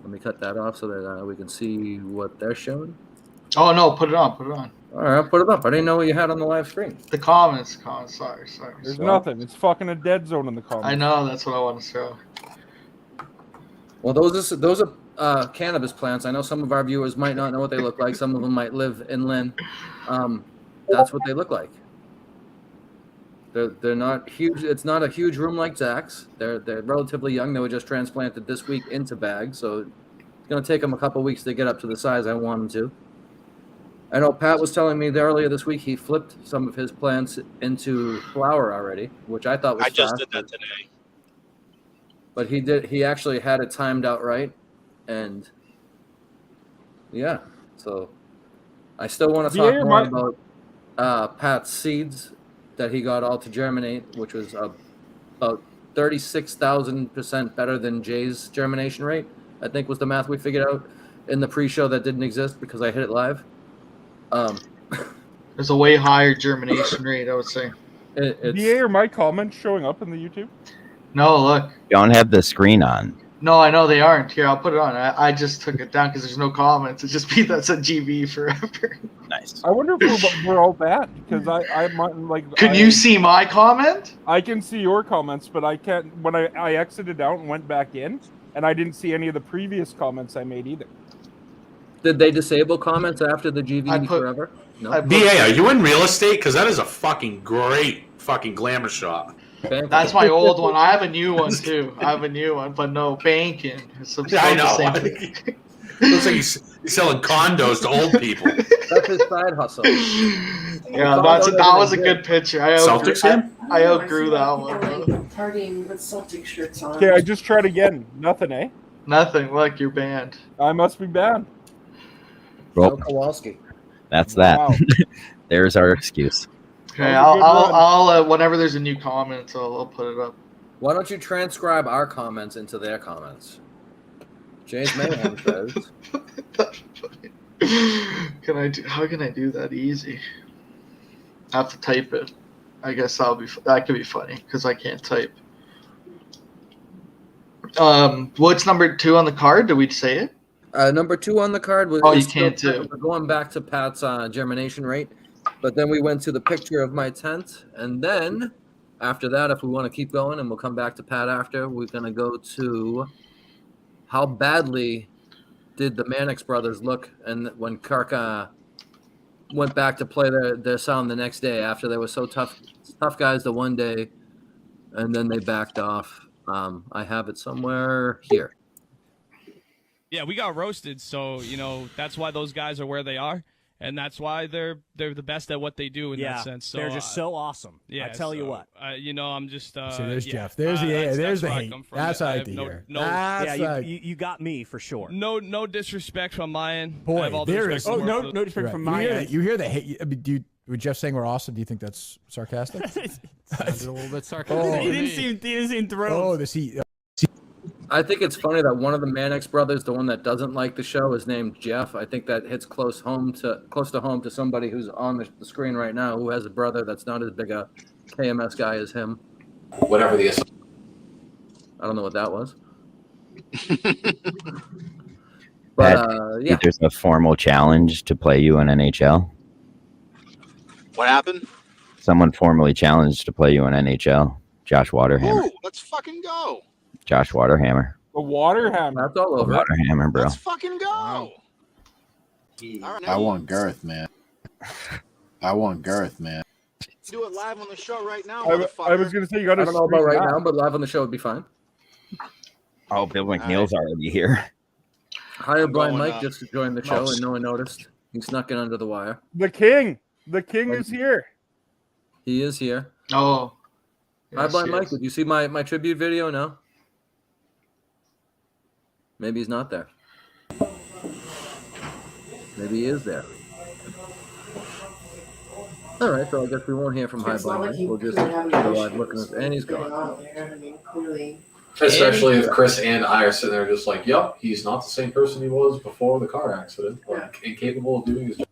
Let me cut that off so that we can see what they're showing. Oh, no, put it on. All right, I'll put it up. I didn't know what you had on the live screen. The comments. Sorry. There's nothing. It's fucking a dead zone in the comments. I know. That's what I want to show. Well, those are cannabis plants. I know some of our viewers might not know what they look like. Some of them might live inland. That's what they look like. They're not huge. It's not a huge room like Zach's. They're relatively young. They were just transplanted this week into bags, so it's going to take them a couple weeks to get up to the size I want them to. I know Pat was telling me that earlier this week he flipped some of his plants into flower already, which I thought was fast. I just did that today. But he actually had it timed out right, and yeah. So I still want to talk more about Pat's seeds that he got all to germinate, which was about 36,000% better than Jay's germination rate. I think was the math we figured out in the pre-show that didn't exist because I hit it live. There's a way higher germination rate, I would say. DA, are my comments showing up in the YouTube? No, look. You don't have the screen on. No, I know they aren't. Here, I'll put it on. I just took it down because there's no comments. It's just me that's a GB forever. Nice. I wonder if we're all bad because I might like. Can you see my comment? I can see your comments, but I can't. When I exited out and went back in, and I didn't see any of the previous comments I made either. Did they disable comments after the GV forever? No. DA, are you in real estate? Because that is a fucking great fucking glamour shot. That's my old one. I have a new one too. But no banking. I know. Looks like he's selling condos to old people. That's his side hustle. Yeah, that was a good picture. I outgrew that one. Partying with Celtic shirts on. Okay, I just tried again. Nothing, eh? Nothing. Look, you're banned. I must be banned. Well, Kowalski. That's that. Wow. There's our excuse. Okay, I'll whenever there's a new comment, I'll put it up. Why don't you transcribe our comments into their comments? James Mayhem says. How can I do that easy? I have to type it. I guess that could be funny because I can't type. What's number 2 on the card? Did we say it? Number 2 on the card was. Oh, you can't do. We're going back to Pat's germination rate, but then we went to the picture of my tent, and then after that, if we want to keep going, and we'll come back to Pat after, we're gonna go to how badly did the Mannix brothers look, and when Kirk went back to play their sound the next day after they were so tough guys the one day, and then they backed off. I have it somewhere here. Yeah, we got roasted, so that's why those guys are where they are, and that's why they're the best at what they do in that sense. So they're just so awesome. Yeah, I tell you what. I'm just. So there's Jeff. There's there's the hate. That's what I like to hear. You got me for sure. No disrespect from my end. Boy, there is. Oh, no disrespect from my end. You hear the hate. I mean, with Jeff saying we're awesome, do you think that's sarcastic? Sounded a little bit sarcastic. He didn't seem thrilled. Oh, this heat. I think it's funny that one of the Mannix brothers, the one that doesn't like the show, is named Jeff. I think that hits close to home to somebody who's on the screen right now who has a brother that's not as big a KMS guy as him. Whatever the. I don't know what that was. But yeah, there's a formal challenge to play you in NHL. What happened? Someone formally challenged to play you in NHL. Josh Waterhammer. Ooh, let's fucking go. Josh Waterhammer. The Waterhammer. That's all over. Waterhammer, bro. Let's fucking go. All right, I want Girth, man. I want Girth, man. Do it live on the show right now, I motherfucker. was gonna say you got to. I don't know about right now, but live on the show would be fine. Oh, Bill McNeil's already here. Hire Blind Mike just to join the show, and no one noticed. He snuck in under the wire. The king is here. He is here. Oh. Hi, Blind Mike. Did you see my tribute video? No. Maybe he's not there. Maybe he is there. All right, so I guess we won't hear from High Blind Mike. We'll just go live looking at, and he's gone. Especially if Chris and I are sitting there just like, yep, he's not the same person he was before the car accident. Like, incapable of doing his job.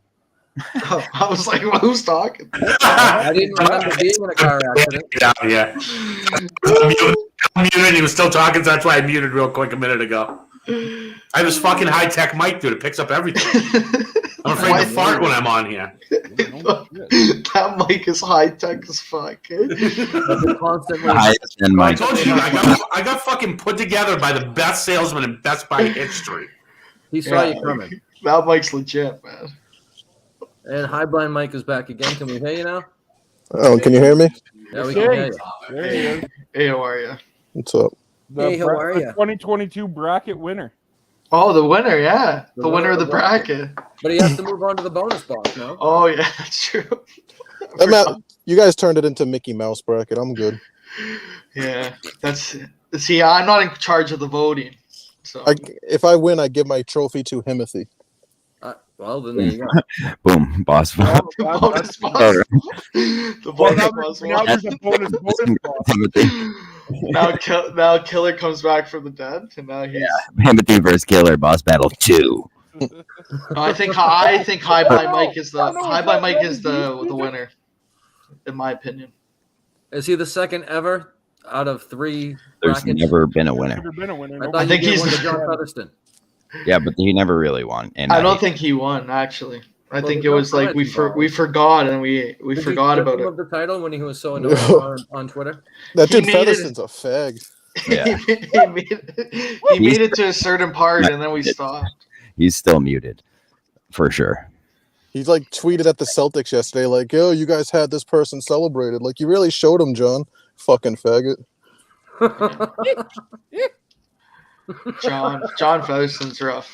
I was like, well, who's talking? I didn't remember being in a car accident. Yeah. I'm muted. He was still talking, so that's why I muted real quick a minute ago. I have this fucking high-tech mic, dude. It picks up everything. I'm afraid to fart when I'm on here. That mic is high-tech as fuck. I told you, I got fucking put together by the best salesman in Best Buy history. He saw you coming. That mic's legit, man. And High Blind Mike is back again. Can we hear you now? Oh, can you hear me? Yeah, we can hear you. There he is. Hey, how are you? What's up? The 2022 bracket winner. Oh, the winner, yeah. The winner of the bracket. But he has to move on to the bonus box, no? Oh, yeah, that's true. You guys turned it into Mickey Mouse bracket. I'm good. Yeah, see, I'm not in charge of the voting. So if I win, I give my trophy to Himothy. Well, then there you go. Boom, boss. The bonus boss. Now there's a bonus boss. Now Killer comes back from the dead, and now he's Timothy versus Killer, boss battle 2. I think High Blind Mike is the winner, in my opinion. Is he the second ever out of 3 There's brackets? never been a winner. I think he's John Featherston. Yeah, but he never really won. And I don't think he won, actually. I think it was like we forgot and we forgot about it. The title when he was so annoying on Twitter. That dude Featherston's a fag. Yeah. he made it to a certain part and then we stopped. He's still muted, for sure. He's like tweeted at the Celtics yesterday, like, "Yo, you guys had this person celebrated. Like, you really showed him, John. Fucking faggot." John Featherston's rough.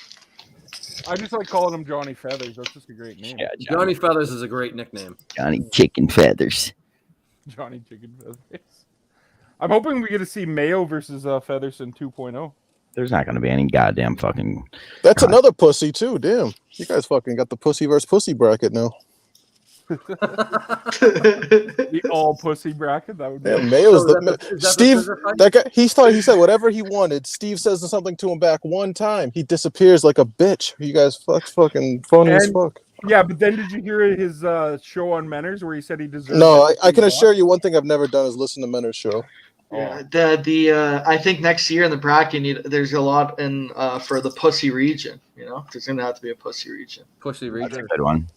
I just like calling him Johnny Feathers. That's just a great name. Yeah, Johnny Feathers is a great nickname. Johnny Chicken Feathers. Johnny Chicken Feathers. I'm hoping we get to see Mayo versus Featherston 2.0. There's not going to be any goddamn fucking. That's another pussy too. Damn, you guys fucking got the pussy versus pussy bracket now. The all pussy bracket. That would be. Yeah, Mayo's Steve. That guy. He said whatever he wanted. Steve says something to him back one time. He disappears like a bitch. You guys fucking phony as fuck. Yeah, but then did you hear his show on Menners where he said he deserved? No, I can assure you one thing I've never done is listen to Menners' show. Yeah, I think next year in the bracket there's a lot in for the pussy region. You know, there's gonna have to be a pussy region. Pussy region. That's a good one.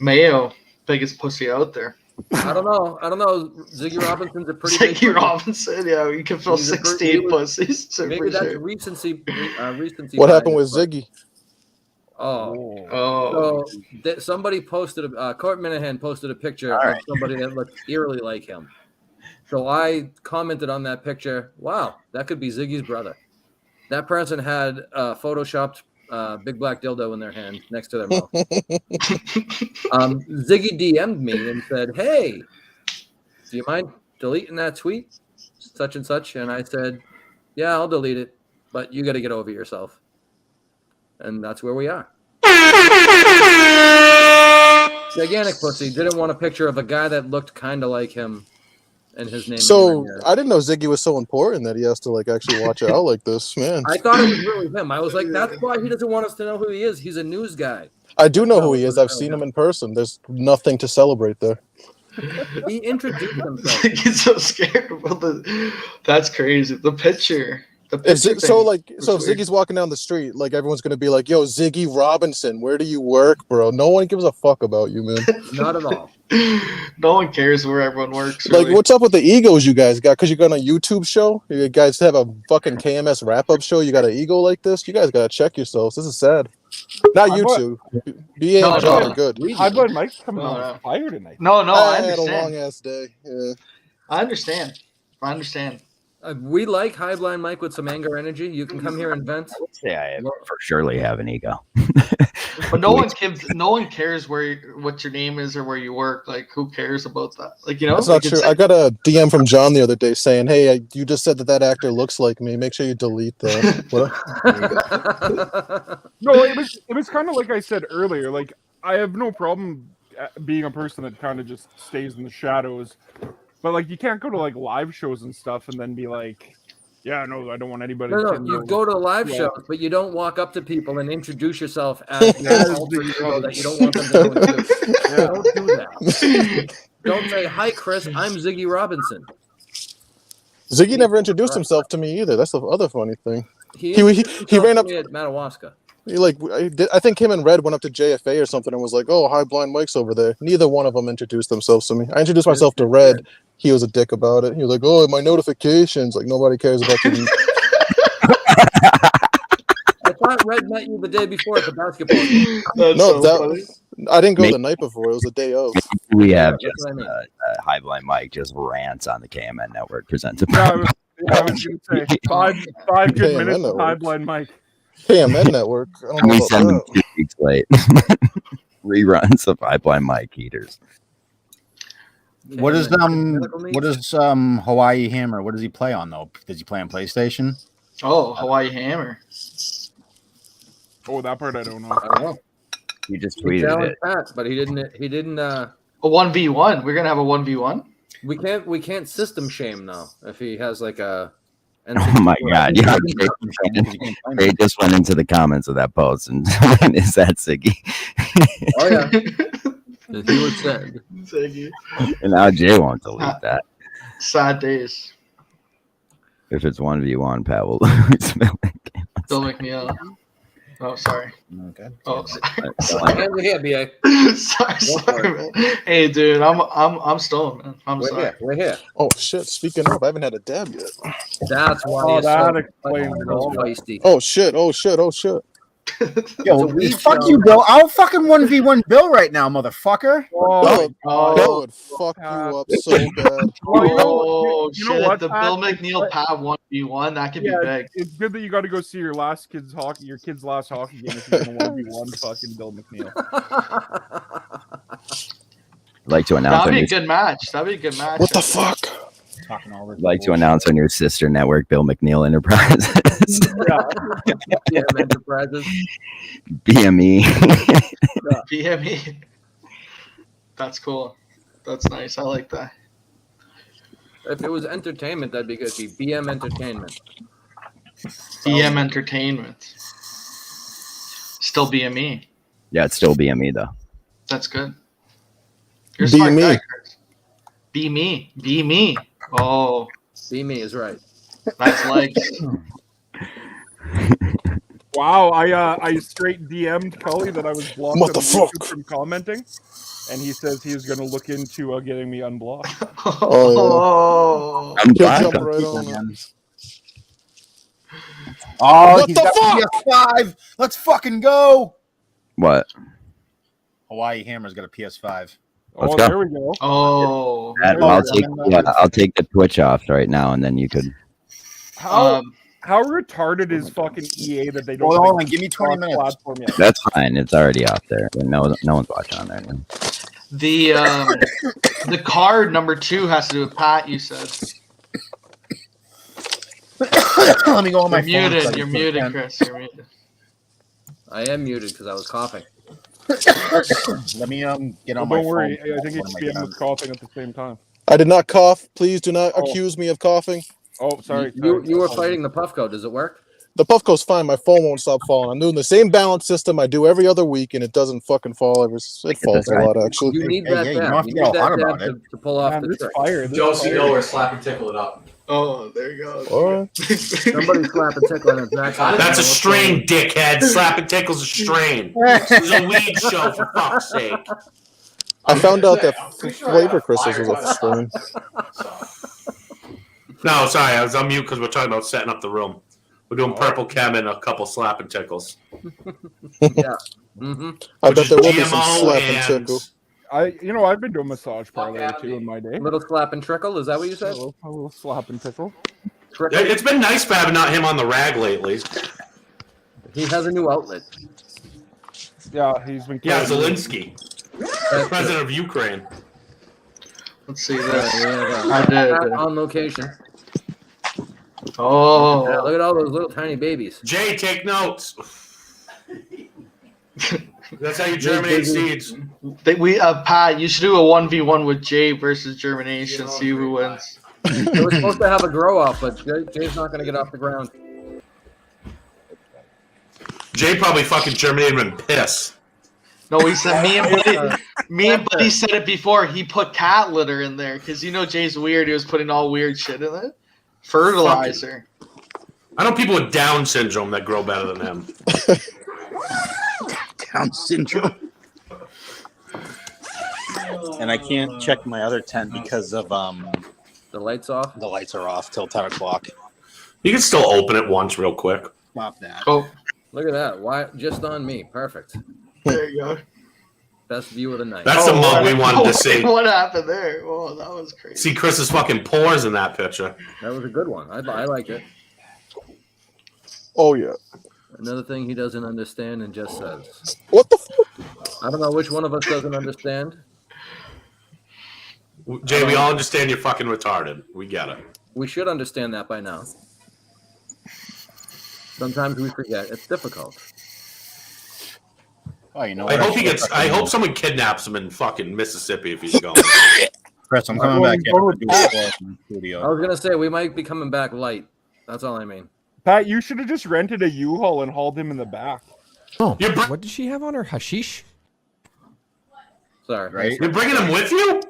Mayo, biggest pussy out there. I don't know. Ziggy Robinson's a pretty Ziggy big Robinson, yeah, we can fill 16 pussies. So maybe that's sure. recency. What happened with Ziggy? So somebody posted Court Minahan posted a picture of somebody that looked eerily like him. So I commented on that picture. Wow, that could be Ziggy's brother. that person had photoshopped big black dildo in their hand next to their mouth. Ziggy DM'd me and said, "Hey, do you mind deleting that tweet, such and such?" And I said, "Yeah, I'll delete it, but you got to get over yourself." And that's where we are. Gigantic pussy didn't want a picture of a guy that looked kind of like him, and his name. So I didn't know Ziggy was so important that he has to like actually watch it out like this, man. I thought it was really him. I was like, that's why he doesn't want us to know who he is. He's a news guy. I do know who he is. I've seen him in person. There's nothing to celebrate there. He introduced himself. He's so scared about the. That's crazy. The picture. So if Ziggy's walking down the street, like everyone's gonna be like, "Yo, Ziggy Robinson, where do you work, bro?" No one gives a fuck about you, man. Not at all. No one cares where everyone works. Like, Really. what's up with the egos you guys got? Because you got a YouTube show. You guys have a fucking KMS wrap-up show. You got an ego like this. You guys gotta check yourselves. This is sad. Not you two. BA and John are good. High Blood Mike's coming on fire tonight. No, I had a understand. long ass day. Yeah. I understand. We like High Blind Mike with some anger energy. You can come here and vent. Yeah, I for surely have an ego. But no one cares what your name is or where you work. Like, who cares about that? Like, That's not true. I got a DM from John the other day saying, "Hey, you just said that actor looks like me. Make sure you delete that." No, it was kind of like I said earlier. Like, I have no problem being a person that kind of just stays in the shadows. But like, you can't go to like live shows and stuff and then be like, "Yeah, no, I don't want anybody." No, you go to live shows, but you don't walk up to people and introduce yourself as your alter ego that you don't want them to know it's you. Don't do that. Don't say, "Hi, Chris. I'm Ziggy Robinson." Ziggy never introduced himself to me either. That's the other funny thing. He ran up at Madawaska. I think him and Red went up to JFA or something and was like, "Oh, High Blind Mike's over there." Neither one of them introduced themselves to me. I introduced myself to Red. He was a dick about it. He was like, "Oh, my notifications." Like, nobody cares about you. I thought Red met you the day before at the basketball game. I didn't go the night before. It was the day of. We have just High Blind Mike just rants on the KMN network presented by. I was going to say five good minutes of High Blind Mike. KMN network. I don't know We about send them that. 2 weeks late. Reruns of High Blind Mike heaters. What is Hawaii Hammer? What does he play on though? Does he play on PlayStation? Oh, Hawaii Hammer. Oh, that part I don't know. I don't know. You just He tweeted challenged it. Pat, but he didn't. A 1v1. We're gonna have a 1v1. We can't system shame though. If he has like a. Oh my God! Yeah, they just went into the comments of that post, and is that Ziggy? Oh yeah. He was said. Ziggy. And now Jay won't delete that. Sad days. If it's 1v1, Pat will lose. Bill McNeil. Oh, sorry. Okay. Oh, Hands here, BA. sorry, man. Hey, dude, I'm stoned, man. I'm sorry. We're here. Oh shit! Speaking of, I haven't had a dab yet. That's why. Oh, he's that so explains it all. feisty. Oh shit! Oh shit! Oh shit! Yo, fuck you, Bill. I'll fucking 1v1 Bill right now, motherfucker. That would fuck you up so bad. Oh, you know shit. what, The Pat? Bill McNeil Pat 1v1, that could be big. It's good that you got to go see your kid's last hockey game if you're gonna 1v1 fucking Bill McNeil. I'd like to announce. That'd be a good match. That'd be a good match. What the fuck? I'd like to announce on your sister network, Bill McNeil Enterprises. Yeah, Enterprises. BME. BME. That's cool. That's nice. I like that. If it was entertainment, that'd be good. It'd be BM Entertainment. BM Entertainment. Still BME. Yeah, it's still BME though. That's good. You're a smart BME. guy, Chris. Be me. Be me. Oh. Be me is right. Nice legs. Wow, I straight DM'd Cully that I was blocked What the on YouTube fuck? from commenting, and he says he is going to look into getting me unblocked. Oh. I'm He'll back. jump right on it. Oh, What he's the got fuck? PS5. Let's fucking go. What? Hawaii Hammer's got a PS5. Let's Oh, go. there we go. Oh. I'll take the Twitch off right now, and then you could. How How retarded is fucking EA that they don't? Hold on, give me 20 minutes. Platform yet? That's fine. It's already out there. No one's watching on there anymore. The card number 2 has to do with Pat. You said. Let me go on my You're phone. muted. You're muted, Chris. You're muted. I am muted because I was coughing. Let me get on Well, my don't worry. phone. I think HBM was coughing at the same time. I did not cough. Please do not accuse me of coughing. Oh, sorry. You were fighting the Puffco. Does it work? The Puffco's fine. My phone won't stop falling. I'm doing the same balance system I do every other week, and it doesn't fucking fall. It falls a lot, actually. You need that you dab. don't have to You get need all that hot dab about it. to pull off Man, the this trick. fire. This Joe C. fire. Miller, slap and tickle it up. Oh, there you go. What? Somebody slap and tickle and it's That's a strain, dickhead. Slap and tickle's a strain. This is a weed show, for fuck's sake. I found out that flavor crystals was a strain. No, sorry, I was on mute because we're talking about setting up the room. We're doing purple chem and a couple slap and tickles. Yeah. Mm-hmm. I bet there will be some GMO slap and tickle. I've been doing massage parlor too in my day. Little slap and trickle. Is that what you said? A little slap and tickle. Trickle. It's been nice for having not him on the rag lately. He has a new outlet. Yeah, he's been. Yeah, Zelensky, president of Ukraine. Let's see this. I did. On location. Oh, Yeah, look at all those little tiny babies. Jay, take notes. That's how you germinate seeds. Pat, you should do a 1v1 with Jay versus germination. See who wins. They were supposed to have a grow off, but Jay's not going to get off the ground. Jay probably fucking germinated in piss. No, he said me and Buddy said it before. He put cat litter in there because Jay's weird. He was putting all weird shit in it. Fertilizer. I know people with Down syndrome that grow better than him. Down syndrome. And I can't check my other tent because of the lights off. The lights are off till 10 o'clock. You can still open it once real quick. Stop that. Oh, look at that! Why just on me? Perfect. There you go. Best view of the night. That's the mug we wanted to see. What happened there? Oh, that was crazy. See Chris's fucking pores in that picture. That was a good one. I like it. Oh yeah. Another thing he doesn't understand and just says. What the fuck? I don't know which one of us doesn't understand. Jay, we all understand you're fucking retarded. We get it. We should understand that by now. Sometimes we forget. It's difficult. Oh, you know I what? I hope someone kidnaps him in fucking Mississippi if he's going. Chris, I'm coming back. I was gonna say we might be coming back light. That's all I mean. Pat, you should have just rented a U-Haul and hauled him in the back. Oh, what did she have on her? Hashish? Sorry. Right? You're bringing him with you?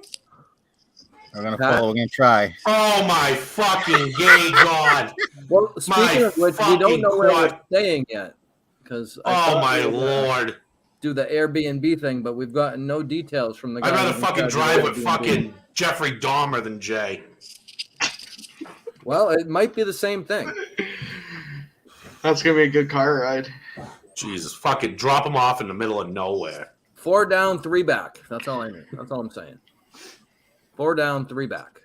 We're gonna follow. We're gonna try. Oh my fucking gay god! Well, speaking of which, we don't know where we're staying yet. Because oh my lord! Do the Airbnb thing, but we've gotten no details from the guy. I'd rather fucking drive with fucking Jeffrey Dahmer than Jay. Well, it might be the same thing. That's gonna be a good car ride. Jesus, fucking drop him off in the middle of nowhere. 4 down, 3 back. That's all I mean. That's all I'm saying. 4 down, 3 back.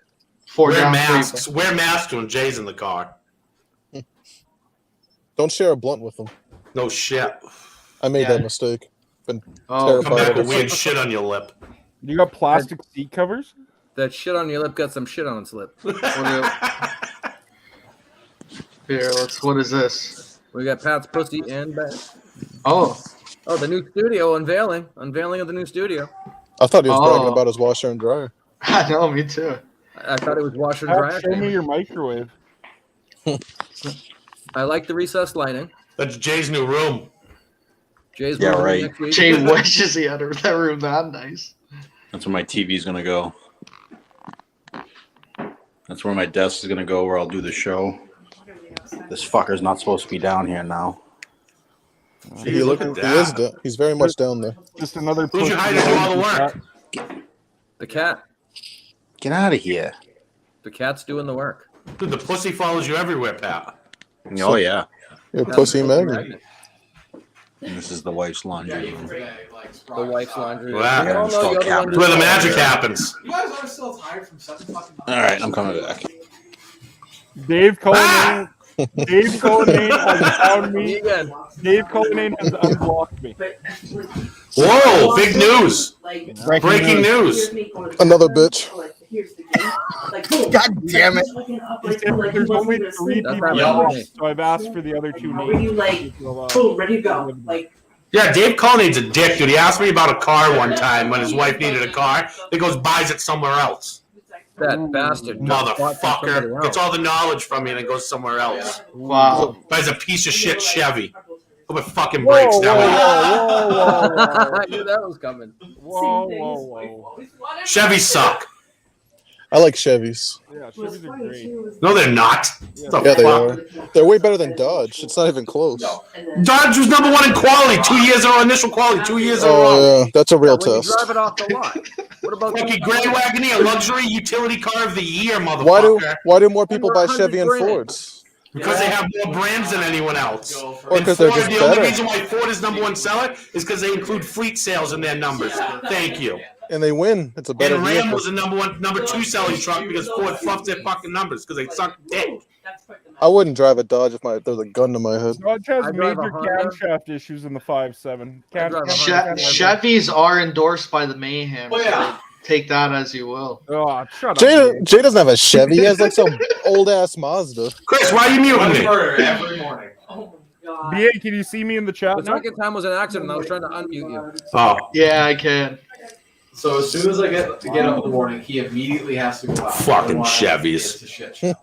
Wear masks. Wear masks when Jay's in the car. Don't share a blunt with them. No shit. I made that mistake. Been Come terrified back of with it. weird shit on your lip. You got plastic seat covers? That shit on your lip got some shit on its lip. Here, what is this? We got Pat's pussy and back. Oh, the new studio unveiling. Unveiling of the new studio. I thought he was bragging about his washer and dryer. I know, me too. I thought it was washer and Pat, dryer. show me your microwave. I like the recessed lighting. That's Jay's new room. Jay's Yeah, moving right. next week. Jay wishes he had that room that nice. That's where my TV's gonna go. That's where my desk is gonna go, where I'll do the show. This fucker's not supposed to be down here now. He's very much down there. Just another. Who's your hide to do all the work? The cat. Get out of here. The cat's doing the work. Dude, the pussy follows you everywhere, Pat. Oh yeah. You're a pussy magnet. And this is the wife's laundry room. The wife's laundry. Well, that's where the magic happens. You guys are still tired from 7 fucking. All right, I'm coming back. Dave calling Dave Cullinane has found me. Dave Cullinane has unblocked me. Whoa! Big news! Breaking news! Another bitch. God damn it! He said there's only 3 people left, so I've asked for the other 2 names. Ready to go. Yeah, Dave Culliнаne's a dick, dude. He asked me about a car one time when his wife needed a car. He goes, buys it somewhere else. That bastard. Motherfucker. Gets all the knowledge from me and then goes somewhere else. Wow. Buys a piece of shit Chevy. Hope it fucking breaks down. I knew that was coming. Whoa. Chevys suck. I like Chevys. Yeah, Chevys are great. No, they're not. Yeah, they are. They're way better than Dodge. It's not even close. Dodge was number 1 in quality 2 years in a row. Initial quality 2 years in a row. Oh, yeah. That's a real When you test. drive it off the lot. What about Fucking Grand Wagoneer, luxury utility car of the year, motherfucker. Why do more people buy Chevy and Fords? Because they have more brands than anyone else. Or And because they're Ford, just the only better. reason why Ford is number 1 seller is because they include fleet sales in their numbers. Thank you. And they win. It's a better And Ram vehicle. was the number 2 selling truck because Ford fluffed their fucking numbers because they suck dick. I wouldn't drive a Dodge if there's a gun to my head. Dodge has I drive major a Honda. camshaft issues in the 5.7. Chevys are endorsed by the Mayhem. Oh, So take that as you will. Oh, shut Jay doesn't have a Chevy. He has like some old ass Mazda. Chris, why are you muting me? Every morning. BA, can you see me in the chat The now? second time was an accident. I was trying to unmute you. Oh. Yeah, I can. So as soon as I get up in the morning, he immediately has to go out. Fucking Otherwise, Chevys. it's a shit show.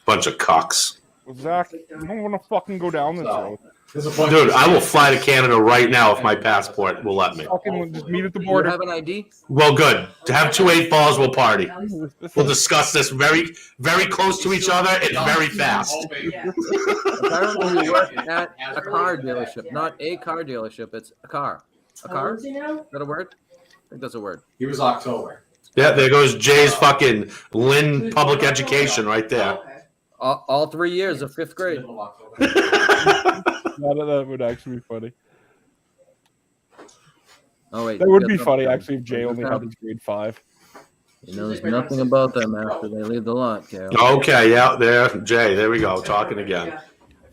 Bunch of cucks. Zach, you don't want to fucking go down this road. Dude, I will fly to Canada right now if my passport will let me. Fucking just meet at the You border. have an ID? Well, good. To have 2 8-balls, we'll party. We'll discuss this very, very close to each other and very fast. Apparently you work at a car dealership, not a car dealership. It's a car. A car? Is that a word? I think that's a word. He was October. Yeah, there goes Jay's fucking Lynn public education right there. All 3 years of 5th grade. That would actually be funny. Oh wait, That you would got be something. funny actually if Jay only had his grade 5. He knows nothing about them after they leave the lot, Carol. Okay, yeah, there, Jay, there we go, talking again.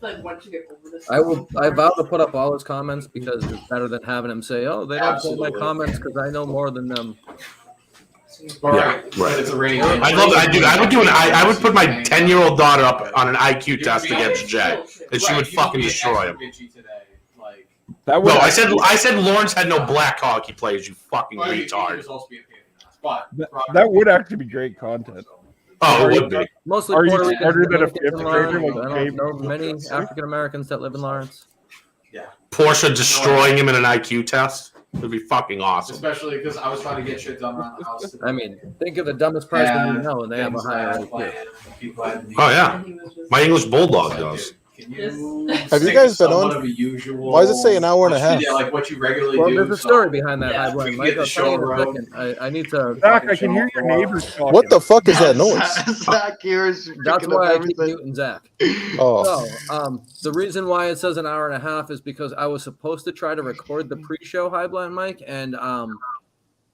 I vow to put up all his comments because it's better than having him say, "Oh, they don't put my comments because I know more than them." Yeah, right. It's a rainy I love that. I would put my 10-year-old daughter up on an IQ test against Jay, and she would fucking destroy him. That No, I said Lawrence had no black hockey players. You fucking retard. That would actually be great content. Oh, it would be. Mostly Are you Puerto Ricans smarter that than a live in 5th grader Lawrence. like I Jay? don't know many African Americans that live in Lawrence. Porsche destroying him in an IQ test would be fucking awesome. Especially because I was trying to get shit done around the house. I mean, think of the dumbest person you know, and they have a higher IQ. Oh yeah, my English bulldog does. Have you guys been on? Why does it say an hour and a half? Yeah, like what you regularly Well, do. there's a story behind that high blind. Get Mike, the I'll tell you in show a rolling. second. I need to. Zach, I can hear your neighbors talking. What the fuck is that noise? Zach here is That's picking up why I keep everything. muting Zach. Oh. So, the reason why it says an hour and a half is because I was supposed to try to record the pre-show high blind mic, and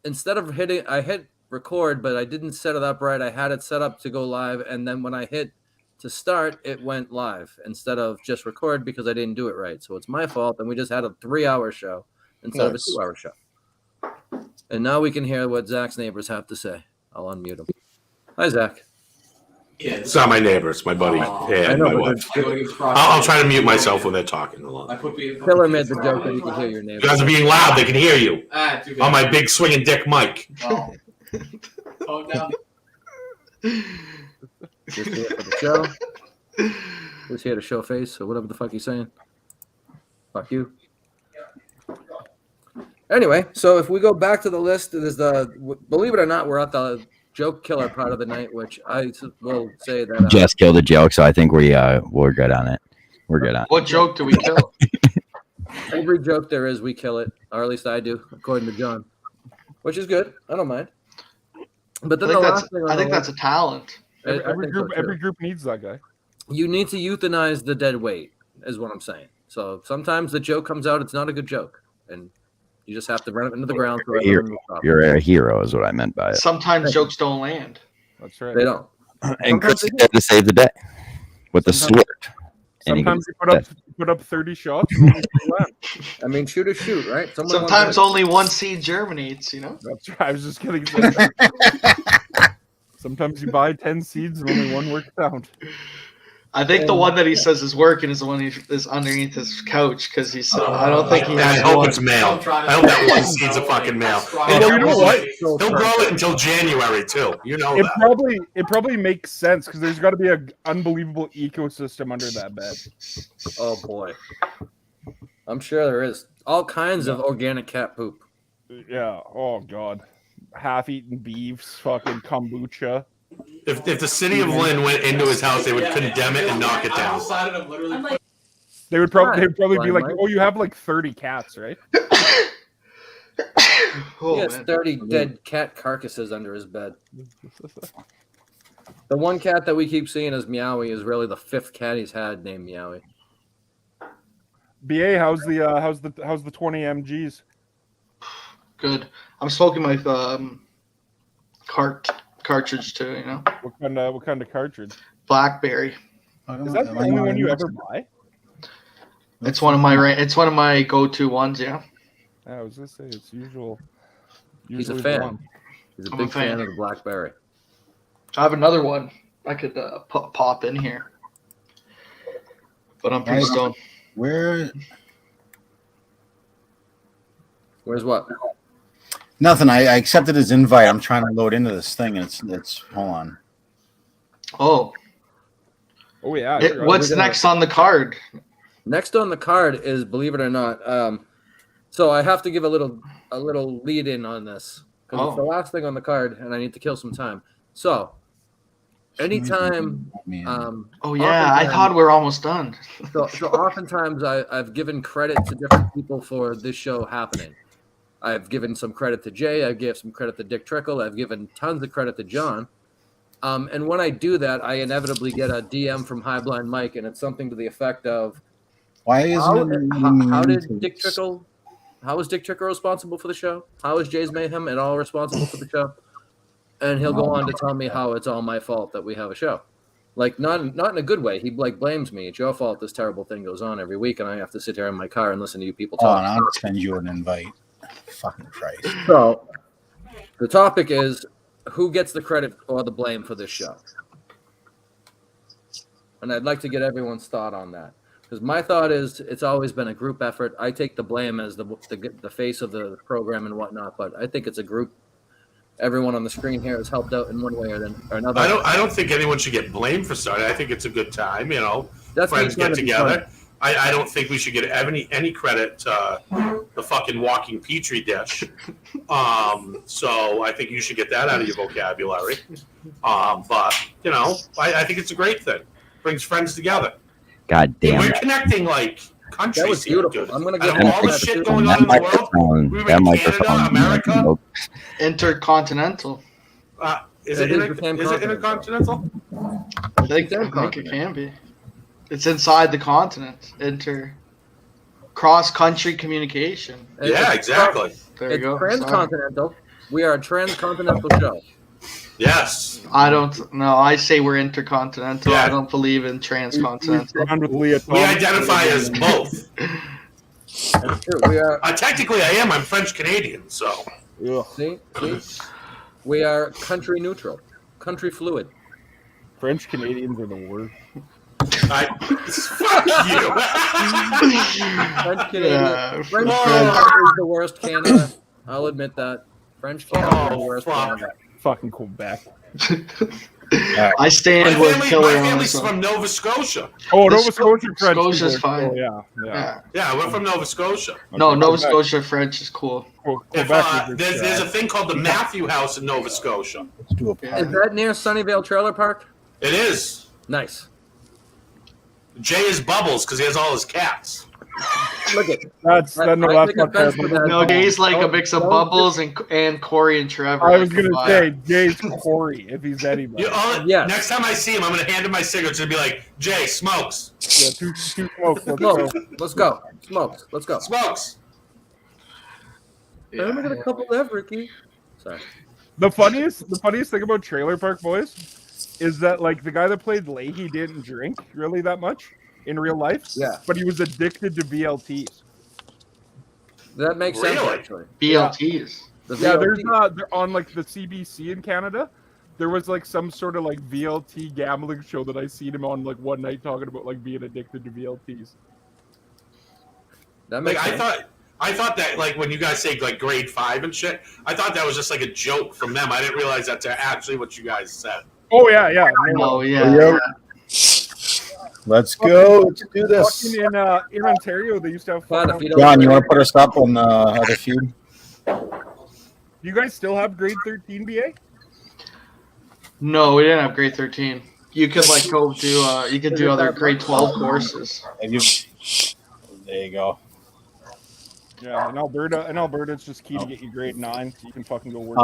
instead of I hit record, but I didn't set it up right. I had it set up to go live, and then when I hit to start, it went live instead of just record because I didn't do it right. So it's my fault, and we just had a 3-hour show instead of a 2-hour show. And now we can hear what Zach's neighbors have to say. I'll unmute him. Hi, Zach. It's not my neighbor. It's my buddy. Yeah, I know, my but wife. I'll try to mute myself when they're talking. Hold on. Killer made the joke that you can hear your neighbors. You guys are being loud. They can hear you Too bad. on my big swinging dick mic. Calm down. Just here for the show. Just here to show face, or whatever the fuck he's saying. Fuck you. Anyway, so if we go back to the list, there's believe it or not, we're at the joke killer part of the night, which I will say that Just killed a joke, so I think we're good on it. We're good on it. What joke do we kill? every joke there is, we kill it, or at least I do, according to John, which is good. I don't mind. But then I think that's a talent. Every group needs that guy. You need to euthanize the dead weight, is what I'm saying. So sometimes the joke comes out, it's not a good joke, and you just have to run it into the ground. You're a hero, is what I meant by it. Sometimes jokes don't land. That's right. They don't. And Chris is there to save the day. with the sword. And Sometimes you put up 30 shots. And only 3 land. I mean, shoot is shoot, right? Sometimes only one seed germinates, you know? That's right. I was just kidding. Sometimes you buy 10 seeds and only one works out. I think the one that he says is working is the one is underneath his couch because he said, I don't think he has I hope one. it's male. I hope that one seed's a fucking male. And You know what? he'll grow it until January too. You know that. It probably makes sense because there's got to be an unbelievable ecosystem under that bed. Oh boy, I'm sure there is all kinds of organic cat poop. Yeah. Oh god, half-eaten beefs, fucking kombucha. If the city of Lynn went into his house, they would condemn it and knock it down. They would probably be like, "Oh, you have like 30 cats, right?" He has 30 dead cat carcasses under his bed. The one cat that we keep seeing as Meowie is really the 5th cat he's had named Meowie. BA, how's the 20 mgs? Good. I'm smoking my cartridge too. You know. What kind of cartridge? Blackberry. Is that the only one you ever buy? It's one of my go-to ones. Yeah. I was gonna say it's usual. He's a fan. He's a big fan of the Blackberry. I have another one I could pop in here, but I'm pretty stoned. Where's what? Nothing. I accepted his invite. I'm trying to load into this thing, and it's hold on. Oh yeah. What's next on the card? Next on the card is, believe it or not. So I have to give a little lead in on this because it's the last thing on the card, and I need to kill some time. So, anytime. I thought we were almost done. so oftentimes I've given credit to different people for this show happening. I've given some credit to Jay. I've given some credit to Dick Trickle. I've given tons of credit to John. And when I do that, I inevitably get a DM from High Blind Mike, and it's something to the effect of, "Why isn't how did Dick Trickle? How is Dick Trickle responsible for the show? How is Jay's Mayhem at all responsible for the show?" And he'll go on to tell me how it's all my fault that we have a show. Like not in a good way. He blames me. It's your fault this terrible thing goes on every week, and I have to sit here in my car and listen to you people talk. And I'll send you an invite. Fucking Christ. So the topic is who gets the credit or the blame for this show, and I'd like to get everyone's thought on that. Because my thought is it's always been a group effort. I take the blame as the face of the program and whatnot, but I think it's a group. Everyone on the screen here has helped out in one way or another. I don't think anyone should get blamed for starting. I think it's a good time. You know, friends get together. I don't think we should get any credit to the fucking walking petri dish. So I think you should get that out of your vocabulary. But you know, I think it's a great thing. Brings friends together. God damn We're it. connecting like countries. That was beautiful. Here, dude. I'm gonna Out get of all the shit going on in the world. We were in Canada, America. Intercontinental. Is it intercontinental? I think it can be. It's inside the continent. Cross-country communication. Yeah, exactly. There you go. Transcontinental. We are a transcontinental show. Yes. I don't know. I say we're intercontinental. Yeah. I don't believe in transcontinental. We identify as both. That's true. We are. Technically, I am. I'm French Canadian, so. See, we are country neutral, country fluid. French Canadians are the worst. Fuck you. French Canadian. French Canada is the worst Canada. I'll admit that. French Canada is the worst Canada. Fucking Quebec. I stand with Killer. My family's from Nova Scotia. Oh, Nova Scotia French. Scotia's fine. Oh, yeah, we're from Nova Scotia. Okay, no, Nova Scotia French is cool. There's a thing called the Matthew House in Nova Scotia. Is that near Sunnyvale Trailer Park? It is. Nice. Jay is Bubbles because he has all his cats. Look at that's not fair. No, Jay's like a mix of Bubbles and Corey and Trevor. I was gonna say Jay's Corey if he's anybody. Yeah. Next time I see him, I'm gonna hand him my cigarettes and be like, "Jay, smokes." Yeah, two smokes. Let's go. Smokes. Let's go. Smokes. I'm gonna couple that, Ricky. Sorry. The funniest thing about Trailer Park Boys is that like the guy that played Leahy didn't drink really that much in real life. Yeah. But he was addicted to VLTs. That makes sense, Really? actually. BLTs. The There's VLT. they're on like the CBC in Canada. There was like some sort of like VLT gambling show that I seen him on like one night talking about like being addicted to VLTs. That Like makes sense. I thought that like when you guys say like grade 5 and shit, I thought that was just like a joke from them. I didn't realize that's actually what you guys said. Oh yeah, yeah. Oh Yo. yeah. Let's go. Let's do this. Fucking in Ontario, they used to have Fine, fun. if you don't John, you want to put us up on the other feud? You guys still have grade 13 BA? No, we didn't have grade 13. You could like go do you could do other grade 12 courses. There you go. Yeah, in Alberta, it's just key to get you grade 9, so you can fucking go work.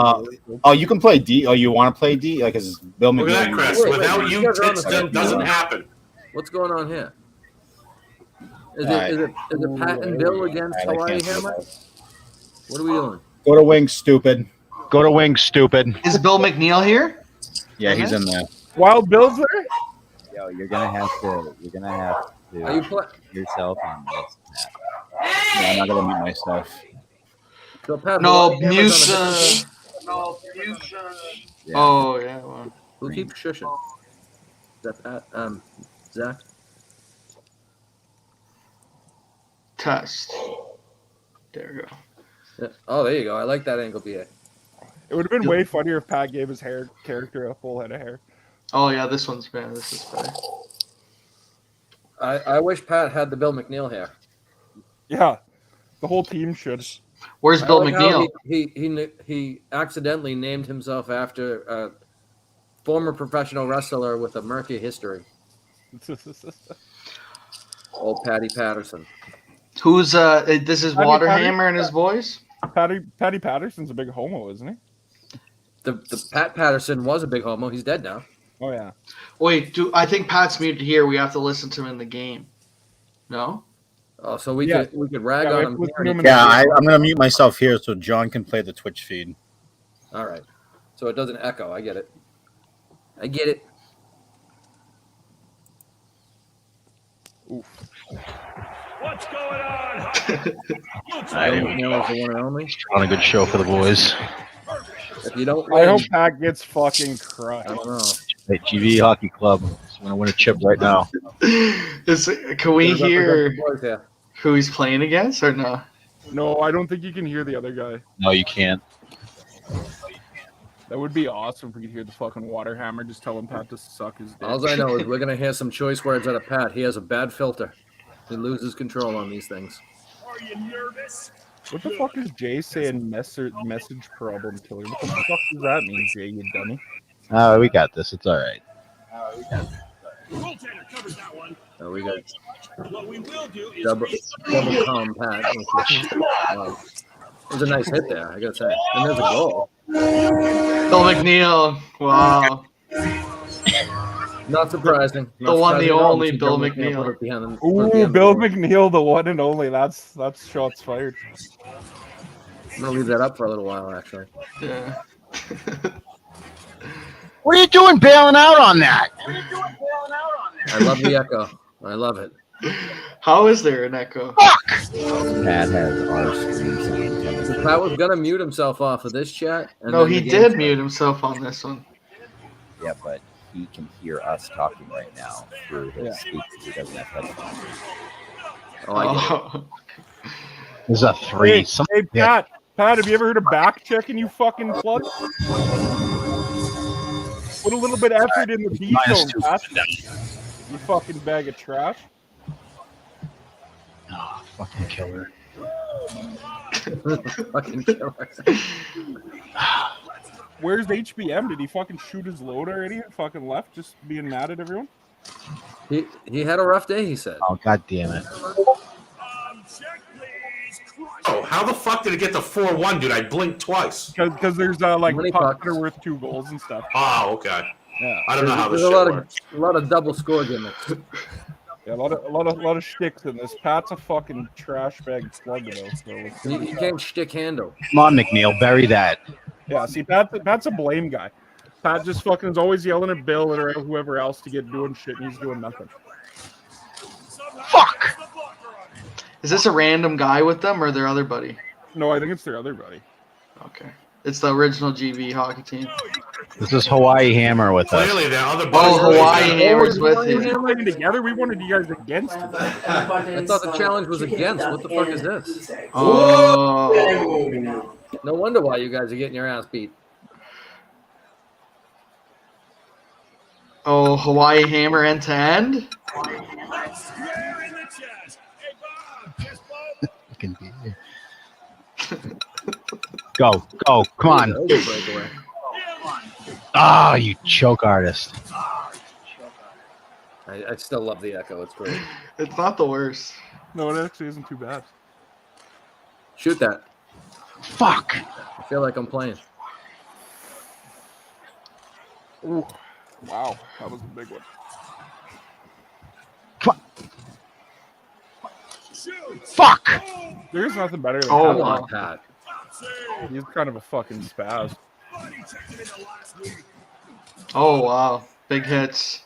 Oh, you can play D. Oh, you want to play D? Like, is Bill Look at that, McNeil? Chris. Without you, it doesn't happen. What's going on here? Is Alright. it Pat and Bill against Alright, I Hawaii can't do Hammer? that. What are we doing? Go to wing, stupid. Go to wing, stupid. Is Bill McNeil here? Yeah, he's in there. Wild Bill's there? Yo, you're gonna have to Are you play? yourself on this. Yeah, I'm not gonna mute myself. So Pat, No, Hawaii Hammer's Muse. on the- Yeah. Oh yeah. Well. Who keeps shushing? Is that Pat? Zach? Test. There we go. Yeah. Oh, there you go. I like that angle, BA. It would have been way funnier if Pat gave his character a full head of hair. Oh yeah, this one's better. This is better. I wish Pat had the Bill McNeil hair. Yeah, the whole team should. Where's I Bill like how McNeil? He accidentally named himself after a former professional wrestler with a murky history. Old Patty Patterson. Who's this is Patty Waterhammer and his boys? Patty Patterson's a big homo, isn't he? The Pat Patterson was a big homo. He's dead now. Oh yeah. Wait, I think Pat's muted here. We have to listen to him in the game. No? Oh, so we Yeah. could rag Yeah, on we him. listen here. to him in Yeah, I'm gonna mute myself here so John can play the Twitch feed. All right. So it doesn't echo. I get it. I get it. What's going on? Bill McNeil is the one and only. On a good show for the boys. If you don't I win, hope Pat gets fucking crushed. I don't know. Hey, TV Hockey Club. I'm gonna win a chip right now. Can we Represent hear the boys here. who he's playing against or no? No, I don't think you can hear the other guy. No, you can't. That would be awesome if we could hear the fucking Waterhammer just telling Pat to suck his dick. All I know is we're gonna hear some choice words out of Pat. He has a bad filter. He loses control on these things. Are you nervous? What the fuck is Jay saying? Message problem killer. What the fuck does that mean, Jay? You dummy. Oh, we got this. It's all right. Goaltender covers that one. Oh, we got What we will do is double calm Pat. It was a nice hit there, I gotta say. And there's a goal. Bill McNeil. Wow. Not surprising. The one, the only Bill McNeil. Ooh, Bill McNeil, the one and only. That's shots fired. I'm gonna leave that up for a little while, actually. Yeah. What are you doing bailing out on that? I love the echo. I love it. How is there an echo? Pat has our screen sound. So Pat was gonna mute himself off of this chat. And No, then he the game did started. mute himself on this one. Yeah, but he can hear us talking right now through his speakers. He doesn't have headphones. Oh, I get it. This is a 3. Hey, Pat, have you ever heard of back checking, you fucking plug? Put a little bit of effort in the B zone, Pat. You fucking bag of trash. Oh, fucking killer. Fucking killer. Where's HBM? Did he fucking shoot his load already and fucking left just being mad at everyone? He had a rough day, he said. Oh, god damn it. Oh, how the fuck did it get to 4-1, dude? I blinked twice. Because there's like Many pucks pucks. that are worth 2 goals and stuff. Oh, okay. Yeah. I don't know how this There's shit works. a lot of double score gimmicks. Yeah, a lot of shticks in this. Pat's a fucking trash bag plug though. So You can't shtick handle. Come on, McNeil. Bury that. yeah, see, Pat's a blame guy. Pat just fucking is always yelling at Bill or whoever else to get doing shit, and he's doing nothing. Fuck! Is this a random guy with them or their other buddy? No, I think it's their other buddy. Okay. It's the original GV hockey team. This is Hawaii Hammer with us. Clearly, the other Oh, Hawaii Hammer's with him. Playing together, we wanted you guys against him. I thought the challenge was against. What the fuck is this? Oh. No wonder why you guys are getting your ass beat. Oh, Hawaii Hammer end to end? Go, go, come on. Ah, you choke artist. I still love the echo. It's great. It's not the worst. No, it actually isn't too bad. Shoot that. Fuck. I feel like I'm playing. Ooh, wow, that was a big one. Fuck. There's nothing better than Oh, Pat. wow. Pat. He's kind of a fucking spaz. Oh, wow. Big hits.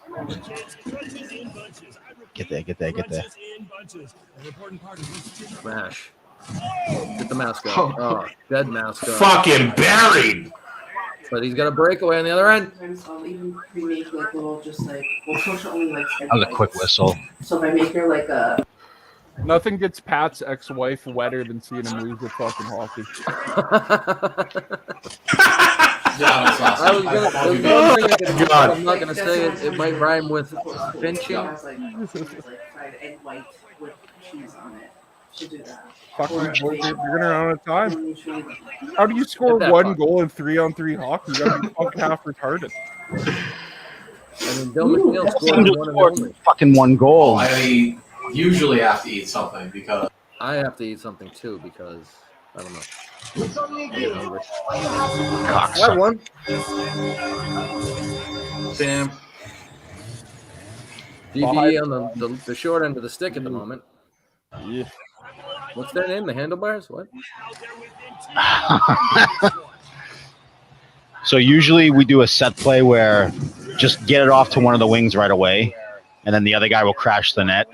Get there, get there, get there. Smash. Get the mask up. Oh, dead mask up. Fucking buried. But he's got a breakaway on the other end. I'll even remake like little, just like, well, she'll only like. That was a quick whistle. So if I make her like a. Nothing gets Pat's ex-wife wetter than seeing him lose at fucking hockey. I was gonna, I'm not gonna say it. It might rhyme with finching. Fucking boys, you're gonna run out of time. How do you score one goal in 3-on-3 hockey? You gotta be fucking half retarded. I mean, Bill McNeil scored one and only. Fucking one goal. I usually have to eat something because I have to eat something too because I don't know. Cocksucker. One. Damn. DV on the short end of the stick at the moment. Yeah. What's their name? The handlebars? What? So usually we do a set play where just get it off to one of the wings right away, and then the other guy will crash the net.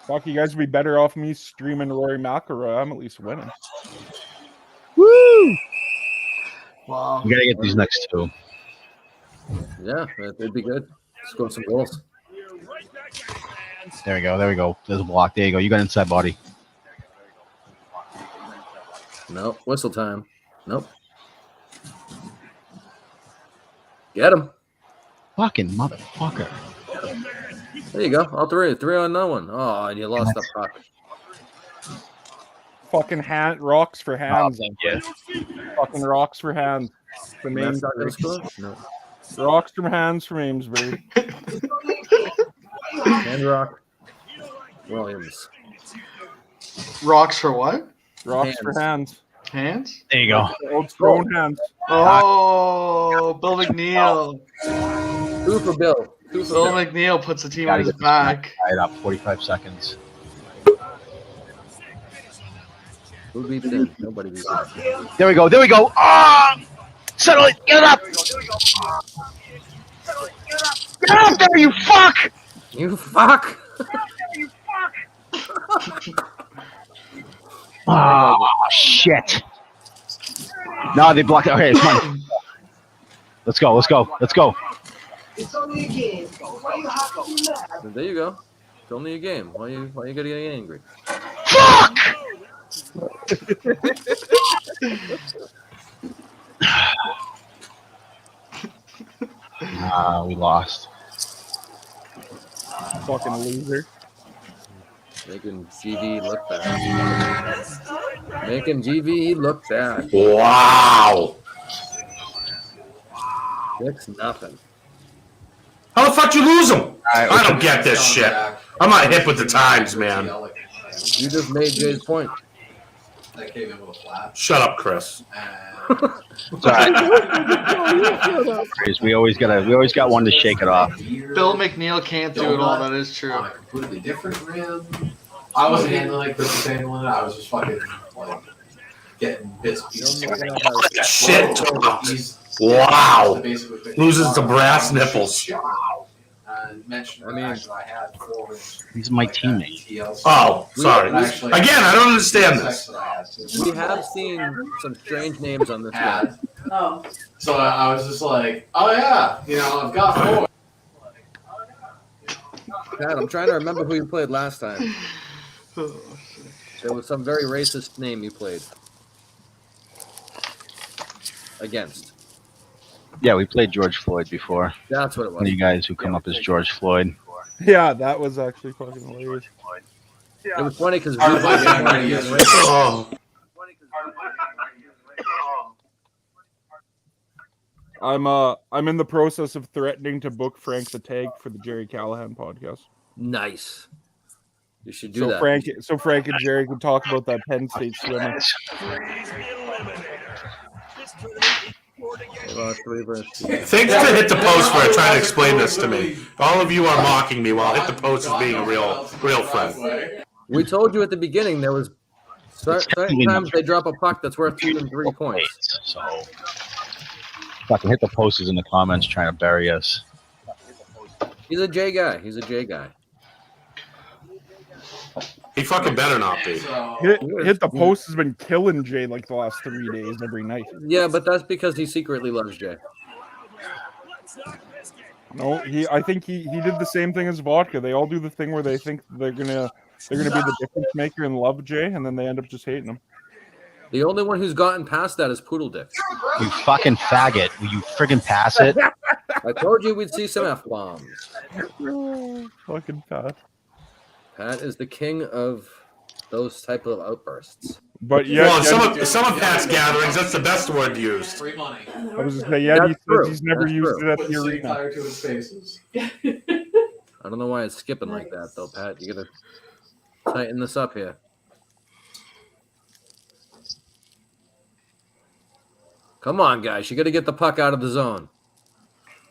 Fuck, you guys would be better off me streaming Rory McIlroy. I'm at least winning. Woo! Wow. We gotta get these next two. Yeah, it'd be good. Score some goals. There we go. There we go. There's a block. There you go. You got inside body. Nope. Whistle time. Nope. Get him. Fucking motherfucker. There you go. All three. 3 on no one. Oh, and you lost the puck. Fucking rocks for hands. Yeah. Fucking rocks for hands. From That's not gonna Amesbury. score? No. Rocks from hands from Amesbury. Hand rock. Williams. Rocks for what? Rocks for hands. Hands? There you go. Old thrown hands. Oh, Bill McNeil. Two for Bill. Bill McNeil puts the team on his back. Tied up. 45 seconds. Who beats in? Nobody beats in. There we go. There we go. Ah! Settle it. Get up. Get up there, you fuck. You fuck. Oh, shit. No, they blocked it. Okay, come on. Let's go. Let's go. Let's go. It's only a game. Why you have to do that? There you go. It's only a game. Why you gotta get angry? Fuck! We lost. Fucking loser. Making GV look bad. Making GV look bad. Wow. 6-0. How the fuck you lose them? Right, I don't get this shit. I'm not hip with the times, man. You just made Jay's point. that came in with a flat. Shut up, Chris. We always got one to shake it off. Bill McNeil can't do it all. That is true. On a completely different rim. I wasn't handling it. Chris was handling it. I was just fucking like. getting bits pieces. Shit talks. Wow. Loses to brass nipples. Mentioned I had 4 rings. He's my teammate. Oh, sorry. Again, I don't understand this. We have seen some strange names on this guy. Oh. So I was just like, oh yeah, I've got 4. Pat, I'm trying to remember who you played last time. There was some very racist name you played against. Yeah, we played George Floyd before. That's what it was. One of you guys who come up as George Floyd. Yeah, that was actually fucking hilarious. It was funny because I'm in the process of threatening to book Frank the Tag for the Jerry Callahan podcast. Nice. You should do that. Frank and Jerry can talk about that Penn State swimmer. Thanks to Hit the Post for trying to explain this to me. All of you are mocking me while Hit the Post is being a real friend. We told you at the beginning there was certain times they drop a puck that's worth 2 and 3 points. So fucking Hit the Post is in the comments trying to bury us. He's a J guy. He's a J guy. He fucking better not be. Hit the Post has been killing Jay like the last 3 days every night. Yeah, but that's because he secretly loves Jay. No, I think he did the same thing as Vodka. They all do the thing where they think they're gonna be the difference maker and love Jay, and then they end up just hating him. The only one who's gotten past that is Poodle Dick. You fucking faggot. Will you friggin' pass it? I told you we'd see some F-bombs. Fucking Pat. Pat is the king of those type of outbursts. But yeah, some of Pat's gatherings, that's the best word used. Free money. I was just saying, yeah, he says he's never used it at the arena. To his faces. I don't know why it's skipping like that, though, Pat. You gotta tighten this up here. Come on, guys. You got to get the puck out of the zone.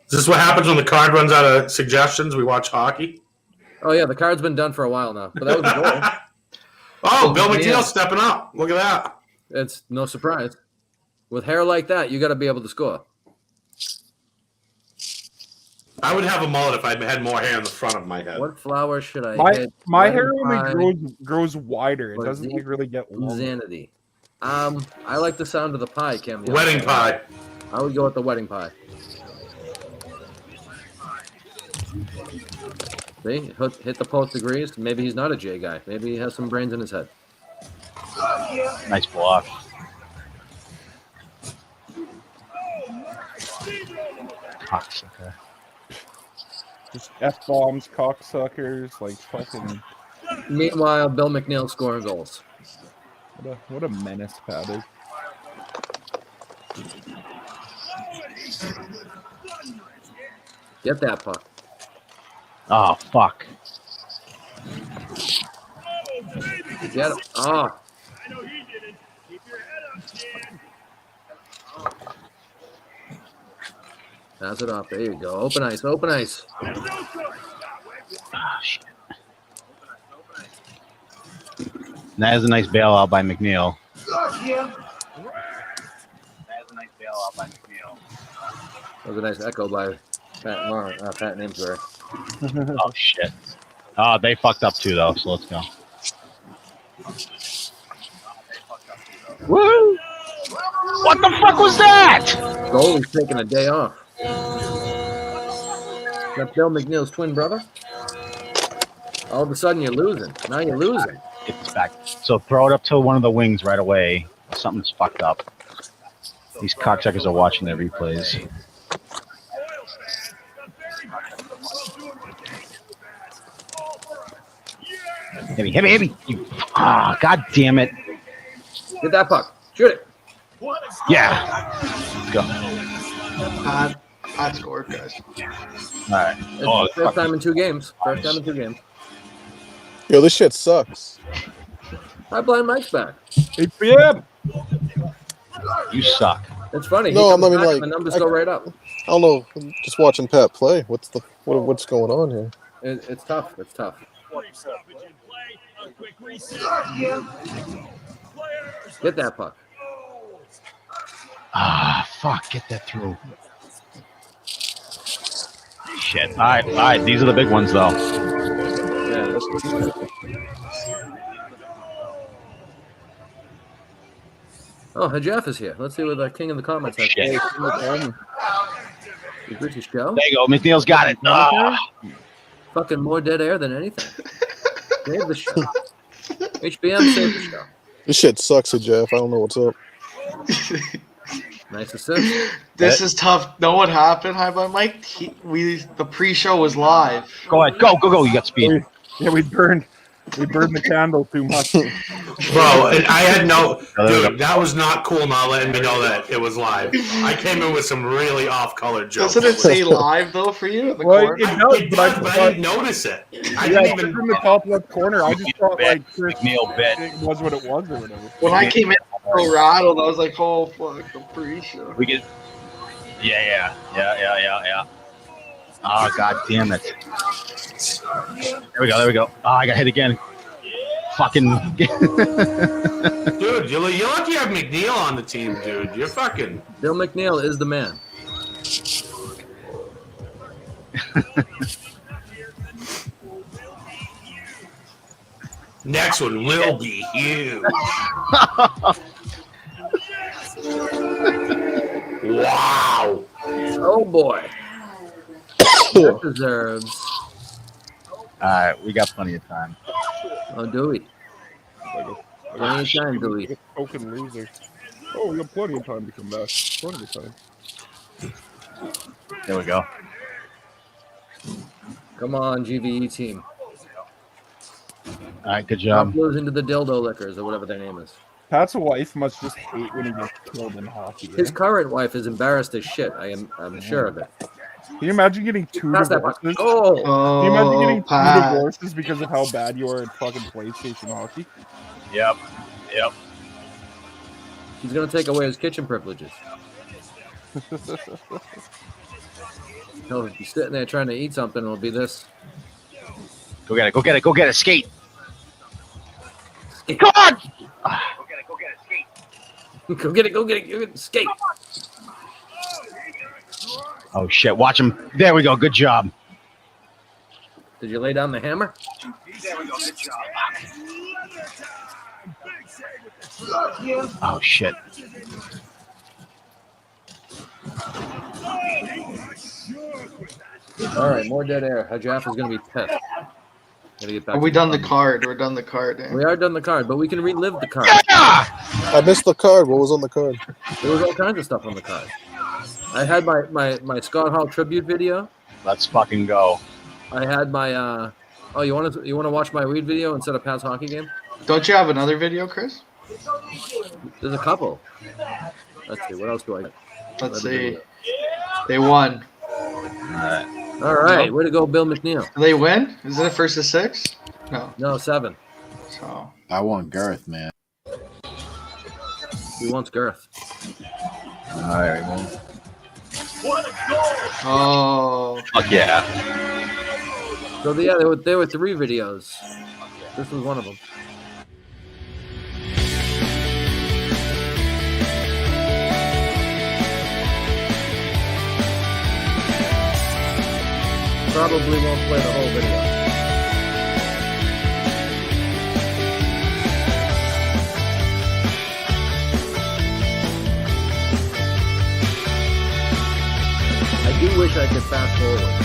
Is this what happens when the card runs out of suggestions? We watch hockey? Oh, yeah. The card's been done for a while now. But that was the goal. Oh, Bill McNeil stepping up. Look at that. It's no surprise. With hair like that, you got to be able to score. I would have a mullet if I had more hair in the front of my head. What flower should I hit? My hair only grows wider. It doesn't really get long. Insanity. I like the sound of the pie, Cam. Wedding pie. I would go with the wedding pie. See, hit the post agrees. Maybe he's not a J guy. Maybe he has some brains in his head. Nice block. Cocksucker. Just F-bombs, cocksuckers, like fucking. Meanwhile, Bill McNeil scoring goals. What a menace Pat is. Get that puck. Oh, fuck. Get it. Oh. Pass it off. There you go. Open ice. Open ice. Oh, shit. That is a nice bailout by McNeil. That was a nice echo by Pat Namesbury. Oh, shit. Oh, they fucked up too, though, so let's go. Woo! What the fuck was that? Goalie's taking a day off. That's Bill McNeil's twin brother. All of a sudden, you're losing. Now you're losing. It's back. So throw it up to one of the wings right away. Something's fucked up. These cocksuckers are watching their replays. Hit me. God damn it. Get that puck. Shoot it. Yeah. Let's go. I scored, guys. All right. It's first time in 2 games. First time in 2 games. Yo, this shit sucks. Hi, Blind Mike's back. 8 p.m. You suck. It's funny. No, I mean, back like, and the numbers go right up. I don't know. I'm just watching Pat play. What's going on here? It's tough. It's tough. Get that puck. Ah, fuck! Get that through. Shit. All right. These are the big ones, though. Yeah, that's Oh, Jeff is here. Let's see what the king of the comments has. Shit. Is British show? There you go. McNeil's got it. Fucking more dead air than anything. Save the show. HBM, save the show. This shit sucks, Jeff. I don't know what's up. Nice assist. This is tough. Know what happened, High Blind Mike? The pre-show was live. Go ahead. Go. You got speed. Yeah, we burned the candle too much. Bro, and I had dude, that was not cool not letting me know that it was live. I came in with some really off-color jokes. Doesn't it say live, though, for you? In the Well, corner? it does, but I didn't notice it. I Yeah, didn't it's even... in the top left corner. I just thought, like, Chris, McNeil bit. it was what it was or whatever. When I came in, I was so rattled. I was like, oh, fuck, the pre-show. We get. Yeah. Oh, god damn it. There we go. Oh, I got hit again. Fucking. Dude, you're lucky you have McNeil on the team, dude. You're fucking... Bill McNeil is the man. Next one will be huge. Wow. Oh, boy. That deserves... Alright, we got plenty of time. Oh, do we? Plenty of time, do we? Token loser. Oh, we got plenty of time to come back. Plenty of time. There we go. Come on, GVE team. Alright, good job. Goes into the dildo lickers or whatever their name is. Pat's wife must just hate when he gets killed in hockey. His current wife is embarrassed as shit. I'm sure of it. Can you imagine getting two Pass that divorces? Oh. Can you imagine getting two Pat. divorces because of how bad you are at fucking PlayStation hockey? Yep. He's gonna take away his kitchen privileges. He'll be sitting there trying to eat something. It'll be this. Go get it. Skate. Come on! Go get it. Skate. Oh shit! Watch him. There we go. Good job. Did you lay down the hammer? There we go. Good job. Oh shit! All right, more dead air. Hajaf is gonna be pissed. Gotta get back Are we to done the card? We're done the card. We are done the card, but we can relive the card. I missed the card. What was on the card? There was all kinds of stuff on the card. I had my Scott Hall tribute video. Let's fucking go. I had my oh, you want to watch my weed video instead of Pat's hockey game? Don't you have another video, Chris? There's a couple. Let's see. What else do I got? Let's see. They won. All right. Way to go, Bill McNeil. Did they win? Is it a first to 6? No, 7. So I want Garth, man. He wants girth. All right, man. Oh. Fuck yeah. So yeah, there were 3 videos. This was one of them. Probably won't play the whole video. I do wish I could fast forward.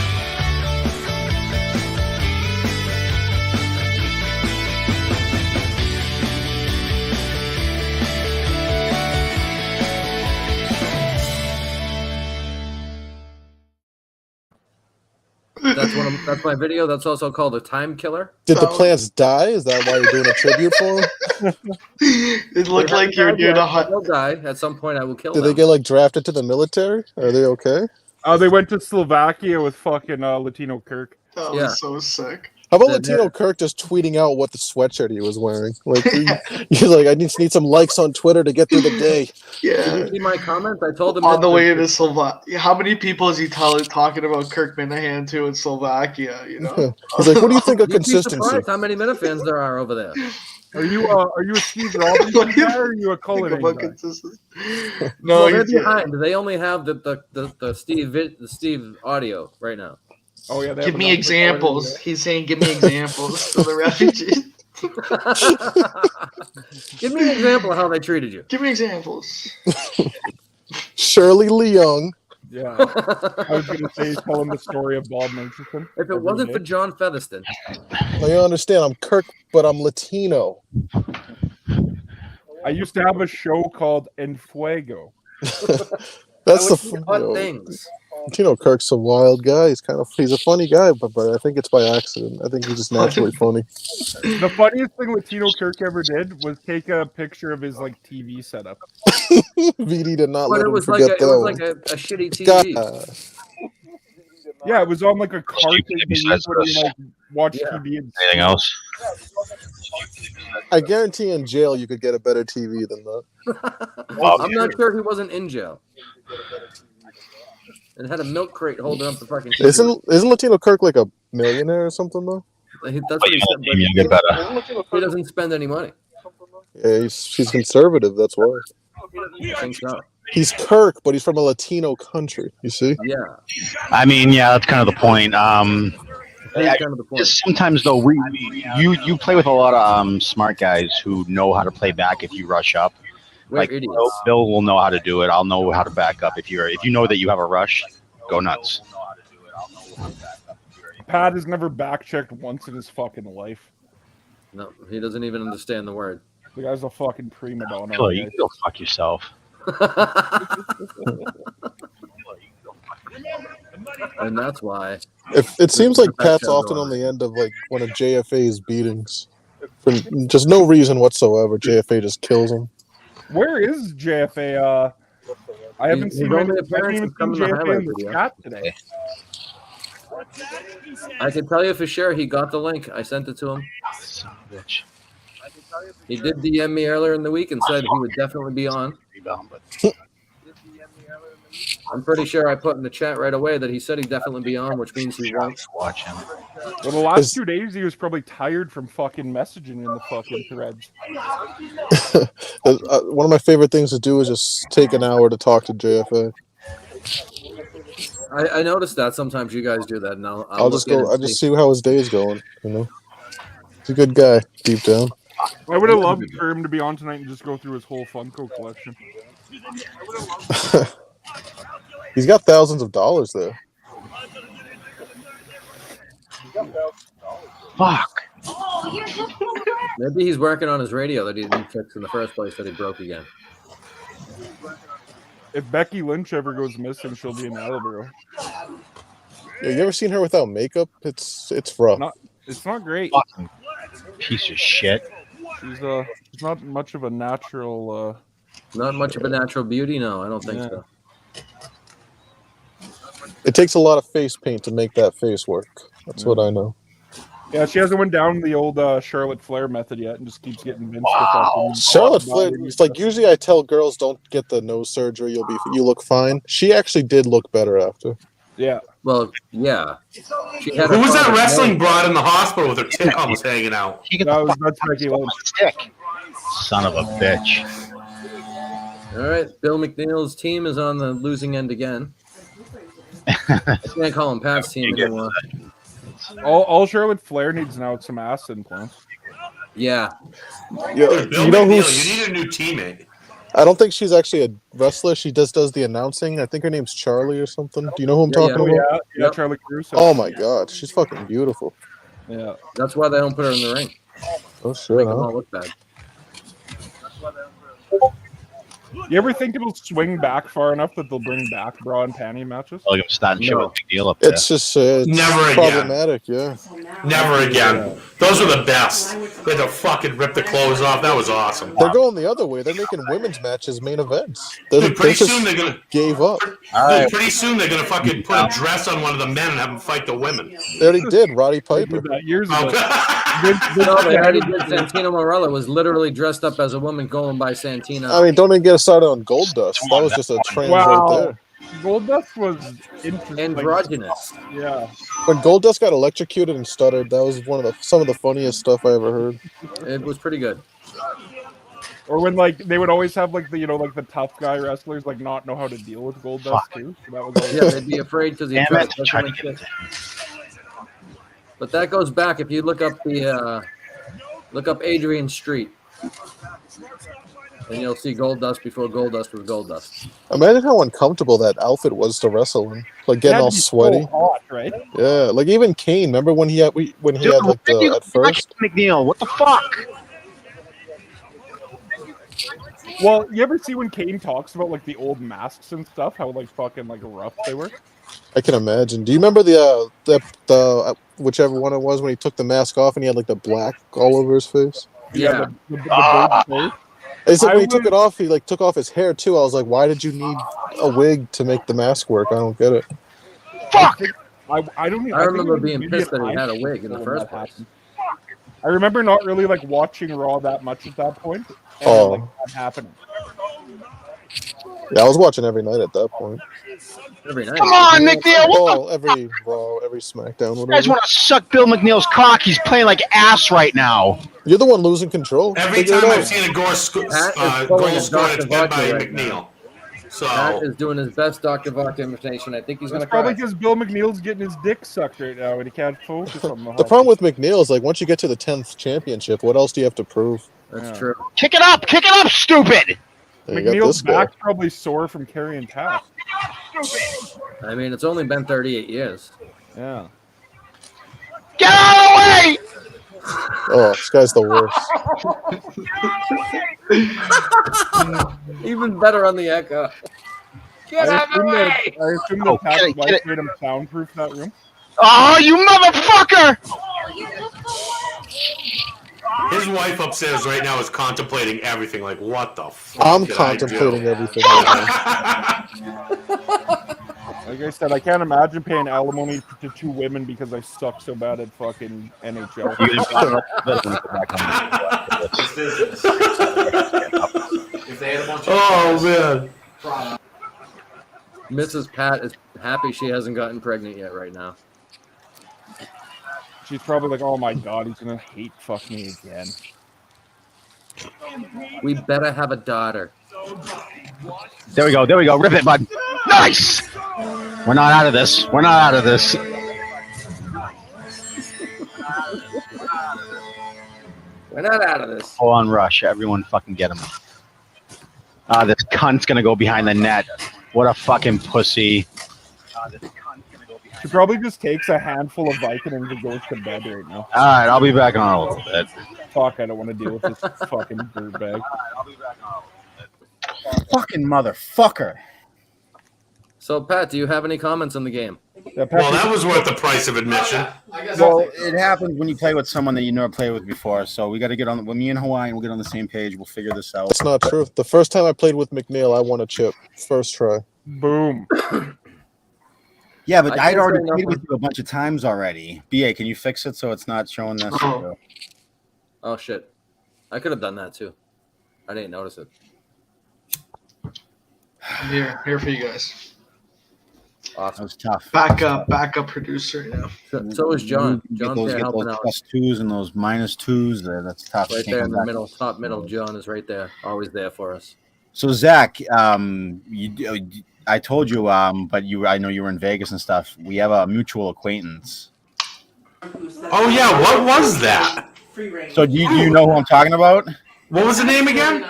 That's my video. That's also called a time killer. Did the plants die? Is that why you're doing a tribute for them? It looked like you were doing a They'll die at some point. I will kill Did them. they get like drafted to the military? Are they okay? They went to Slovakia with fucking Latino Kirk. That was so sick. How about Latino Kirk just tweeting out what the sweatshirt he was wearing? Like he's like, I just need some likes on Twitter to get through the day. Yeah. Did you see my comments? I told him On the way to Slovakia. How many people is he talking about Kirk Minahan to in Slovakia? You know. He's like, what do you think of You'd be consistency? surprised how many Minifans there are over there. Are you a Steve Robinson guy or are you a Cullen guy? No, well, they're he's behind. They only have the Steve audio right now. Oh yeah, they give have me enough examples. He's saying, "Give me examples of the refugees." Give me an example of how they treated you. Give me examples. Shirley Leung. Yeah, I was gonna say telling the story of Bob Murchison. If it wasn't for John Featherston, Now you understand, I'm Kirk, but I'm Latino. I used to have a show called En Fuego. That's I the would do odd things. Kirk's a wild guy. He's a funny guy, but I think it's by accident. I think he's just naturally funny. The funniest thing Latino Kirk ever did was take a picture of his like TV setup. VD did not But let it him was forget like that one. a shitty TV. Yeah, it was on like a car thing they used when you like watch TV. And Anything else? I guarantee in jail you could get a better TV than that. I'm not sure he wasn't in jail. And had a milk crate holding up the fucking TV. Isn't Latino Kirk like a millionaire or something though? That's what he said. But he doesn't spend any money. Yeah, he's conservative. That's why. I think so. He's Kirk, but he's from a Latino country. You see? Yeah. I mean, yeah, that's kind of the point. That's kind of the point. Just sometimes though, you play with a lot of smart guys who know how to play back if you rush up. We're Like idiots. Bill will know how to do it. I'll know how to back up. If you know that you have a rush, go nuts. Pat has never back checked once in his fucking life. No, he doesn't even understand the word. The guy's a fucking prima donna. Phil, you can go fuck yourself. And that's why. It seems like Pat's That's often all. on the end of like one of JFA's beatings. For just no reason whatsoever. JFA just kills him. Where is JFA? I haven't His seen only him. I appearance haven't is coming even in seen the JFA highlight in the video. chat today. I can tell you for sure he got the link. I sent it to him. He did DM me earlier in the week and said he would definitely be on. I'm pretty sure I put in the chat right away that he said he'd definitely be on, which means he won't. Watch him. Well, the last 2 days he was probably tired from fucking messaging in the fucking threads. One of my favorite things to do is just take an hour to talk to JFA. I noticed that sometimes you guys do that, and I'll just see how his day is going. You know, he's a good guy deep down. I would have loved for him to be on tonight and just go through his whole Funko collection. He's got thousands of dollars there. Fuck. Maybe he's working on his radio that he didn't fix in the first place that he broke again. If Becky Lynch ever goes missing, she'll be in Attleboro. Yeah, you ever seen her without makeup? It's rough. It's not great. Fucking piece of shit. She's not much of a natural. Not much of a natural beauty, no. I don't think so. It takes a lot of face paint to make that face work. That's what I know. Yeah, she hasn't went down the old Charlotte Flair method yet, and just keeps getting Vince. Wow. Charlotte Flair. It's like usually I tell girls don't get the nose surgery. You look fine. She actually did look better after. Yeah. Well, yeah. She had Who was that father's wrestling name. broad in the hospital with her tit almost hanging out? That's Becky Lynch. Son of a bitch. All right, Bill McNeil's team is on the losing end again. I can't call him Pat's team anymore. All Charlotte Flair needs now is some ass implants. Yeah. Yeah, Bill you know McNeil, who's? you need a new teammate. I don't think she's actually a wrestler. She just does the announcing. I think her name's Charlie or something. Do you know who I'm talking about? Yeah, Charlie Caruso. Oh my god, she's fucking beautiful. Yeah. That's why they don't put her in the ring. Oh shit, Make them huh? all look bad. You ever think it'll swing back far enough that they'll bring back bra and panty matches? Like I'm starting shit with a big deal up there. It's just it's Never again. problematic. Yeah. Never again. Those were the best. They had to fucking rip the clothes off. That was awesome. They're going the other way. They're making women's matches main events. They Dude, pretty just soon they're gonna. gave up. Dude, pretty soon they're gonna fucking put a dress on one of the men and have them fight the women. They already did. Roddy Piper. Years ago. No, they already did. Santino Marella was literally dressed up as a woman going by Santina. I mean, don't even get us started on Gold Dust. That was just a trans right there. Goldust was interesting. Androgynous. Yeah. When Goldust got electrocuted and stuttered, that was some of the funniest stuff I ever heard. It was pretty good. Or when like they would always have like the like the tough guy wrestlers like not know how to deal with Goldust too. So that was always Yeah, they'd be afraid because he Damn tried it, to try push to them get and shit. But that goes back if you look up Adrian Street, and you'll see Goldust before Goldust was Goldust. Imagine how uncomfortable that outfit was to wrestle in, like getting all sweaty. So hot, right? Yeah, like even Kane. Remember when he had like the at first? McNeil, what the fuck? Well, you ever see when Kane talks about like the old masks and stuff, how like fucking like rough they were? I can imagine. Do you remember the whichever one it was when he took the mask off and he had like the black all over his face? Yeah. The big face. It's like when he took it off, he like took off his hair too. I was like, why did you need a wig to make the mask work? I don't get it. Fuck! I don't. I remember think being maybe pissed that he time had a wig in the when first that place. happened. I remember not really like watching Raw that much at that point. And, Oh. like that happening. Yeah, I was watching every night at that point. Every night. Come on, McNeil. Well, every Raw, every SmackDown, You guys whatever. want to suck Bill McNeil's cock? He's playing like ass right now. You're the one losing control. Every Figure it time I've out. seen a goal Pat is pulling his scored, it's Dr. been by Vodka right McNeil. now. So Pat is doing his best Dr. Vodka imitation. I think he's It's gonna probably cry. because Bill McNeil's getting his dick sucked right now and he can't focus on the The problem with McNeil is like once you get to the 10th championship, what else do you have to prove? That's true. Kick it up, stupid. You got McNeil's this guy. back's probably sore from carrying Pat. I mean, it's only been 38 years. Yeah. Get out of the way! Oh, this guy's the worst. Even better on the echo. Get out of the way! I assume that Oh, Pat's get it, wife get it. made him soundproof that room. Oh, you motherfucker! his wife upstairs right now is contemplating everything. Like, what the fuck? I'm did contemplating I do? everything right Like I said, I can't imagine paying alimony to two women because I suck so bad at fucking NHL. If they had a bunch of Oh man. Mrs. Pat is happy she hasn't gotten pregnant yet right now. She's probably like, oh my god, he's gonna hate fuck me again. We better have a daughter. There we go. Rip it, bud. Nice! We're not out of this. We're not out of this. We're not out of this. Full on rush. Everyone fucking get him. This cunt's gonna go behind the net. What a fucking pussy. She probably just takes a handful of Vicodins and goes to bed right now. Alright, I'll be back on a little bit. Fuck, I don't want to deal with this fucking dirtbag. Fucking motherfucker. So, Pat, do you have any comments on the game? Yeah, Well, that was worth the price of admission. Well, it happens when you play with someone that you never played with before. So we got to get on. When me and Hawaiian, we'll get on the same page. We'll figure this out. That's not true. The first time I played with McNeil, I won a chip. First try. Boom. Yeah, but I I'd can't already say played nothing. with you a bunch of times already. BA, can you fix it so it's not showing this? Oh, shit. I could have done that, too. I didn't notice it. Here for you guys. Awesome. That was tough. Backup producer. Yeah. So is John. Get John's those, there get helping those out. +2s and those -2s there. That's tough. Right Can't there go in the back. middle, top middle. John is right there. Always there for us. So Zach, I told you, but I know you were in Vegas and stuff. We have a mutual acquaintance. Oh yeah, what was that? So do you know who I'm talking about? What was the name again?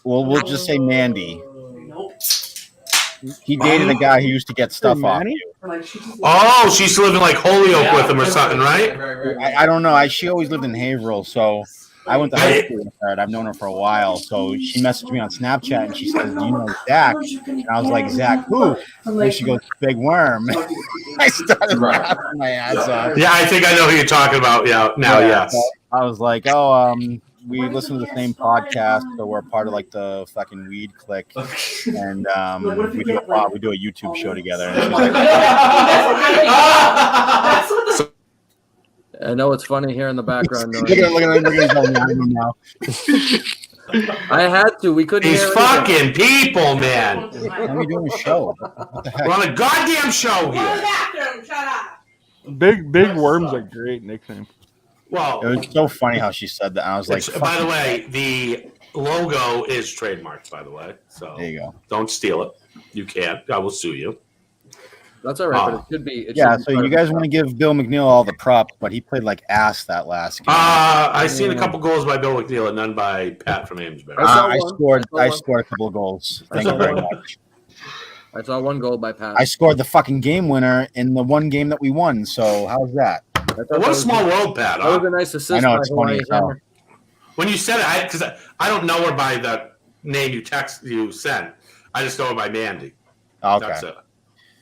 Well, we'll just say Mandy. He dated a guy who used to get stuff off you. Oh, she used to live in like Holyoke with him or something, right? I don't know. She always lived in Haverhill, so I went to high school with her. I've known her for a while. So she messaged me on Snapchat and she says, "Do you know Zach?" And I was like, "Zach who?" And she goes, "Big Worm." I started laughing my ass off. Yeah, I think I know who you're talking about. Yeah, now yes. So I was like, "Oh, we listen to the same podcast, so we're part of like the fucking weed clique, and we do a YouTube show together." And she's like, I know it's funny here in the background. look at him now. I had to. We couldn't. These hear fucking anything. people, man. How are you doing a show? What the heck? We're on a goddamn show here. Big Worm's a great nickname. Well, It was so funny how she said that. I was like, by the way, the logo is trademarked, by the way. So there you go. Don't steal it. You can't. I will sue you. That's all right, but it should be. So you guys want to give Bill McNeil all the props, but he played like ass that last game. I seen a couple goals by Bill McNeil and none by Pat from Amesbury. I scored a couple of goals. Thank you very much. I saw one goal by Pat. I scored the fucking game winner in the one game that we won. So how's that? What a small world, Pat. That was a nice assist. I know by it's funny Hawaii as hell. Hammer. When you said it, because I don't know her by the name you sent. I just know her by Mandy. Okay. That's it.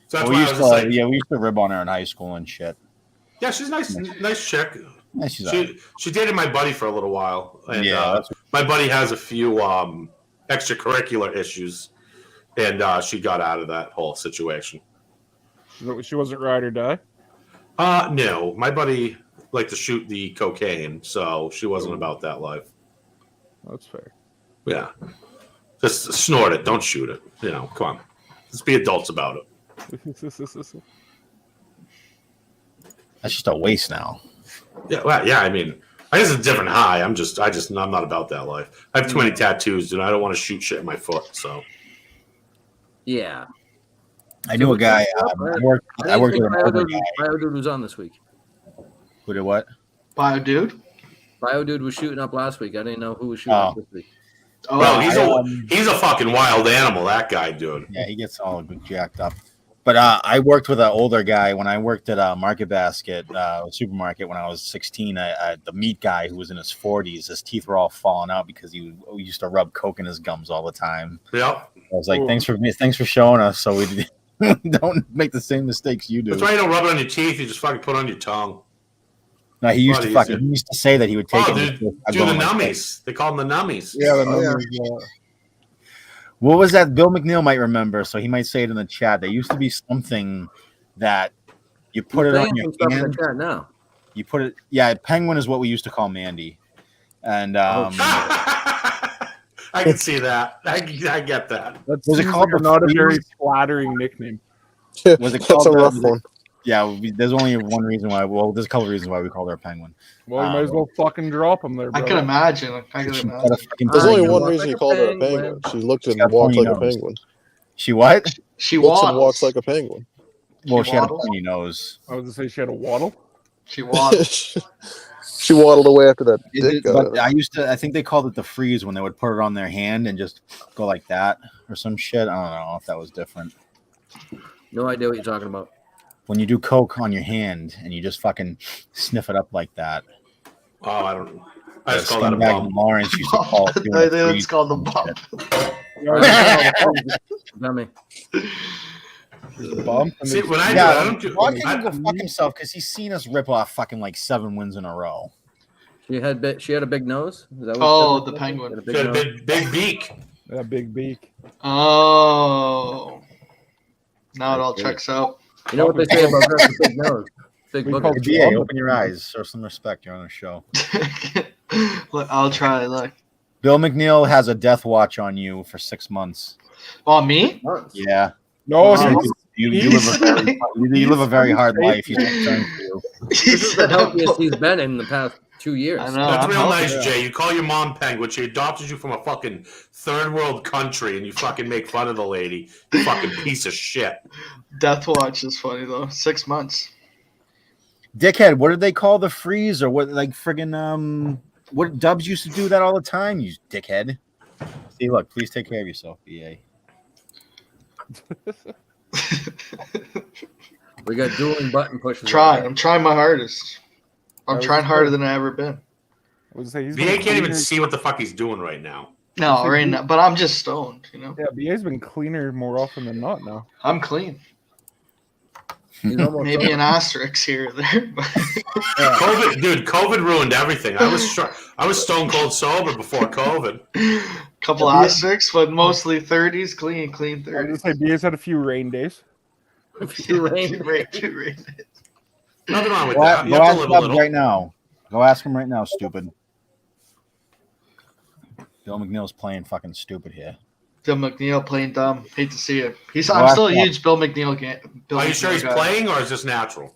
So that's we why I used was to, just like, we used to rib on her in high school and shit. yeah, she's nice chick. Yeah, she's all right. She dated my buddy for a little while, and Yeah, my buddy has a few extracurricular issues, and she got out of that whole situation. She wasn't ride or die? No, my buddy liked to shoot the cocaine, so she wasn't about that life. That's fair. Yeah, just snort it, don't shoot it. You know, come on, let's be adults about it. That's just a waste now. Yeah, well, yeah. I mean, I guess it's a different high. I'm not about that life. I have too many tattoos, dude. I don't want to shoot shit in my foot. So, Yeah. I knew a guy. I worked with an older guy. BioDude was on this week. Who did what? BioDude? BioDude was shooting up last week. I didn't know who was shooting up this week. Oh, well, he's a fucking wild animal. That guy, dude. Yeah, he gets all jacked up. But I worked with an older guy when I worked at Market Basket supermarket when I was 16. The meat guy who was in his 40s, his teeth were all falling out because we used to rub coke in his gums all the time. Yep. I was like, thanks for showing us, so we don't make the same mistakes you do. That's why you don't rub it on your teeth. You just fucking put it on your tongue. No, he used to say that he would take it. Dude, do the nummies. They call them the nummies. Yeah, the nummies. What was that? Bill McNeil might remember, so he might say it in the chat. There used to be something that you put it on your hand. In the chat now. You put it, penguin is what we used to call Mandy, and I can see that. I get that. Was it called not a very flattering nickname? Was it That's called a rough one. Yeah, there's only one reason why. Well, there's a couple of reasons why we called her a penguin. Well, you might as well fucking drop him there, bro. I can imagine. There's only one reason you called her a penguin. She looked and walked like a penguin. She what? She looks and walks like a penguin. Well, she had a pointy nose. I was going to say she had a waddle. She waddled. She waddled away after that dick. But I think they called it the freeze when they would put it on their hand and just go like that or some shit. I don't know if that was different. No idea what you're talking about. When you do coke on your hand and you just fucking sniff it up like that. Oh, I don't know. I just call that a bump. Lawrence used to call it. It's called the bump. See, when I Ron can go fuck himself because he's seen us rip off fucking like 7 wins in a row. She had a big nose. Is that the penguin. She had a big beak. A big beak. Oh. Now it all checks out. You know what they say about girls with big nose? Big book. Yeah, open your eyes. Show some respect. You're on a show. Look, I'll try. Look. Bill McNeil has a death watch on you for 6 months. On me? Yeah. No, you live a very hard life. He's concerned for you. This is the healthiest he's been in the past 2 years. I know. That's real nice, Jay. You call your mom penguin. She adopted you from a fucking third world country, and you fucking make fun of the lady. You fucking piece of shit. Death watch is funny though. 6 months. Dickhead, what did they call the freeze or what? Like friggin' what Dubs used to do that all the time. You dickhead. See, look, please take care of yourself, BA. We got dueling button pushes. I'm trying my hardest. I'm trying harder than I ever been. BA can't even see what the fuck he's doing right now. No, right now, but I'm just stoned, you know. Yeah, BA's been cleaner more often than not now. I'm clean. Maybe an asterisk here or there. But COVID ruined everything. I was stone cold sober before COVID. Couple asterisks, but mostly 30s, clean 30s. I was gonna say BA's had a few rain days. A few rain days. Nothing wrong with Go that. You ask have to live a Dubs little. right now. Go ask him right now, stupid. Bill McNeil's playing fucking stupid here. Bill McNeil playing dumb. Hate to see it. I'm Well, still a that's- huge Bill McNeil game. Are you sure he's playing or is this natural?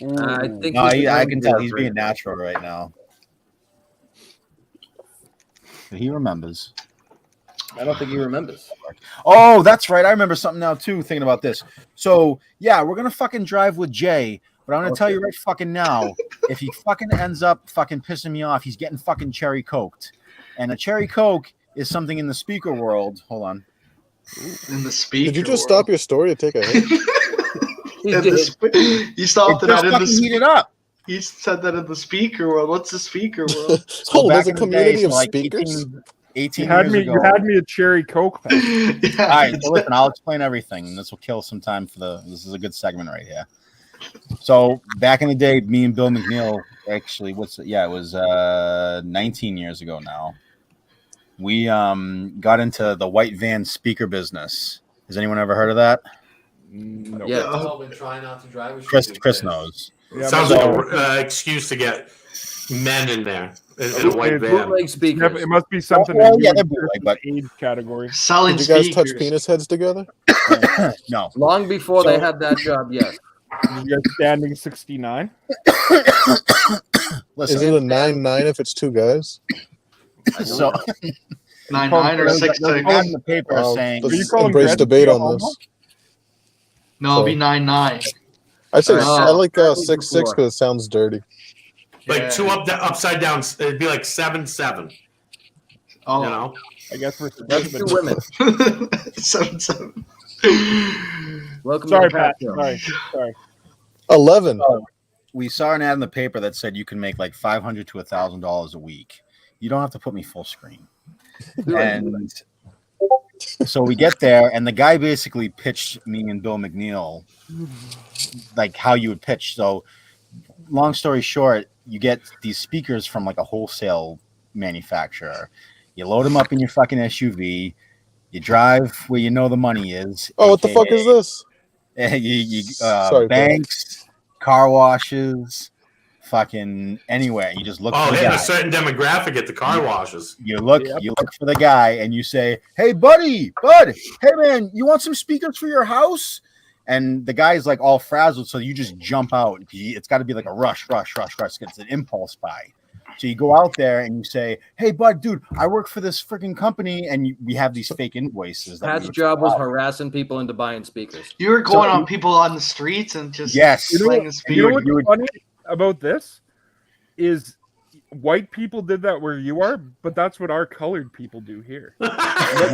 I think No, he's I the can one tell who he's does being it. natural right now. But he remembers. I don't think he remembers. Oh, that's right. I remember something now too. Thinking about this. So yeah, we're gonna fucking drive with Jay, but I'm gonna tell you right fucking now, if he fucking ends up fucking pissing me off, he's getting fucking cherry coked, and a cherry coke is something in the speaker world. Hold on. In the speaker. Did you just stop your story to take a hit? You stopped It that just in the fucking heated up. You said that in the speaker world. What's the speaker world? Oh, back there's a in the community day, of so like speakers. 18 You had years me. ago. You had me a cherry coke. Pal. All right, so listen, I'll explain everything. This will kill some time for the. This is a good segment right here. So back in the day, me and Bill McNeil actually, it was 19 years ago now. We got into the white van speaker business. Has anyone ever heard of that? No. Yeah. I've been trying not to drive. Chris knows. Sounds like an excuse to get men in there in a white van. Bootleg speakers. It must be something. Well, that yeah, you they're would bootleg, put but in the age category. Selling Did you guys touch speakers. penis heads together? No. Long before they had that job, yes. You guys standing 69. Listen, Is it a 9-9 if it's two guys? so 9-9 or there's 6-6. an ad in the paper Wow, saying you let's call him embrace Greg debate on Homo? this. No, it'll be 9-9. I say Oh, I like that was 6-6 before. because it sounds dirty. Like Yeah. two upside down. It'd be like 7-7. Oh, You know. I guess we're That's two women. 7-7. Welcome sorry, to the Pat. Pat Show. Sorry. 11. we saw an ad in the paper that said you can make like $500 to $1,000 a week. You don't have to put me full screen. And so we get there, and the guy basically pitched me and Bill McNeil like how you would pitch. So, long story short, you get these speakers from like a wholesale manufacturer. You load them up in your fucking SUV. You drive where you know the money is. Oh, what the fuck is this? Sorry, banks, car washes, fucking anywhere. You just look Oh, for the hitting guy. a certain demographic at the car washes. You look for the guy and you say, "Hey, bud, hey man, you want some speakers for your house?" And the guy's like all frazzled, so you just jump out. It's got to be like a rush. It's an impulse buy. So you go out there and you say, "Hey, bud, dude, I work for this freaking company," and we have these fake invoices. Pat's job was harassing people into buying speakers. You were going on people on the streets and just Yes. playing the You know speaker. what's funny about this is white people did that where you are, but that's what our colored people do here. What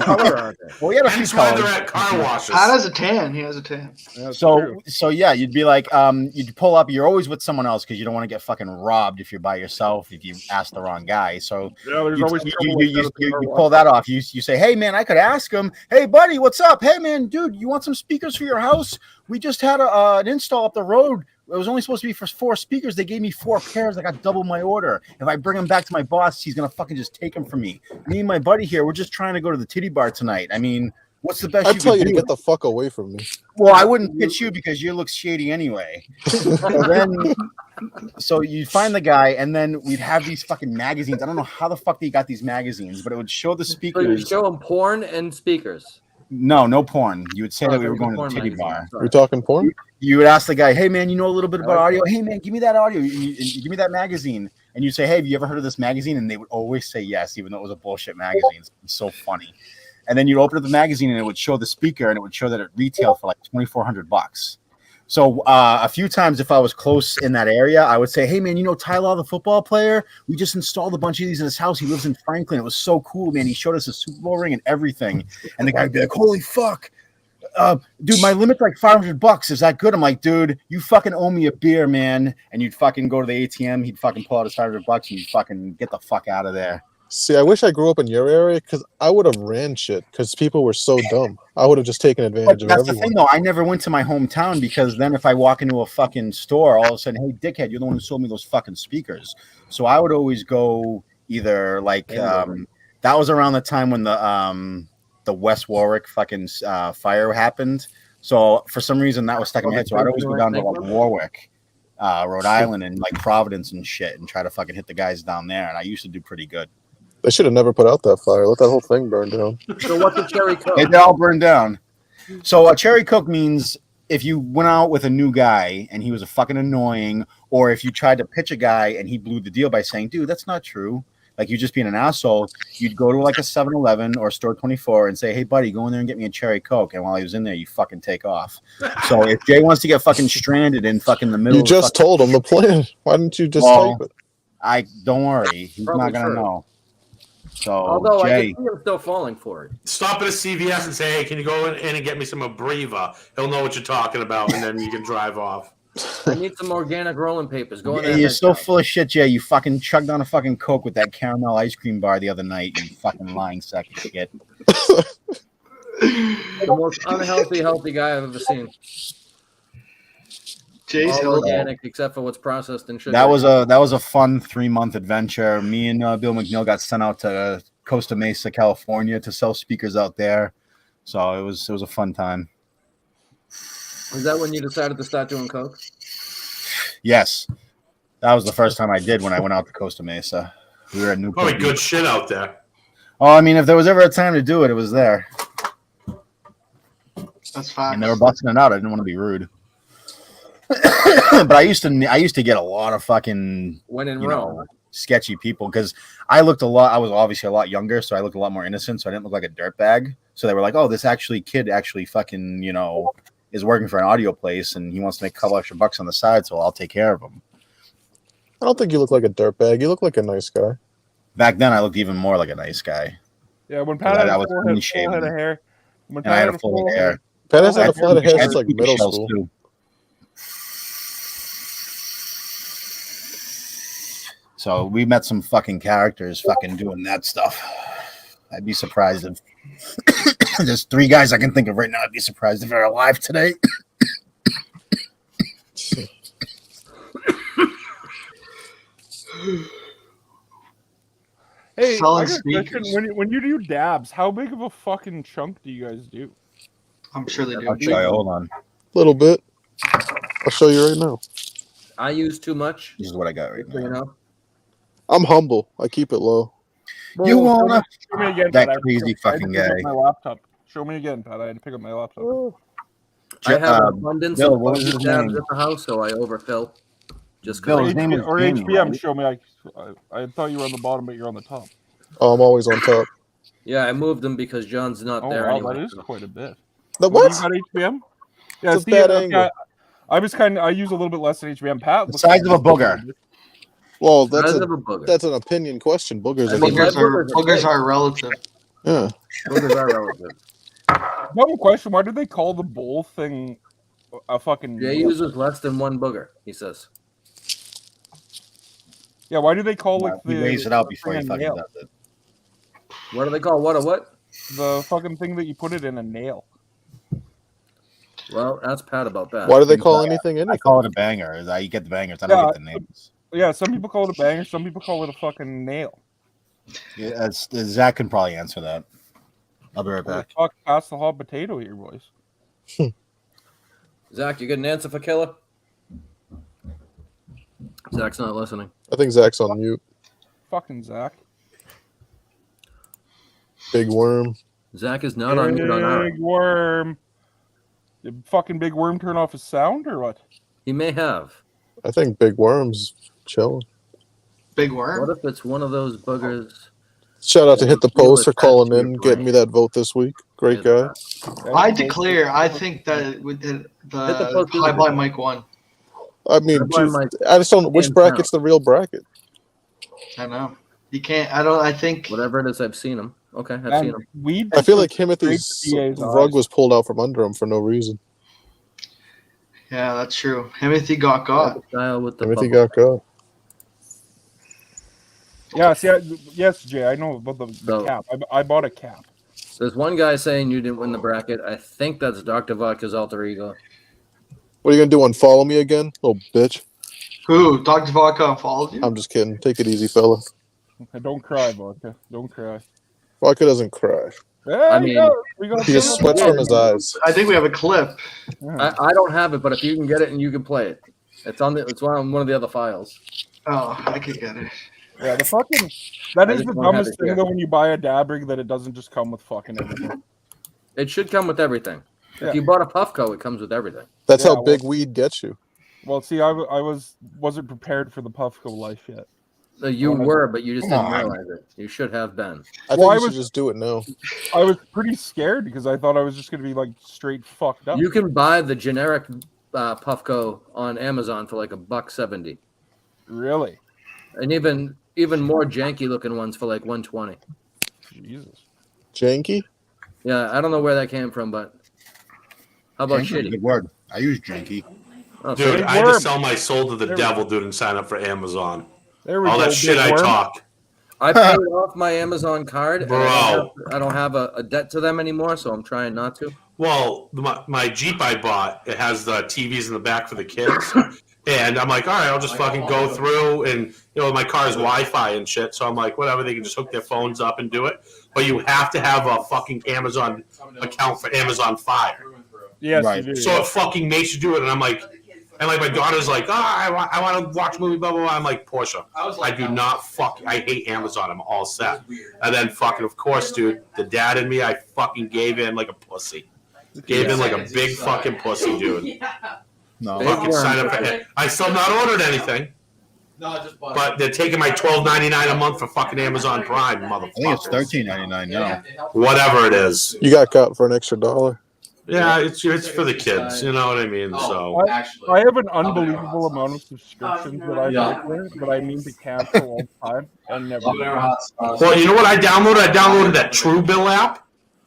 color are they? Well, we had a few Hence why colors. they're at car washes. Pat has a tan. He has a tan. So yeah, you'd be like, you'd pull up. You're always with someone else because you don't want to get fucking robbed if you're by yourself. If you ask the wrong guy, so Yeah, there's always trouble you, with you, that at the you, car you wash. pull that off. You say, "Hey man, I could ask him. Hey buddy, what's up? Hey man, dude, you want some speakers for your house? We just had an install up the road. It was only supposed to be for 4 speakers. They gave me 4 pairs. I got double my order. If I bring them back to my boss, he's gonna fucking just take them from me. Me and my buddy here, we're just trying to go to the titty bar tonight. I mean, what's the best I'd you tell could you to do?" get the fuck away from me. Well, I wouldn't pitch you because you look shady anyway. So you find the guy, and then we'd have these fucking magazines. I don't know how the fuck they got these magazines, but it would show the So you speakers. show them porn and speakers. No porn. You would say that we were there was going a to the porn titty magazine. bar. We're talking porn? You would ask the guy, "Hey man, you know a little bit about I like audio? Hey man, give me that audio. Give me that magazine." And you say, "Hey, have you ever heard of this magazine?" And they would always say yes, even though it was a bullshit magazine. It's so funny. And then you'd open up the magazine, and it would show the speaker, and it would show that it retailed for like $2,400. So a few times, if I was close in that area, I would say, "Hey man, you know Tyler, the football player? We just installed a bunch of these in his house. He lives in Franklin. It was so cool, man. He showed us a Super Bowl ring and everything." And the guy would be like, "Holy fuck. Dude, my limit's like $500. Is that good?" I'm like, "Dude, you fucking owe me a beer, man." And you'd fucking go to the ATM. He'd fucking pull out his $500 and you'd fucking get the fuck out of there. See, I wish I grew up in your area because I would have ran shit because people were so dumb. I would have just taken But advantage of that's the everyone. thing, though. I never went to my hometown because then if I walk into a fucking store, all of a sudden, "Hey, dickhead, you're the one who sold me those fucking speakers." So I would always go either like that was around the time when the West Warwick fucking fire happened. So for some reason that was stuck in my head. So I'd always go down to like Warwick, Rhode Island, and like Providence and shit, and try to fucking hit the guys down there. And I used to do pretty good. They should have never put out that fire. Let that whole thing burn down. So what's a cherry coke? They all burned down. So a cherry coke means if you went out with a new guy and he was a fucking annoying, or if you tried to pitch a guy and he blew the deal by saying, dude, that's not true. Like you just being an asshole, you'd go to like a 7-Eleven or Store 24 and say, hey, buddy, go in there and get me a cherry coke. And while he was in there, you fucking take off. So if Jay wants to get fucking stranded in fucking the middle, You just told him the plan. Why didn't you just type it? I don't worry, he's Probably not gonna true. know. So Although I Jay, can see him still falling for it. Stop at a CVS and say, hey, can you go in and get me some Abreva? He'll know what you're talking about, and then you can drive off. I need some organic rolling papers. Go in there. you're so full of shit, Jay. You fucking chugged on a fucking Coke with that caramel ice cream bar the other night. You fucking lying sack of shit. The most unhealthy, healthy guy I've ever seen. Jay's All healthy. organic except for what's processed in sugar. That was a fun 3-month adventure. Me and Bill McNeil got sent out to Costa Mesa, California, to sell speakers out there. So it was a fun time. Was that when you decided to start doing coke? Yes, that was the first time I did when I went out to Costa Mesa. We were at Newport Probably Beach. good shit out there. Oh, I mean, if there was ever a time to do it, it was there. That's fine. And they were busting it out. I didn't want to be rude. But I used to get a lot of fucking When in you Rome. know, sketchy people because I was obviously a lot younger, so I looked a lot more innocent, so I didn't look like a dirtbag. So they were like, oh, this kid fucking, is working for an audio place and he wants to make a couple extra bucks on the side, so I'll take care of him. I don't think you look like a dirtbag. You look like a nice guy. Back then I looked even more like a nice guy. Yeah, when Pat had I a was full clean head shaven. of hair. When And I had a full head of hair. Pat has had a I flat of hair had since like speaker middle shells, school. too. So we met some fucking characters fucking doing that stuff. I'd be surprised if there's 3 guys I can think of right now. I'd be surprised if they're alive today. Hey, Selling I got a question. speakers. When you do dabs, how big of a fucking chunk do you guys do? I'm sure they do. I'll show you. Hold on. Little bit. I'll show you right now. I use too much. This is what I got right now. You know? I'm humble. I keep it low. You wanna? Show me again, That Pat. crazy I had to fucking pick up guy. My laptop. Show me again, Pat. I had to pick up my laptop. I have an abundance Bill, of what was his dabs name? at the house, so I overfill. Just Bill, because. his name is Or Daniel, HBM, right? show me. I thought you were on the bottom, but you're on the top. Oh, I'm always on top. Yeah, I moved them because John's not Oh, there wow, anyway. that is quite a bit. The What? what? You got HBM? Yeah, It's a see, bad okay, angle. I use a little bit less than HBM. Pat, The size of a booger. Well, that's Size of a booger. that's an opinion question. Boogers are Boogers are relative. Yeah. Boogers are relative. I have a question. Why do they call the bowl thing a fucking? Jay uses less than 1 booger, he says. Yeah, why do they call like He the? weighs it out before he thing a fucking nail? does it. What do they call what a what? The fucking thing that you put it in a nail. Well, ask Pat about that. Why do they call anything I anything? call it a banger. You get the bangers. I don't Yeah, get the names. Yeah, some people call it a banger. Some people call it a fucking nail. Yeah, Zach can probably answer that. I'll be right back. Fuck, pass the hot potato here, boys. Zach, you get an answer for Killer? Zach's not listening. I think Zach's on mute. Fucking Zach. Big worm. Zach is not on mute on our. Big worm. Did fucking big worm turn off his sound or what? He may have. I think Big Worm's chilling. Big worm. What if it's one of those boogers? Shout out to Hit the Feel Post for attached calling to your in, getting me that vote this week. Great guy. I declare. I think that with the post high blind Mike won. I mean, That's why geez, my I just don't know which hands bracket's the real bracket. I know. You can't. I don't. I think. Whatever it is, I've seen him. Okay, I've Man, seen him. weed I feel like scraped Timothy's the DA's rug eyes. was pulled out from under him for no reason. Yeah, that's true. Timothy got got. Style with the Timothy bubble. got caught. Yeah, see, yes, Jay, I know about the So- cap. I bought a cap. There's one guy saying you didn't win the bracket. I think that's Dr. Vodka's alter ego. What are you gonna do? Unfollow me again, little bitch? Who? Dr. Vodka followed you? I'm just kidding. Take it easy, fella. Don't cry, Vodka. Don't cry. Vodka doesn't cry. Yeah, mean, we got He just sweats from his eyes. I think we have a clip. I don't have it, but if you can get it and you can play it, it's on one of the other files. Oh, I could get it. Yeah, the fucking that I is just the don't have dumbest it thing here. though when you buy a dab rig that it doesn't just come with fucking everything. It should come with everything. Yeah. If you bought a Puffco, it comes with everything. That's Yeah, how big weed gets you. Well, see, I wasn't prepared for the Puffco life yet. You were, but you just Come didn't on. realize it. You should have been. I think you should just do it now. I was pretty scared because I thought I was just gonna be like straight fucked up. You can buy the generic Puffco on Amazon for like $1.70. Really? And even more janky looking ones for like $1.20. Jesus. Janky? Yeah, I don't know where that came from, but how about Janky is a shitty? good word. I use janky. Oh, Dude, so I had to sell my soul to the devil, dude, and sign up for Amazon. There we All go, that shit big I worm. talk. I paid off my Amazon card, and Bro. I don't have a debt to them anymore, so I'm trying not to. Well, my Jeep I bought, it has the TVs in the back for the kids. And I'm like, all right, I'll just fucking go through and, my car's Wi-Fi and shit. So I'm like, whatever, they can just hook their phones up and do it. But you have to have a fucking Amazon account for Amazon Fire. Yes, Right. you do. So it fucking makes you do it. And I'm like, my daughter's like, I want to watch a movie, blah, blah, blah. I'm like, Portia, I do not I hate Amazon. I'm all set. And then fucking, of course, dude, the dad in me, I fucking gave in like a pussy. Gave in like a big fucking pussy, dude. No. Fucking sign up for it. I still not ordered anything. But they're taking my $12.99 a month for fucking Amazon Prime, motherfucker. I think it's $13.99 now. Whatever it is. You got caught for an extra $1. Yeah, it's for the kids. You know what I mean? So I have an unbelievable amount of subscriptions that I have there, but I mean to cancel all the time and never. Well, you know what I downloaded? I downloaded that Truebill app.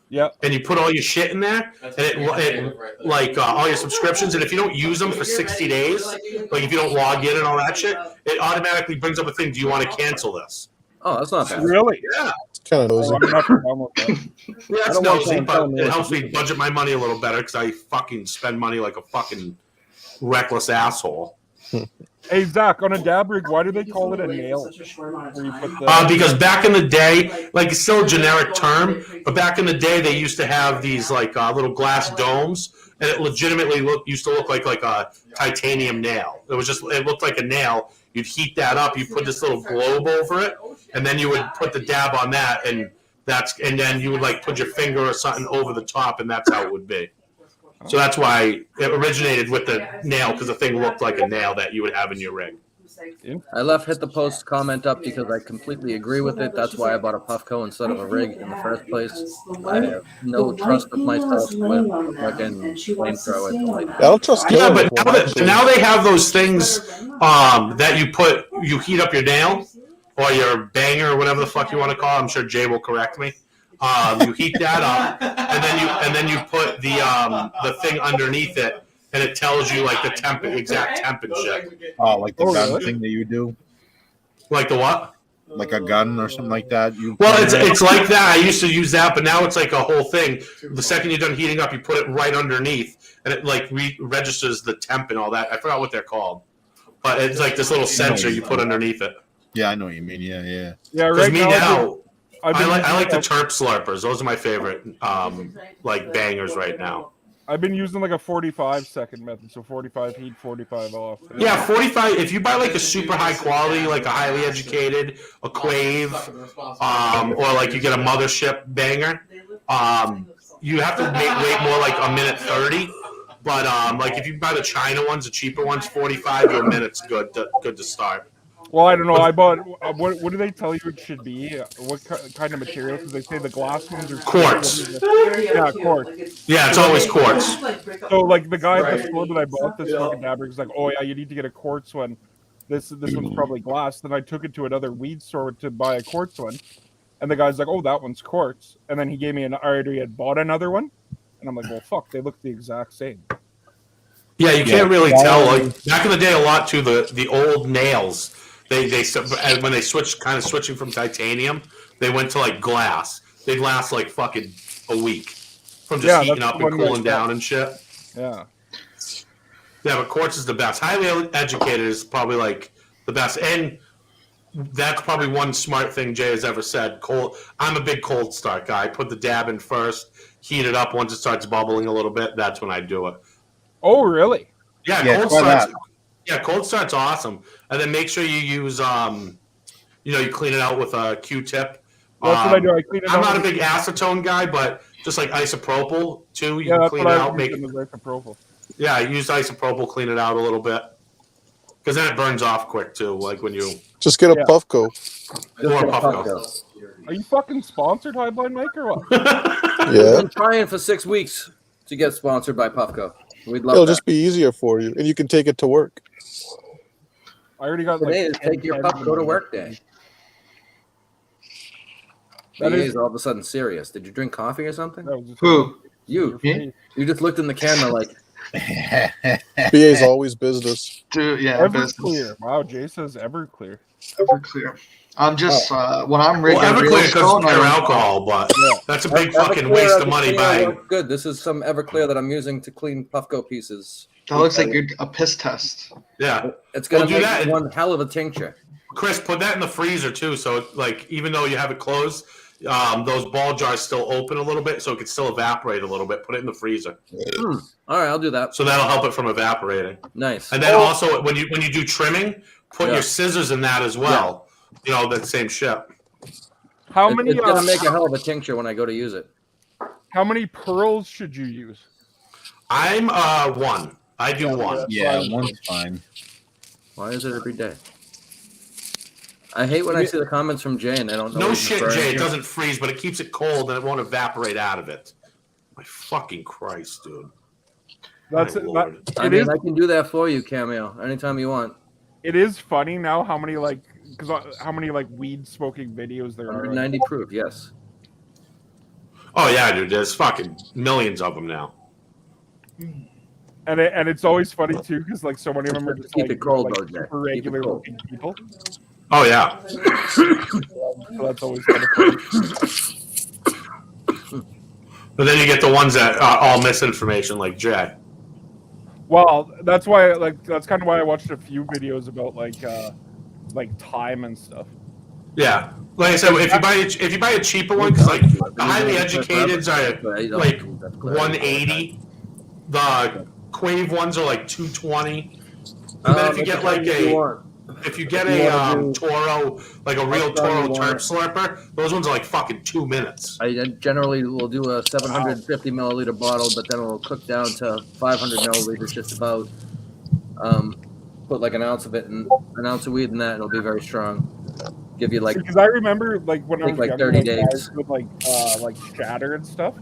Yeah. And you put all your shit in there, and it like all your subscriptions, and if you don't use them for 60 days, like if you don't log in and all that shit, it automatically brings up a thing. Do you want to cancel this? Oh, that's not bad. Really? Yeah. It's kind of nosy. I'm gonna have to download that. Yeah, it's nosy, but it helps me budget my money a little better because I fucking spend money like a fucking reckless asshole. Hey Zach, on a dab rig, why do they call it a nail? Where you put the... Because back in the day, like it's still a generic term, but back in the day they used to have these like little glass domes, and it legitimately used to look like a titanium nail. It looked like a nail. You'd heat that up, you put this little globe over it, and then you would put the dab on that, and then you would like put your finger or something over the top, and that's how it would be. So that's why it originated with the nail, because the thing looked like a nail that you would have in your rig. I left Hit the Post comment up because I completely agree with it. That's why I bought a Puffco instead of a rig in the first place. I have no trust with myself with fucking flamethrower. I don't trust Yeah, Caleb but with now they have those things that you heat up your nail or your banger or whatever the fuck you want to call it. I'm sure Jay will correct me. You heat that up, and then you put the thing underneath it, and it tells you like the exact temp and shit. Oh, like the gun thing that you do? Like the what? Like a gun or something like that? Well, it's like that. I used to use that, but now it's like a whole thing. The second you're done heating up, you put it right underneath, and it like registers the temp and all that. I forgot what they're called, but it's like this little sensor you put underneath it. Yeah, I know what you mean. Yeah. Yeah, Because right me now, now, I've been I like the using Terp Slurpers. Those are my favorite, like bangers right now. I've been using like a 45-second method, so 45 heat, 45 off. Yeah, 45. If you buy like a super high quality, like a highly educated, a Quave, or like you get a Mothership banger, you have to wait more like a minute 30. But like if you buy the China ones, the cheaper ones, 45, your minute's good to start. Well, I don't know. I bought. What do they tell you it should be? What kind of material? Because they say the glass ones are Quartz. Yeah, quartz. Yeah, it's always quartz. So, like the guy at the store that I bought this fucking dab rig was like, "Oh yeah, you need to get a quartz one. This one's probably glass." Then I took it to another weed store to buy a quartz one, and the guy's like, "Oh, that one's quartz." And then he gave me I already had bought another one, and I'm like, "Well, fuck, they look the exact same." Yeah, you can't really tell. Like back in the day, a lot too. The old nails. They when they switching from titanium, they went to like glass. They'd last like fucking a week from just heating up and cooling down and shit. Yeah. Yeah, but quartz is the best. Highly educated is probably like the best, and that's probably one smart thing Jay has ever said. I'm a big cold start guy. Put the dab in first, heat it up. Once it starts bubbling a little bit, that's when I do it. Oh, really? Yeah, cold starts. Yeah, cold start's awesome, and then make sure you use you clean it out with a Q-tip. That's what I do. I clean it I'm out not a with- big acetone guy, but just like isopropyl too. You Yeah, can that's clean what it I out. was Make using, is isopropyl. Yeah, I use isopropyl, clean it out a little bit. Because then it burns off quick too, like when you Just get a Puffco. or Puffco. Are you fucking sponsored, High Blind Mike, or what? We've been trying for 6 weeks to get sponsored by Puffco. We'd love It'll that. just be easier for you, and you can take it to work. I already got Today like is take your Puffco to work day. That BA is- is all of a sudden serious. Did you drink coffee or something? Who? You. Me? You just looked in the camera like. BA's always business. Dude, yeah, Everclear. Wow, Jay says Everclear. Everclear. I'm just when I'm Well, rigging Everclear because Stone, it's I pure don't- alcohol, but that's a big fucking Everclear waste as of a money. cleaner By works good. This is some Everclear that I'm using to clean Puffco pieces. That looks like a piss test. yeah, It's gonna Well, do make that. one hell of a tincture. Chris, put that in the freezer too. So like, even though you have it closed, those ball jars still open a little bit, so it can still evaporate a little bit. Put it in the freezer. All right, I'll do that. So that'll help it from evaporating. Nice. And then also when you do trimming, put Yeah. your scissors in that as well. You know, that same shit. How many? It's gonna make a hell of a tincture when I go to use it. How many pearls should you use? I'm one. I do one. Yeah, one's fine. Why is it every day? I hate when I see the comments from Jay and I don't know. No what he's shit, referring Jay. It to. doesn't freeze, but it keeps it cold and it won't evaporate out of it. My fucking Christ, dude. That's My it. Lord. I mean, I can do that for you, Cameo, anytime you want. It is funny now how many how many weed smoking videos there are. 190 proof, yes. Oh yeah, dude. There's fucking millions of them now. And it's always funny too because so many of them are just Keep it cold, though, Jay. super Keep it regular cold. looking people. Oh yeah. So that's always kind of funny. But then you get the ones that are all misinformation, like Jay. Well, that's why that's kind of why I watched a few videos about time and stuff. Yeah, like I said, if you buy a cheaper one, because like the highly educateds are like 180, the Quave ones are like 220, and then if you get like a Toro, like a real Toro Terp slurper, those ones are like fucking 2 minutes. I generally will do a 750 milliliter bottle, but then it'll cook down to 500 milliliters just about. Put like an ounce of it and an ounce of weed in that, and it'll be very strong. Give you like. Because I remember when I was like younger, 30 I days. would shatter and stuff,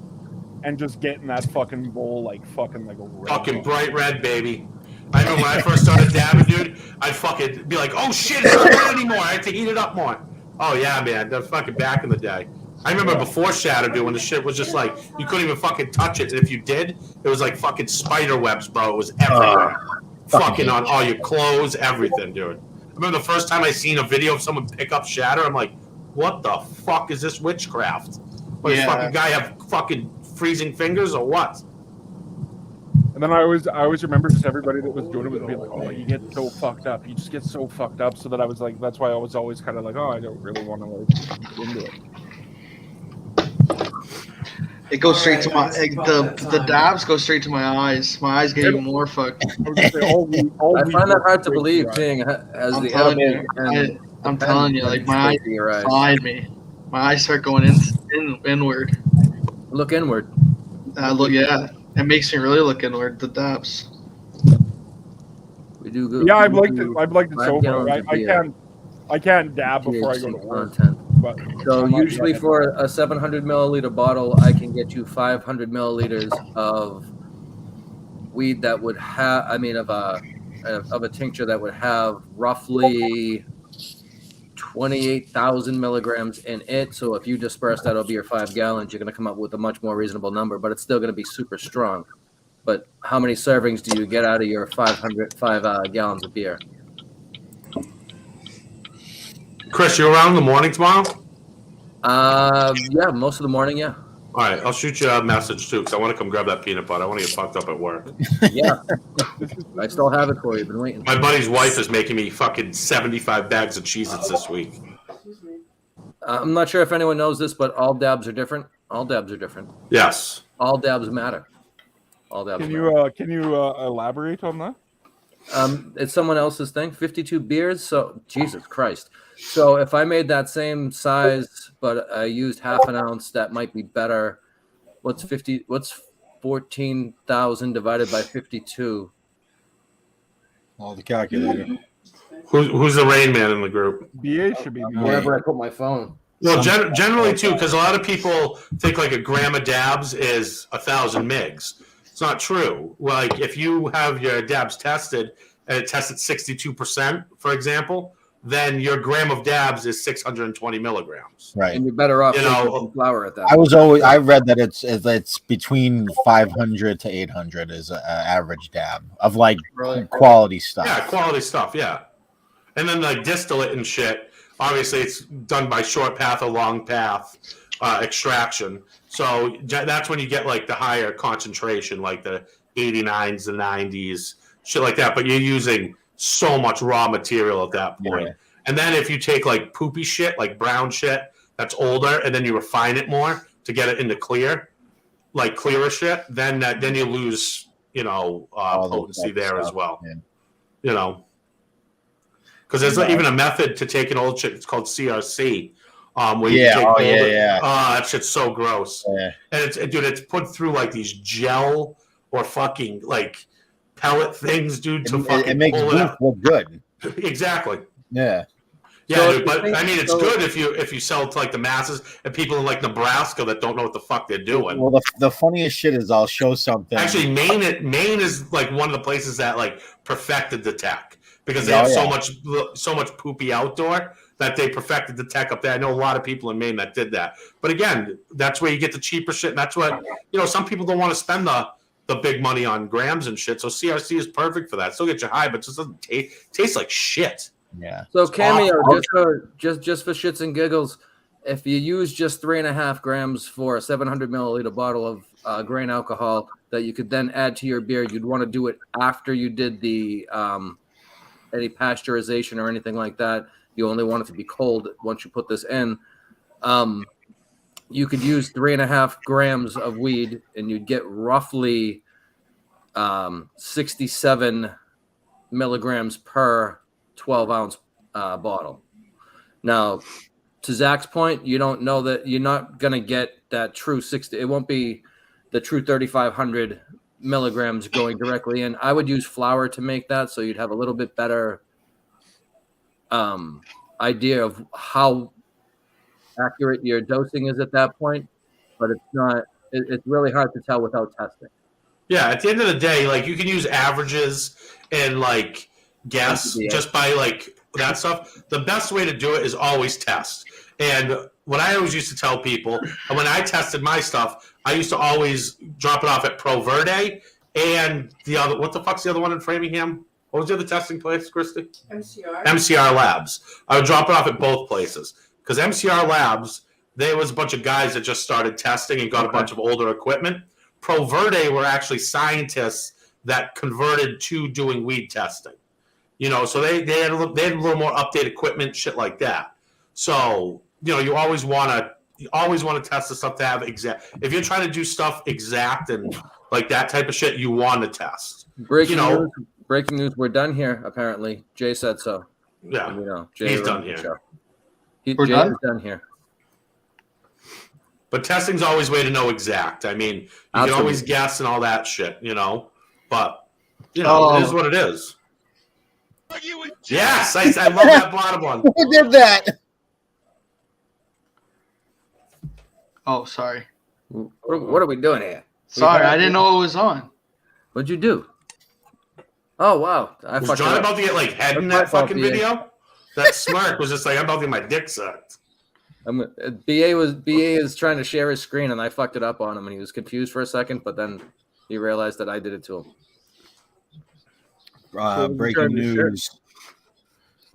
and just get in that fucking bowl fucking like a red Fucking ball. bright red, baby. I remember when I first started dabbing, dude, I'd fucking be like, oh shit, it's not red anymore. I have to heat it up more. Oh yeah, man. That's fucking back in the day. I remember before Shadow, dude, when the shit was just like, you couldn't even fucking touch it. And if you did, it was like fucking spider webs, bro. It was everywhere. Fucking on all your clothes, everything, dude. I remember the first time I seen a video of someone pick up Shatter, I'm like, what the fuck is this witchcraft? What, does this fucking guy have fucking freezing fingers or what? And then I always remember just everybody that was doing it would be like, oh, you get so fucked up. You just get so fucked up. So that I was like, that's why I was always kind of like, oh, I don't really want to get into it. It goes straight to my the dabs go straight to my eyes. My eyes get even more fucked. I find that hard to believe, being as the enemy. I'm telling you, like my eyes slide me. My eyes start going inward. Look inward. Yeah. It makes me really look inward. The dabs. We do good. Yeah, I've liked it so far. gallons of I can't dab before I go to work. But So usually for a 700 milliliter bottle, I can get you 500 milliliters of weed that would have, of a tincture that would have roughly 28,000 milligrams in it. So if you disperse that over your 5 gallons, you're going to come up with a much more reasonable number, but it's still going to be super strong. But how many servings do you get out of your 5 gallons of beer? Chris, you around in the morning tomorrow? Yeah, most of the morning, yeah. All right, I'll shoot you a message too, because I want to come grab that peanut butter. I want to get fucked up at work. Yeah, I still have it for you. Been waiting. My buddy's wife is making me fucking 75 bags of Cheez-Its this week. I'm not sure if anyone knows this, but all dabs are different. All dabs are different. Yes. All dabs matter. All dabs. Can matter. you elaborate on that? It's someone else's thing. 52 beers. So Jesus Christ. So if I made that same size, but I used half an ounce, that might be better. What's 14,000 divided by 52? Oh, the calculator. Who's the Rain Man in the group? BA should be wherever I put my phone. Well, generally too, because a lot of people think like a gram of dabs is 1,000 mgs. It's not true. Like if you have your dabs tested and it tested 62%, for example, then your gram of dabs is 620 milligrams. Right. And you're better off taking some flour at that. I read that it's between 500 to 800 is an average dab of like quality stuff. Yeah, quality stuff. Yeah, and then like distillate and shit. Obviously, it's done by short path or long path extraction. So that's when you get like the higher concentration, like the 89s, the 90s, shit like that. But you're using so much raw material at that point. Yeah. And then if you take like poopy shit, like brown shit that's older, and then you refine it more to get it into clear, like clearer shit, then you lose, potency there as well. Yeah. Because there's even a method to take an old shit. It's called CRC. Where you take older. That shit's so gross. Yeah. And it's put through like these gel or fucking like pellet things, dude. It makes beef look good. Exactly. Yeah. Yeah, so dude, but I mean, it's good if you sell to like the masses and people in like Nebraska that don't know what the fuck they're doing. Well, the funniest shit is I'll show something. Actually, Maine is like one of the places that like perfected the tech because they have so much poopy outdoor that they perfected the tech up there. I know a lot of people in Maine that did that. But again, that's where you get the cheaper shit, and that's what some people don't want to spend the big money on grams and shit. So CRC is perfect for that. Still get you high, but just doesn't taste like shit. Yeah. So Cameo, just for shits and giggles, if you use just 3.5 grams for a 700 milliliter bottle of grain alcohol that you could then add to your beer, you'd want to do it after you did the any pasteurization or anything like that. You only want it to be cold once you put this in. You could use 3.5 grams of weed, and you'd get roughly 67 milligrams per 12-ounce bottle. Now, to Zach's point, you don't know that you're not going to get that true 60. It won't be the true 3,500 milligrams going directly in. I would use flour to make that, so you'd have a little bit better idea of how accurate your dosing is at that point. But it's not. It's really hard to tell without testing. Yeah, at the end of the day, like you can use averages and like guess just by like that stuff. The best way to do it is always test. And what I always used to tell people, when I tested my stuff, I used to always drop it off at Pro Verde and the other. What the fuck's the other one in Framingham? What was the other testing place, Christy? MCR Labs. I would drop it off at both places because MCR Labs, there was a bunch of guys that just started testing and got a bunch of older equipment. Pro Verde were actually scientists that converted to doing weed testing. So they had a little more updated equipment, shit like that. So, you always want to test the stuff to have exact. If you're trying to do stuff exact and like that type of shit, you want to test. Breaking news. We're done here. Apparently, Jay said so. Yeah, Jay he's done here. Jay is done here. But testing's always a way to know exact. I mean, you can always guess and all that shit, But it is what it is. Yes, I love that bottom one. Who did that? Oh, sorry. What are we doing here? Sorry, I didn't know it was on. What'd you do? Oh wow! Was John about to get like head in that fucking video? That smirk was just like I'm about to get my dick sucked. BA is trying to share his screen, and I fucked it up on him, and he was confused for a second, but then he realized that I did it to him. Breaking news.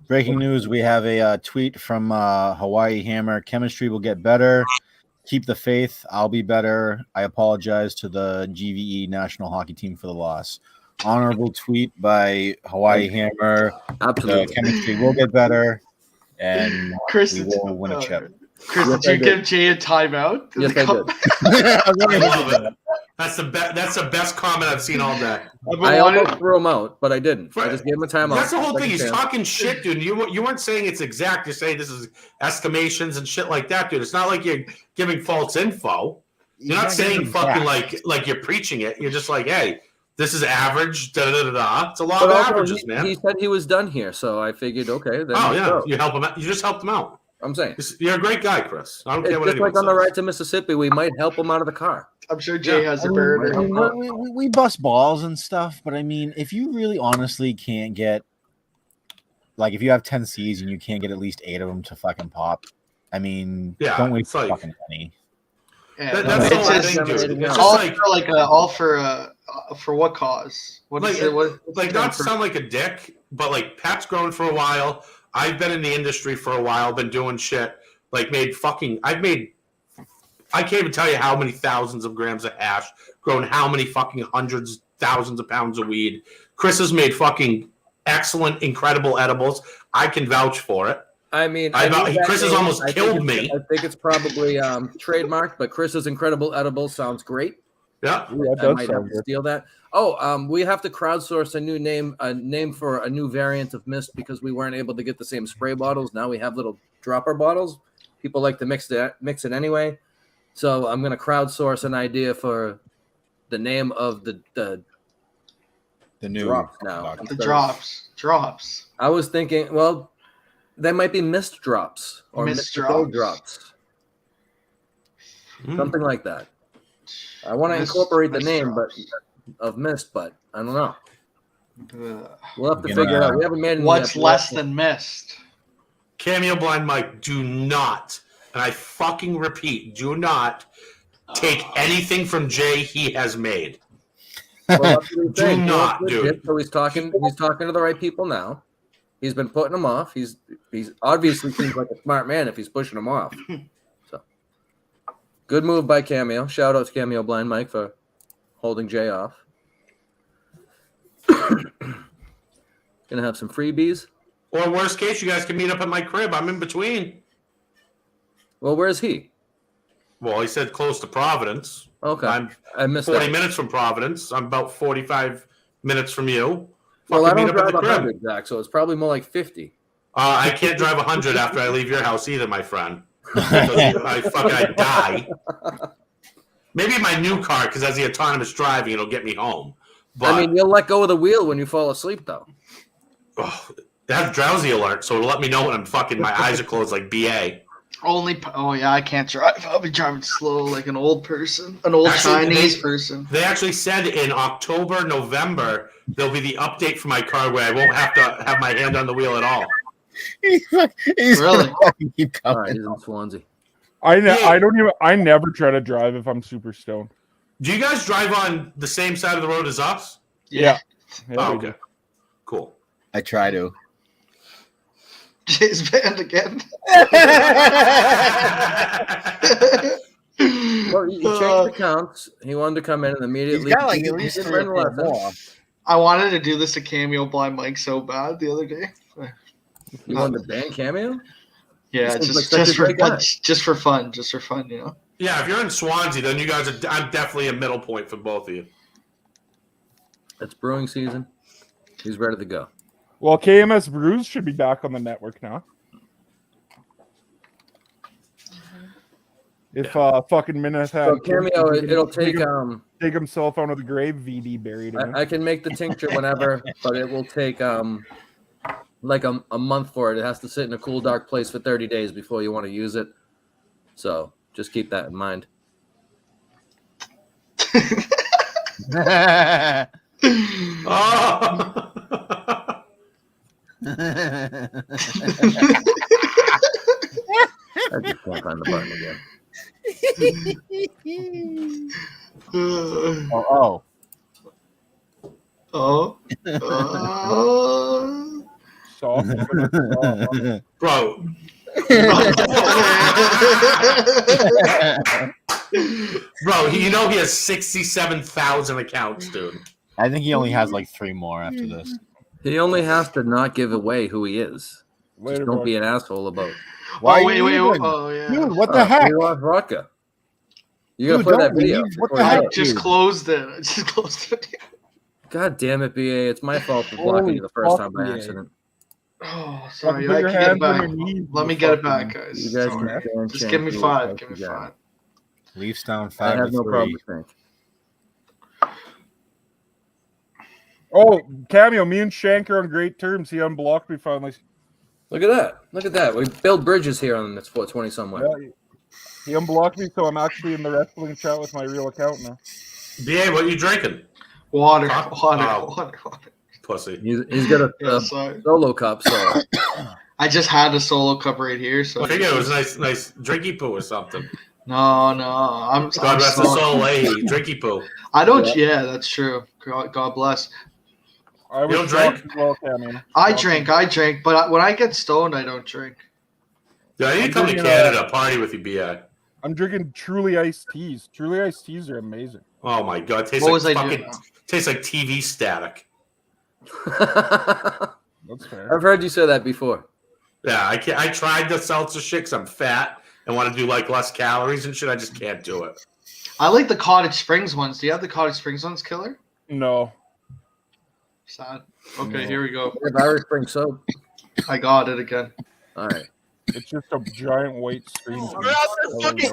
Breaking news. We have a tweet from Hawaii Hammer. Chemistry will get better. Keep the faith. I'll be better. I apologize to the GVE national hockey team for the loss. Honorable tweet by Hawaii Hammer. Absolutely. The chemistry will get better, and we will win a chip. Chris, did you give Jay a timeout? Yes, I did. I love it. That's the best. That's the best comment I've seen all day. I almost threw him out, but I didn't. I just gave him a timeout. That's the whole thing. He's chance. talking shit, dude. You weren't saying it's exact. You're saying this is estimations and shit like that, dude. It's not like you're giving false info. You're not saying fucking like you're preaching it. You're just like, hey, this is average. Da da da da. It's a lot But of also, averages, man. He said he was done here, so I figured, okay. Then Oh yeah, go. you help him out. You just helped him out. I'm saying You're a great guy, Chris. I don't care it's what just anyone like on the says. ride to Mississippi, we might help him out of the car. I'm sure Jay has a bird. We bust balls and stuff, but I mean, if you really honestly can't get, like, if you have 10 Cs and you can't get at least 8 of them to fucking pop, I mean, don't waste your fucking money. Yeah, That's it's all I just, think, dude. It's all just for what cause? What like, is it? What, like not to sound like a dick, but like Pat's grown for a while. I've been in the industry for a while, been doing shit. Like I can't even tell you how many thousands of grams of hash, grown how many fucking hundreds, thousands of pounds of weed. Chris has made fucking excellent, incredible edibles. I can vouch for it. I mean, Chris has almost killed me. I think it's probably trademarked, but Chris's Incredible Edibles sounds great. Yeah, I might have to steal that. Oh, we have to crowdsource a name for a new variant of mist because we weren't able to get the same spray bottles. Now we have little dropper bottles. People like to mix it anyway. So I'm going to crowdsource an idea for the name of the new drops now. The drops. I was thinking, well, they might be mist drops or Mist mystical drops. Something like that. I want to incorporate the name, of mist, but I don't know. We'll have to figure it out. We haven't made any what's yet. less than mist. Cameo Blind Mike, do not, and I fucking repeat, do not take anything from Jay he has made. Well, do not, dude. So he's talking to the right people now. He's been putting them off. He's obviously seems like a smart man if he's pushing them off. So good move by Cameo. Shout out to Cameo Blind Mike for holding Jay off. Gonna have some freebies. Or worst case, you guys can meet up at my crib. I'm in between. Well, where's he? Well, he said close to Providence. Okay. I missed 40 that. minutes from Providence. I'm about 45 minutes from you. Well, I Fucking don't meet up at drive the crib. 100, Zach, so it's probably more like 50. I can't drive 100 after I leave your house either, my friend. I die. Maybe my new car, because as the autonomous driving, it'll get me home. But I mean, you'll let go of the wheel when you fall asleep, though. it has drowsy alert, so it'll let me know when I'm fucking, my eyes are closed like BA. I can't drive. I'll be driving slow like an old person, an old Chinese person. They actually said in October, November, there'll be the update for my car where I won't have to have my hand on the wheel at all. He's really keep All right, he's in Swansea. I never try to drive if I'm super stoned. Do you guys drive on the same side of the road as us? Yeah. Oh, okay. Cool. I try to. Jay's banned again. Well, he changed accounts. He wanted to come in and immediately. He's got, like, he at least didn't 3 learn or a 4 lesson. more. I wanted to do this to Cameo Blind Mike so bad the other day. You wanted to ban Cameo? Yeah, He seems just like such a for great guy. fun, you know. Yeah, if you're in Swansea, then you guys are. I'm definitely a middle point for both of you. It's brewing season. He's ready to go. Well, KMS Brews should be back on the network now. If fucking Mineth had So Cameo, it'll take dig himself out of the grave. VD buried him. I can make the tincture whenever, but it will take like a month for it. It has to sit in a cool, dark place for 30 days before you want to use it. So just keep that in mind. I just can't find the button again. Bro. Bro, you know he has 67,000 accounts, dude. I think he only has like 3 more after this. He only has to not give away who he is. Just don't be an asshole about. Wait. Oh, yeah. Dude, what the heck? He lost vodka. You gotta Dude, play that don't video. leave. What before the you heck? go. Just closed it. I just closed it. God damn it, BA. It's my fault for blocking you the first time by accident. Oh, sorry. Put I your can get it hands on back. your knees, Let you me get it fucking- back, guys. You guys Don't can worry. stand Just give me chance 5. as Give me you got 5. Leafs down I 5 have to no 3. problem with Frank. Oh, Cameo, me and Shank are on great terms. He unblocked me finally. Look at that. Look at that. We build bridges here on this 420 somewhere. Yeah, he unblocked me, so I'm actually in the wrestling chat with my real account now. BA, what are you drinking? Water. Oh. Water. Pussy. He's got a Yeah, sorry. solo cup, so I just had a solo cup right here, so I figured it was nice drinky poo or something. No, I'm God rest his sorry. soul, eh? Drinky poo. I don't. Yeah, that's true. God bless. I You don't was drink? shocked as well, Cameo. I drink, but when I get stoned, I don't drink. Dude, I need to I'm come to drinking, Canada party with you, BA. I'm drinking Truly iced teas. Truly iced teas are amazing. Oh my god, tastes What like was I fucking doing? tastes like TV static. That's fair. I've heard you say that before. Yeah, I can't. I tried the seltzer shit 'cause I'm fat and want to do like less calories and shit. I just can't do it. I like the Cottage Springs ones. Do you have the Cottage Springs ones, Killer? No. Sad. Okay, No. here we go. If Irish Spring soap. I got it again. All right. It's just a giant white screen. We're out there fucking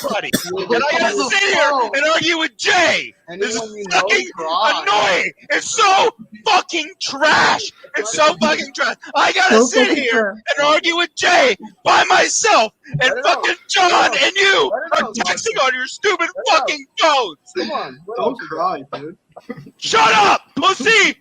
buddy. And I gotta sit here and argue with Jay. This is fucking annoying. It's so fucking trash. It's so fucking trash. I gotta sit here and argue with Jay by myself, and fucking John and you are texting on your stupid fucking phones. Come on. Don't cry, dude. Shut up, pussy!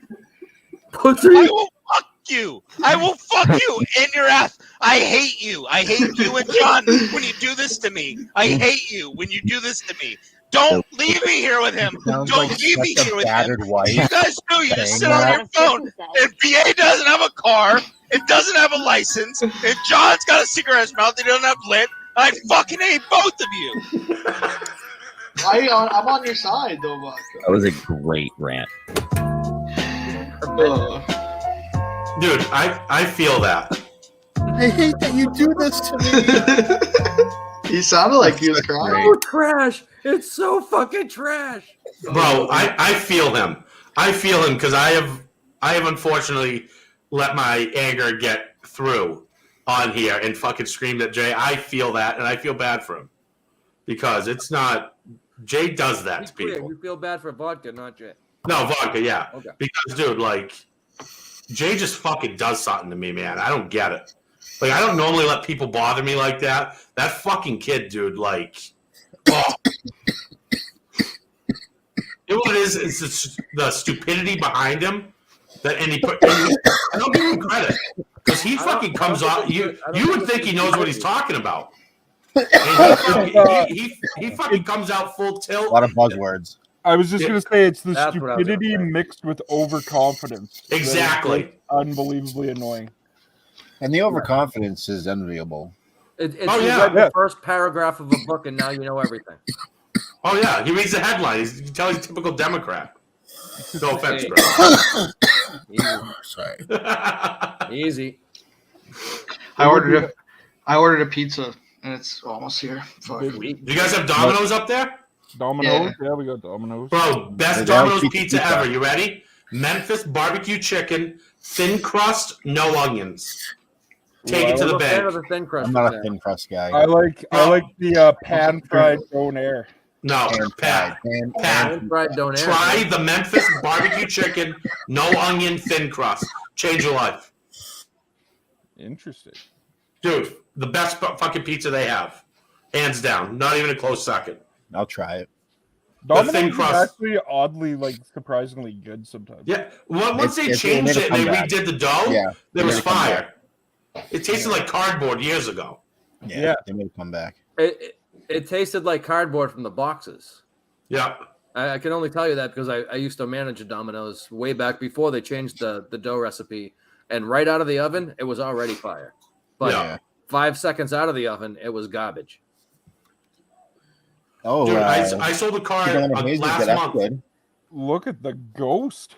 Pussy! I will fuck you. I will fuck you in your ass. I hate you. I hate you and John when you do this to me. I hate you when you do this to me. Don't leave me here with him. Sounds Don't like leave me such a here with him. battered wife You guys do. You just saying sit on that. your phone. And BA doesn't have a car. It doesn't have a license. And John's got a cigarette in his mouth. He doesn't have lit. I fucking hate both of you. I'm on your side, though, Buck. That was a great rant. Dude, I feel that. I hate that you do this to me. He sounded like he was crying. Oh, trash. It's so fucking trash. Bro, I feel him. I feel him because I have unfortunately let my anger get through on here and fucking screamed at Jay. I feel that, and I feel bad for him because it's not. Jay does that to people. You feel bad for vodka, not Jay. No, vodka, yeah. Okay. Because, dude, like, Jay just fucking does something to me, man. I don't get it. Like, I don't normally let people bother me like that. That fucking kid, dude, like, oh. You know what it is? It's the stupidity behind him. I don't give him credit. Because he fucking comes off. You would think he knows what he's talking about. And he fucking comes out full tilt. A lot of buzzwords. I was just going to say it's the That's what I was gonna stupidity say. mixed with overconfidence. that is Exactly. just unbelievably annoying. And the overconfidence is enviable. It's Oh, you yeah. read Yeah. the first paragraph of a book, and now you know everything. Oh, yeah. He reads the headline. You can tell he's a typical Democrat. No offense, bro. Sorry. Easy. I ordered a pizza, and it's almost here. Fuck. Do you guys have Domino's up there? Domino's? Yeah, we got Domino's. Bro, best They have Domino's pizza. pizza ever. You ready? Memphis barbecue chicken, thin crust, no onions. Take it to the I'm a fan bank. of the thin crust. I'm not a pizza. thin crust guy. I like the pan fried donair. No, Pat. Pat. Pan fried donair. Try the Memphis barbecue chicken, no onion, thin crust. Change your life. Interesting. Dude, the best fucking pizza they have. Hands down. Not even a close second. I'll try it. Domino's thin is crust. actually oddly, like, surprisingly good sometimes. Yeah. Well, once they It's- changed they made it a and they comeback. redid the dough, Yeah, they it was made a comeback. fire. It tasted like cardboard years ago. Yeah, they made a comeback. It tasted like cardboard from the boxes. Yeah. I can only tell you that because I used to manage a Domino's way back before they changed the dough recipe. And right out of the oven, it was already fire. But Yeah. 5 seconds out of the oven, it was garbage. Oh, Dude, I sold a car last month. Good. Look at the ghost.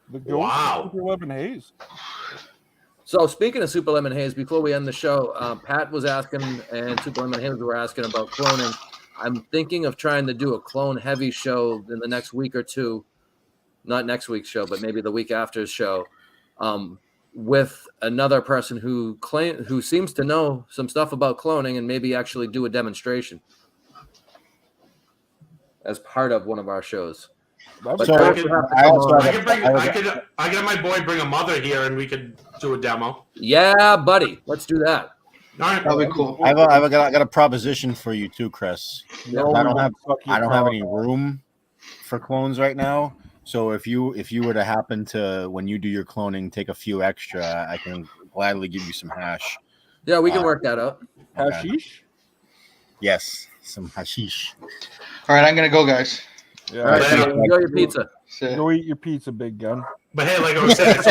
The ghost Wow. of Super Lemon Haze. So speaking of Super Lemon Haze, before we end the show, Pat was asking and Super Lemon Haze were asking about cloning. I'm thinking of trying to do a clone heavy show in the next week or two. Not next week's show, but maybe the week after's show, with another person who seems to know some stuff about cloning and maybe actually do a demonstration as part of one of our shows. I could have my boy bring a mother here and we could do a demo. Yeah, buddy. Let's do that. All right, that'll be cool. I got a proposition for you too, Chris. No, I don't have any room for clones right now. So if you were to happen to, when you do your cloning, take a few extra, I can gladly give you some hash. Yeah, we can work that out. Hashish? Yes, some hashish. All right, I'm gonna go, guys. Yeah. All right, enjoy your pizza. Go eat your pizza, big gun. But hey, like I was saying,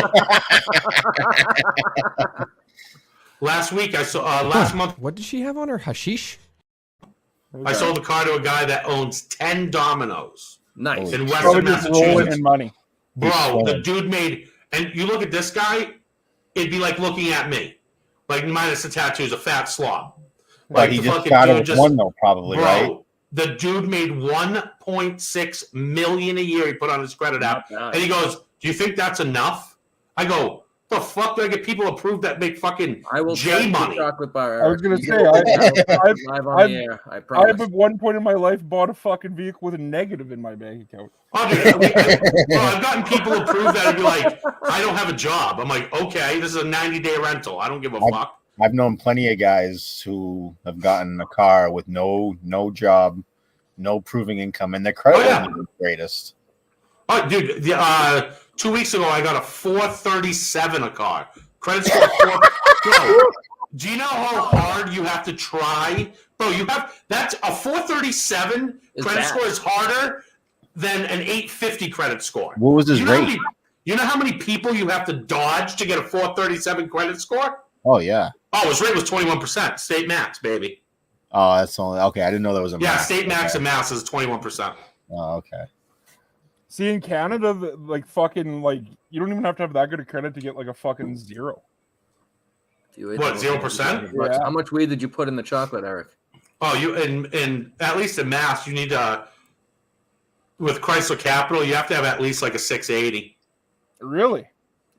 last week I saw last month. What did she have on her? Hashish? I sold a car to a guy that owns 10 Domino's. Nice. In Western Massachusetts. In money. Bro, the dude made, and you look at this guy, it'd be like looking at me. Like minus the tattoos, a fat slob. But he just got it with one though, probably, bro, right? The dude made $1.6 million a year he put on his credit app. And he goes, do you think that's enough? I go, the fuck do I get people approved that make fucking J money? Chocolate bar. I was gonna say, live on the air. I promise. I've at one point in my life bought a fucking vehicle with a negative in my bank account. Oh, dude, I've gotten people approved that would be like, I don't have a job. I'm like, okay, this is a 90-day rental. I don't give a fuck. I've known plenty of guys who have gotten a car with no job, no proving income, and their credit isn't the greatest. Oh, dude, 2 weeks ago I got a 437 a car. Credit score 4. Bro, do you know how hard you have to try? Bro, that's a 437 credit score is harder than an 850 credit score. What was his rate? You know how many people you have to dodge to get a 437 credit score? Oh yeah. Oh, his rate was 21%. State max, baby. Oh, that's only okay. I didn't know that was a max. State max and max is 21%. Oh, okay. See, in Canada, like fucking like you don't even have to have that good a credit to get like a fucking zero. What, 0%? Yeah. How much weed did you put in the chocolate, Eric? Oh, you in at least in Mass, you need to with Chrysler Capital, you have to have at least like a 680. Really?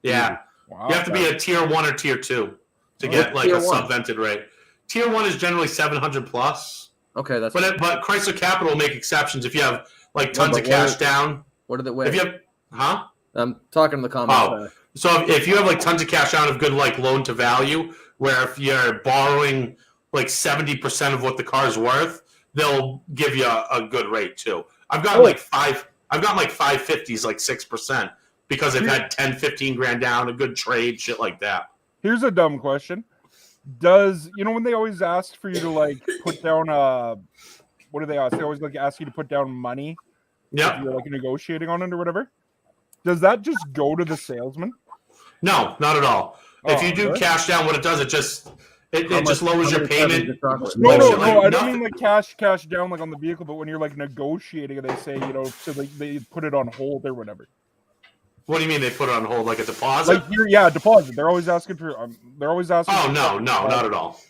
Yeah. Wow. You have to be a tier 1 or tier 2 to get like a subvented rate. Tier 1 is generally 700 plus. Okay, that's. But Chrysler Capital will make exceptions if you have like tons of cash down. What did it weigh? If you have, I'm talking to the comments. So if you have like tons of cash down of good like loan to value, where if you're borrowing like 70% of what the car's worth, they'll give you a good rate too. I've got like 550s, like 6%, because they've had 10, 15 grand down, a good trade, shit like that. Here's a dumb question. Does when they always ask for you to like put down what do they ask? They always like ask you to put down money. Yeah. If you're like negotiating on it or whatever. Does that just go to the salesman? No, not at all. If you do cash down, what it does, it just lowers your payment. No, I don't mean like cash down like on the vehicle, but when you're like negotiating, they say so they put it on hold or whatever. What do you mean they put it on hold, like a deposit? Like deposit. They're always asking for. They're always asking. Oh no, not at all.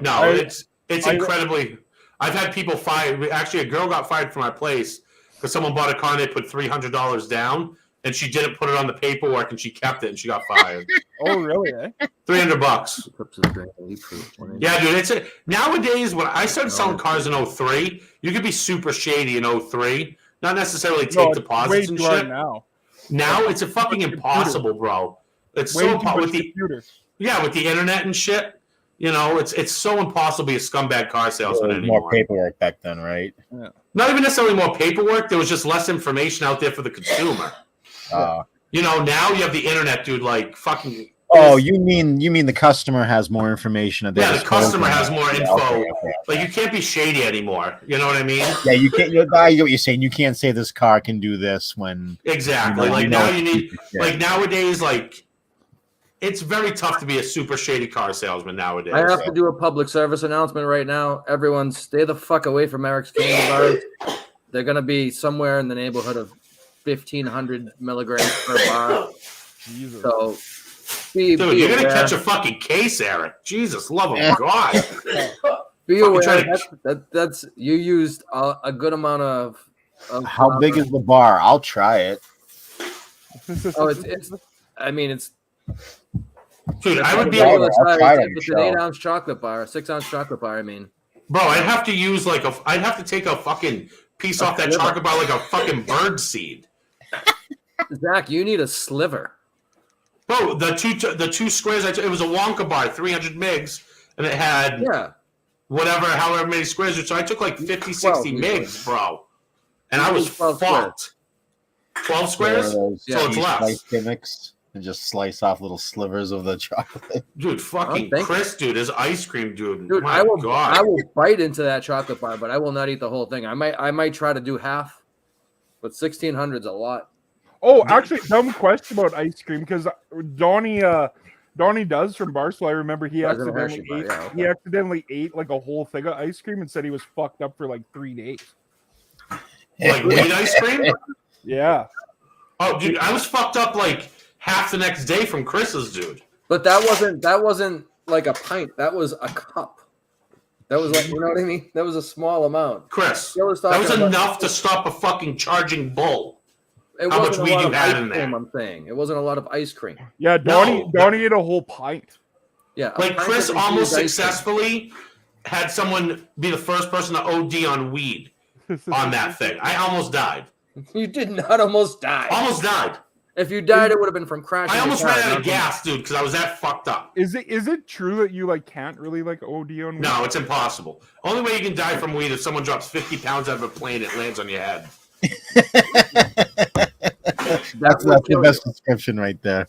No, it's incredibly. I've had people fired. Actually, a girl got fired from my place because someone bought a car and they put $300 down, and she didn't put it on the paperwork, and she kept it, and she got fired. Oh, really? $300. Yeah, dude. Nowadays when I started selling cars in 03, you could be super shady in 03, not necessarily take deposits and shit. Now it's a fucking impossible, bro. It's so impossible with the internet and shit. It's so impossible to be a scumbag car salesman anymore. More paperwork back then, right? Yeah. Not even necessarily more paperwork. There was just less information out there for the consumer. Now you have the internet, dude. Like fucking. Oh, you mean the customer has more information? The customer has more info. Okay. Like you can't be shady anymore. You know what I mean? Yeah, you can't. I get what you're saying. You can't say this car can do this when exactly. Now you need like nowadays like. It's very tough to be a super shady car salesman nowadays. I have to do a public service announcement right now. Everyone stay the fuck away from Eric's candy bars. They're going to be somewhere in the neighborhood of 1,500 milligrams per bar. Jesus. So, dude, you're going to catch a fucking case, Eric. Jesus, love of God. Be Fucking aware try to- that's you used a good amount of How big is the bar? I'll try it. Oh, it's. I mean, it's. Dude, I would be able able to I'll try it on If it's the an show. 8-ounce chocolate bar, a 6-ounce chocolate bar. I mean, Bro, I'd have to use I'd have to take a fucking piece off that sliver. chocolate bar like a fucking bird seed. Zach, you need a sliver. Bro, the two squares it was a Wonka bar, 300 migs, and it had however many squares. So I took like 50, 60 migs, bro, and I was fucked. 12 squares, so it's less. Gimmicks and just slice off little slivers of the chocolate. Dude, fucking Chris, dude, his ice cream, dude. Dude, My I will. God. I will bite into that chocolate bar, but I will not eat the whole thing. I might try to do half, but 1,600's a lot. Oh, actually, dumb question about ice cream because Donnie does from Barstool. I remember he accidentally ate like a whole thing of ice cream and said he was fucked up for like 3 days. Like weed ice cream? Yeah. Oh, dude, I was fucked up like half the next day from Chris's, dude. But that wasn't like a pint. That was a cup. That was like, you know what I mean? That was a small amount. Chris, that was enough to stop a fucking charging bull. How much weed you had in there? I'm saying it wasn't a lot of ice cream. Yeah, Donnie ate a whole pint. Yeah, like Chris almost successfully had someone be the first person to OD on weed on that thing. I almost died. You did not almost die. Almost died. If you died, it would have been from crashing. I almost ran out of gas, dude, because I was that fucked up. Is it true that you like can't really like OD on weed? No, it's impossible. Only way you can die from weed is someone drops 50 pounds out of a plane, it lands on your head. That's the best description right there.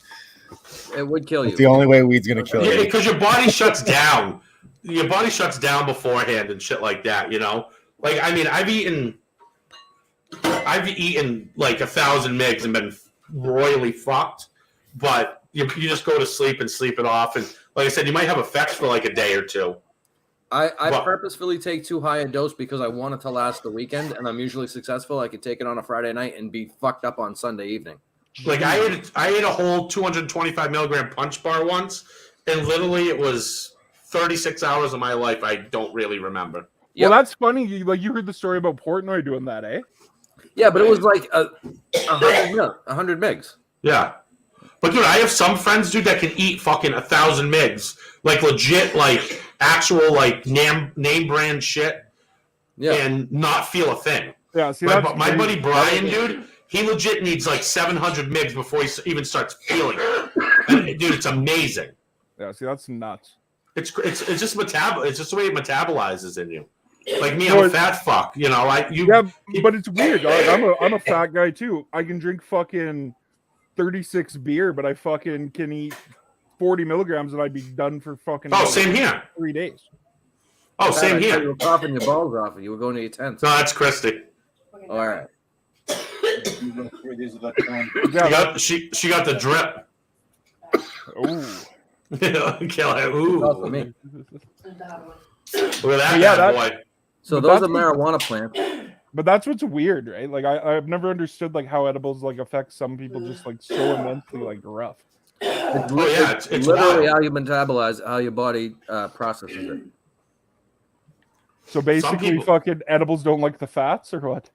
It would kill you. It's the only way weed's gonna kill you. Because your body shuts down. Your body shuts down beforehand and shit like that, you know? Like, I mean, I've eaten like 1,000 migs and been royally fucked, but you just go to sleep and sleep it off. And like I said, you might have effects for like a day or two. I purposefully take too high a dose because I want it to last the weekend, and I'm usually successful. I could take it on a Friday night and be fucked up on Sunday evening. Like I ate a whole 225 milligram punch bar once, and literally it was 36 hours of my life I don't really remember. Well, that's funny. You heard the story about Portnoy doing that, eh? Yeah, but it was like 100 migs. Yeah. But dude, I have some friends, dude, that can eat fucking 1,000 migs. Like legit, like actual like name brand shit. Yeah. And not feel a thing. Yeah, see, my buddy Brian, dude, he legit needs like 700 migs before he even starts feeling it. And, dude, it's amazing. Yeah, see, that's nuts. It's just it's just the way it metabolizes in you. Like me, I'm a fat fuck, you know. But it's weird. Like, I'm a fat guy too. I can drink fucking 36 beer, but I fucking can eat 40 milligrams and I'd be done for fucking. Oh, same here. 3 days. Oh, same here. You were coughing your balls off. You were going to your tents. No, that's Christy. All right. She got the drip. Ooh. Kill it. Ooh. Me. Look at that boy. So those are marijuana plants. But that's what's weird, right? Like I've never understood like how edibles like affect some people just like so immensely like rough. It's it's literally wild. how you metabolize, how your body processes it. So basically, fucking edibles don't like the fats, or what?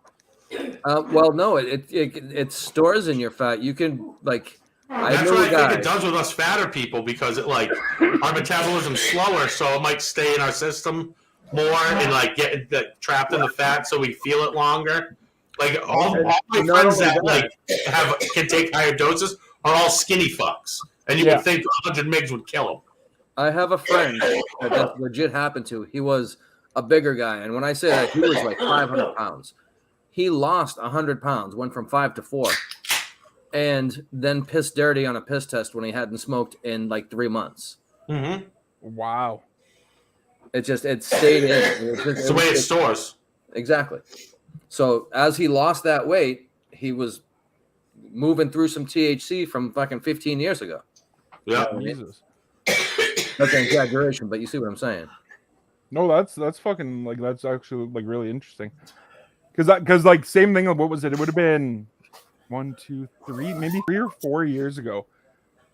Well, no, it stores in your fat. You can like. That's what I think it does with us fatter people because it like our metabolism's slower, so it might stay in our system more and like get trapped in the fat, so we feel it longer. Like all my friends that like can take higher doses are all skinny fucks, and you would think 100 mgs would kill them. I have a friend that legit happened to. He was a bigger guy, and when I say that, he was like 500 pounds. He lost 100 pounds, went from 5 to 4, and then pissed dirty on a piss test when he hadn't smoked in like 3 months. Mm-hmm. Wow. It stayed in. It's the way it stores. Exactly. So as he lost that weight, he was moving through some THC from fucking 15 years ago. Yeah. Jesus. That's an exaggeration, but you see what I'm saying. No, that's fucking like that's actually like really interesting. Because like same thing. What was it? It would have been 1, 2, 3, maybe 3 or 4 years ago.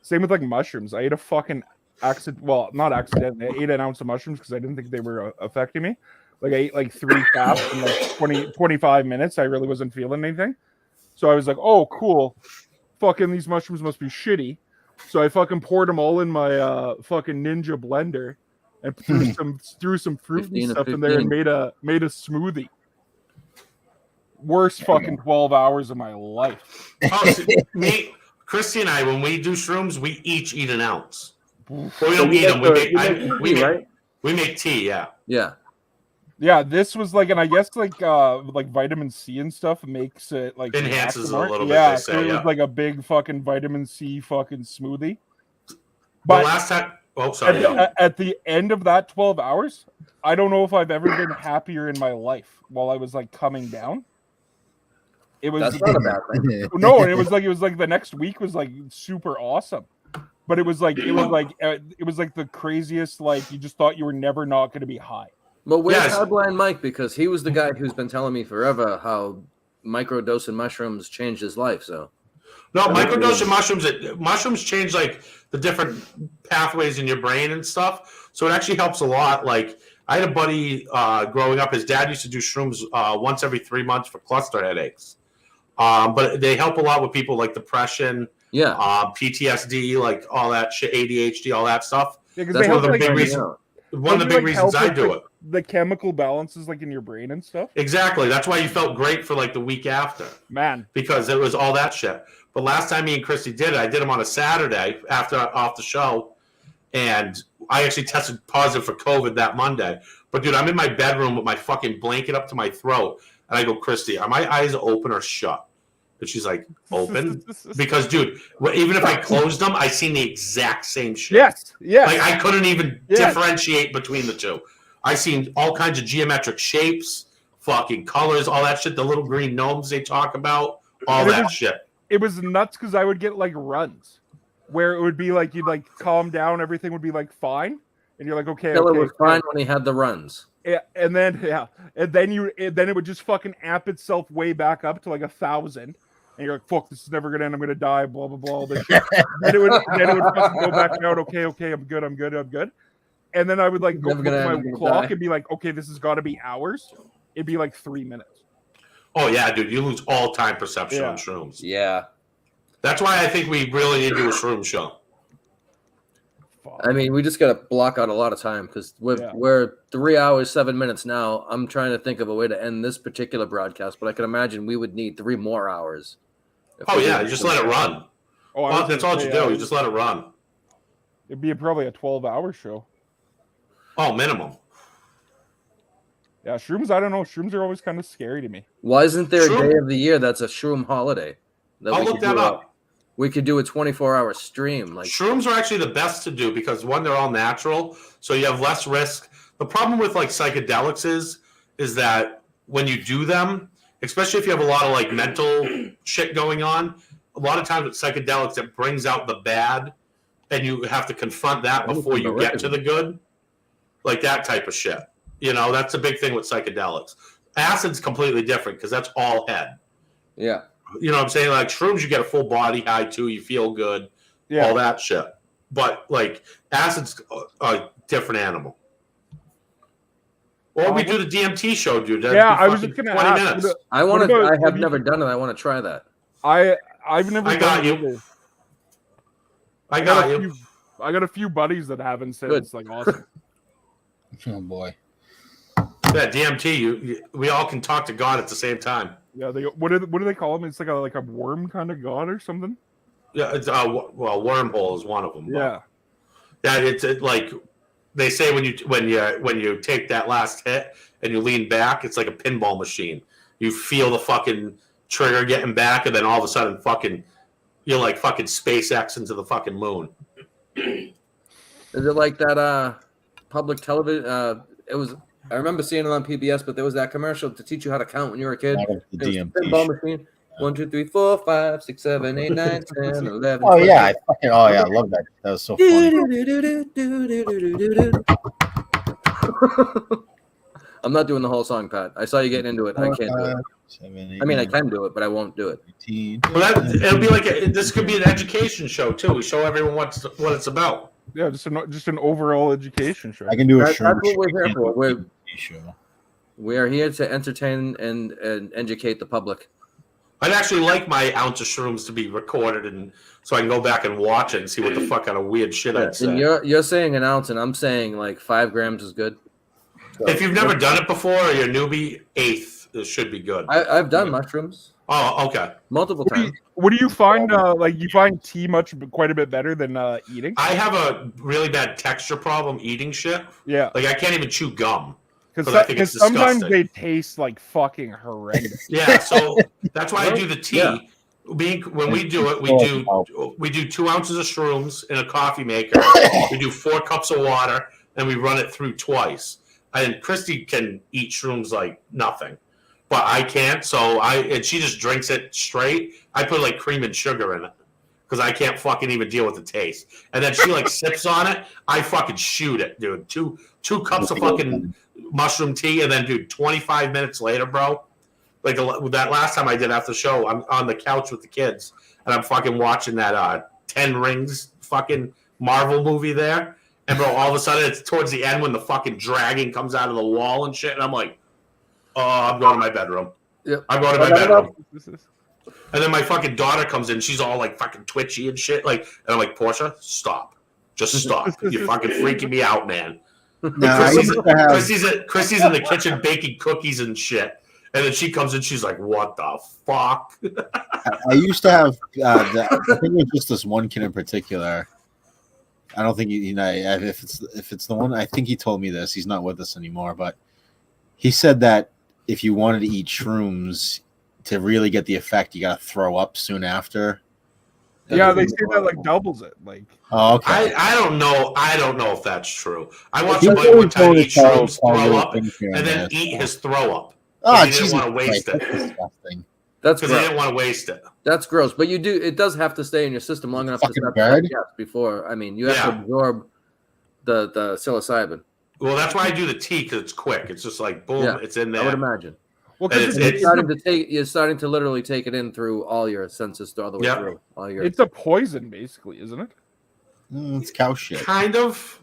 Same with like mushrooms. I ate a fucking not accidentally. I ate an ounce of mushrooms because I didn't think they were affecting me. Like I ate like 3 caps in like 25 minutes. I really wasn't feeling anything. So I was like, oh, cool. Fucking these mushrooms must be shitty. So I fucking poured them all in my fucking Ninja blender and threw some fruit and stuff in there and made a smoothie. Worst fucking 12 hours of my life. Oh, so Christy and I, when we do shrooms, we each eat an ounce. Well, we don't eat them. We make tea. Yeah. Yeah. Yeah, this was like, and I guess like vitamin C and stuff makes it like enhances a little bit. Yeah, They say, so it was like a big fucking vitamin C fucking smoothie. But the last time, sorry. At the end of that 12 hours, I don't know if I've ever been happier in my life while I was like coming down. It was That's not a bad thing. No, and it was like the next week was like super awesome. But it was like the craziest, like you just thought you were never not going to be high. But where's Hardline Mike? Because he was the guy who's been telling me forever how microdosing mushrooms changed his life. So no, microdosing mushrooms change like the different pathways in your brain and stuff. So it actually helps a lot. Like I had a buddy growing up. His dad used to do shrooms once every 3 months for cluster headaches. But they help a lot with people like depression, PTSD, like all that shit, ADHD, all that stuff. Yeah, that's one of the big reasons. One of the big reasons I do it. The chemical balances like in your brain and stuff. Exactly. That's why you felt great for like the week after. Man. Because it was all that shit. But last time me and Christy did it, I did them on a Saturday off the show. And I actually tested positive for COVID that Monday. But dude, I'm in my bedroom with my fucking blanket up to my throat. And I go, Christy, are my eyes open or shut? And she's like, open? Because, dude, even if I closed them, I seen the exact same shit. Yes. Like, I couldn't even differentiate between the two. I seen all kinds of geometric shapes, fucking colors, all that shit, the little green gnomes they talk about, all that shit. It was nuts because I would get, like, runs where it would be like you'd, like, calm down, everything would be, like, fine. And you're like, okay. Killer was fine when he had the runs. Yeah, and then it would just fucking amp itself way back up to like 1,000, and you're like, "Fuck, this is never gonna end. I'm gonna die." Blah blah blah. All this shit. then it would fucking go back out. Okay, I'm good. And then I would like go look at my clock and be like, "Okay, this has got to be hours." It'd be like 3 minutes. Oh yeah, dude, you lose all time perception on shrooms. Yeah, that's why I think we really need to do a shroom show. I mean, we just got to block out a lot of time because we're 3 hours, 7 minutes now. I'm trying to think of a way to end this particular broadcast, but I can imagine we would need 3 more hours. Oh, yeah. Just let it run. That's all you do. You just let it run. It'd be probably a 12-hour show. Oh, minimum. Yeah, shrooms, I don't know. Shrooms are always kind of scary to me. Why isn't there a day of the year that's a shroom holiday? I'll look that up. We could do a 24-hour stream. Like shrooms are actually the best to do because one, they're all natural, so you have less risk. The problem with like psychedelics is that when you do them, especially if you have a lot of like mental shit going on, a lot of times with psychedelics it brings out the bad, and you have to confront that before you get to the good, like that type of shit. You know, that's a big thing with psychedelics. Acid's completely different because that's all head. Yeah. You know what I'm saying? Like shrooms, you get a full body high too. You feel good, all that shit. But like acid's a different animal. Or we do the DMT show, dude. I was just gonna 20 ask. minutes. I want to. I have never done it. I want to try that. I've never. I got you. I got you. I got a few buddies that haven't said it's like awesome. Oh boy. Yeah, DMT. We all can talk to God at the same time. Yeah, what do they call them? It's like a worm kind of god or something. Yeah, it's wormhole is one of them. Yeah, it's like they say when you take that last hit and you lean back, it's like a pinball machine. You feel the fucking trigger getting back, and then all of a sudden, you're like fucking SpaceX into the fucking moon. Is it like that public television? It was. I remember seeing it on PBS, but there was that commercial to teach you how to count when you were a kid. The DMT pinball machine. 1, 2, 3, 4, 5, 6, 7, 8, 9, 10, 11. Oh yeah, I love that. That was so funny. I'm not doing the whole song, Pat. I saw you getting into it. I can't do it. 7, 8, I mean, I can do it, but I won't do it. 18. Well, it'll be like this could be an education show too. We show everyone what it's about. Yeah, just an overall education show. I can do a That's shrimp what we're here for. show. We are here to entertain and educate the public. I'd actually like my ounce of shrooms to be recorded, and so I can go back and watch it and see what the fuck kind of weird shit I'd say. And you're saying an ounce, and I'm saying like 5 grams is good. So, if you've never done it before, or you're a newbie, 1/8 it should be good. I've done mushrooms. Oh, okay. Multiple times. What do you find? Like you find tea quite a bit better than eating? I have a really bad texture problem eating shit. Yeah. Like I can't even chew gum. Because sometimes they taste like fucking horrendous. Yeah, so that's why I do the tea. Yeah. When we do it, we do 2 ounces of shrooms in a coffee maker. We do 4 cups of water, and we run it through twice. And Christy can eat shrooms like nothing, but I can't. So she just drinks it straight. I put like cream and sugar in it because I can't fucking even deal with the taste. And then she like sips on it. I fucking shoot it, dude. Two cups of fucking mushroom tea, and then, dude, 25 minutes later, bro, like that last time I did after the show, I'm on the couch with the kids, and I'm fucking watching that 10 Rings fucking Marvel movie there, and bro, all of a sudden it's towards the end when the fucking dragon comes out of the wall and shit, and I'm like, oh, I'm going to my bedroom. Yep. I'm going to my bedroom. And then my fucking daughter comes in, she's all like fucking twitchy and shit, like, and I'm like, Portia, stop. Just stop. You're fucking freaking me out, man. Christy's in the kitchen baking cookies and shit, and then she comes in. She's like, "What the fuck?" I used to have. I think it was just this one kid in particular. I don't think if it's the one. I think he told me this. He's not with us anymore, but he said that if you wanted to eat shrooms to really get the effect, you got to throw up soon after. Yeah, they say that like doubles it. Like, oh, okay. I don't know. I don't know if that's true. I watched somebody one time eat shrooms, throw up, and then eat his throw up. Oh, he didn't want to waste it. That's because he didn't want to waste it. That's gross. But you do. It does have to stay in your system long enough to start before. I mean, you have to absorb the psilocybin. Well, that's why I do the tea, because it's quick. It's just like boom, it's in there. I would imagine. Well, because you're starting to literally take it in through all your senses, all the way through. It's a poison, basically, isn't it? It's cow shit. Kind of.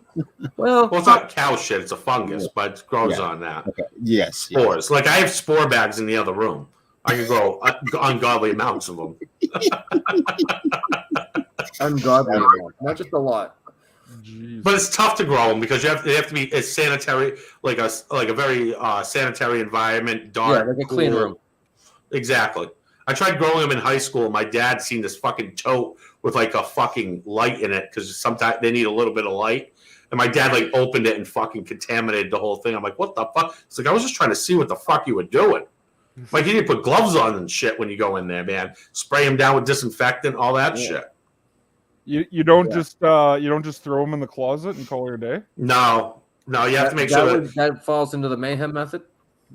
Well, it's not cow shit. It's a fungus, but it grows on that. Okay. Yes. Spores. Like I have spore bags in the other room. I can grow ungodly amounts of them. Ungodly amounts, not just a lot. Jeez. But it's tough to grow them because they have to be a sanitary, like a very sanitary environment, dark, like a clean room. Exactly. I tried growing them in high school. My dad seen this fucking tote with like a fucking light in it because sometimes they need a little bit of light. And my dad like opened it and fucking contaminated the whole thing. I'm like, what the fuck? It's like I was just trying to see what the fuck you were doing. Like you need to put gloves on and shit when you go in there, man. Spray them down with disinfectant, all that shit. You don't just throw them in the closet and call it a day. No, you have to make sure that falls into the mayhem method.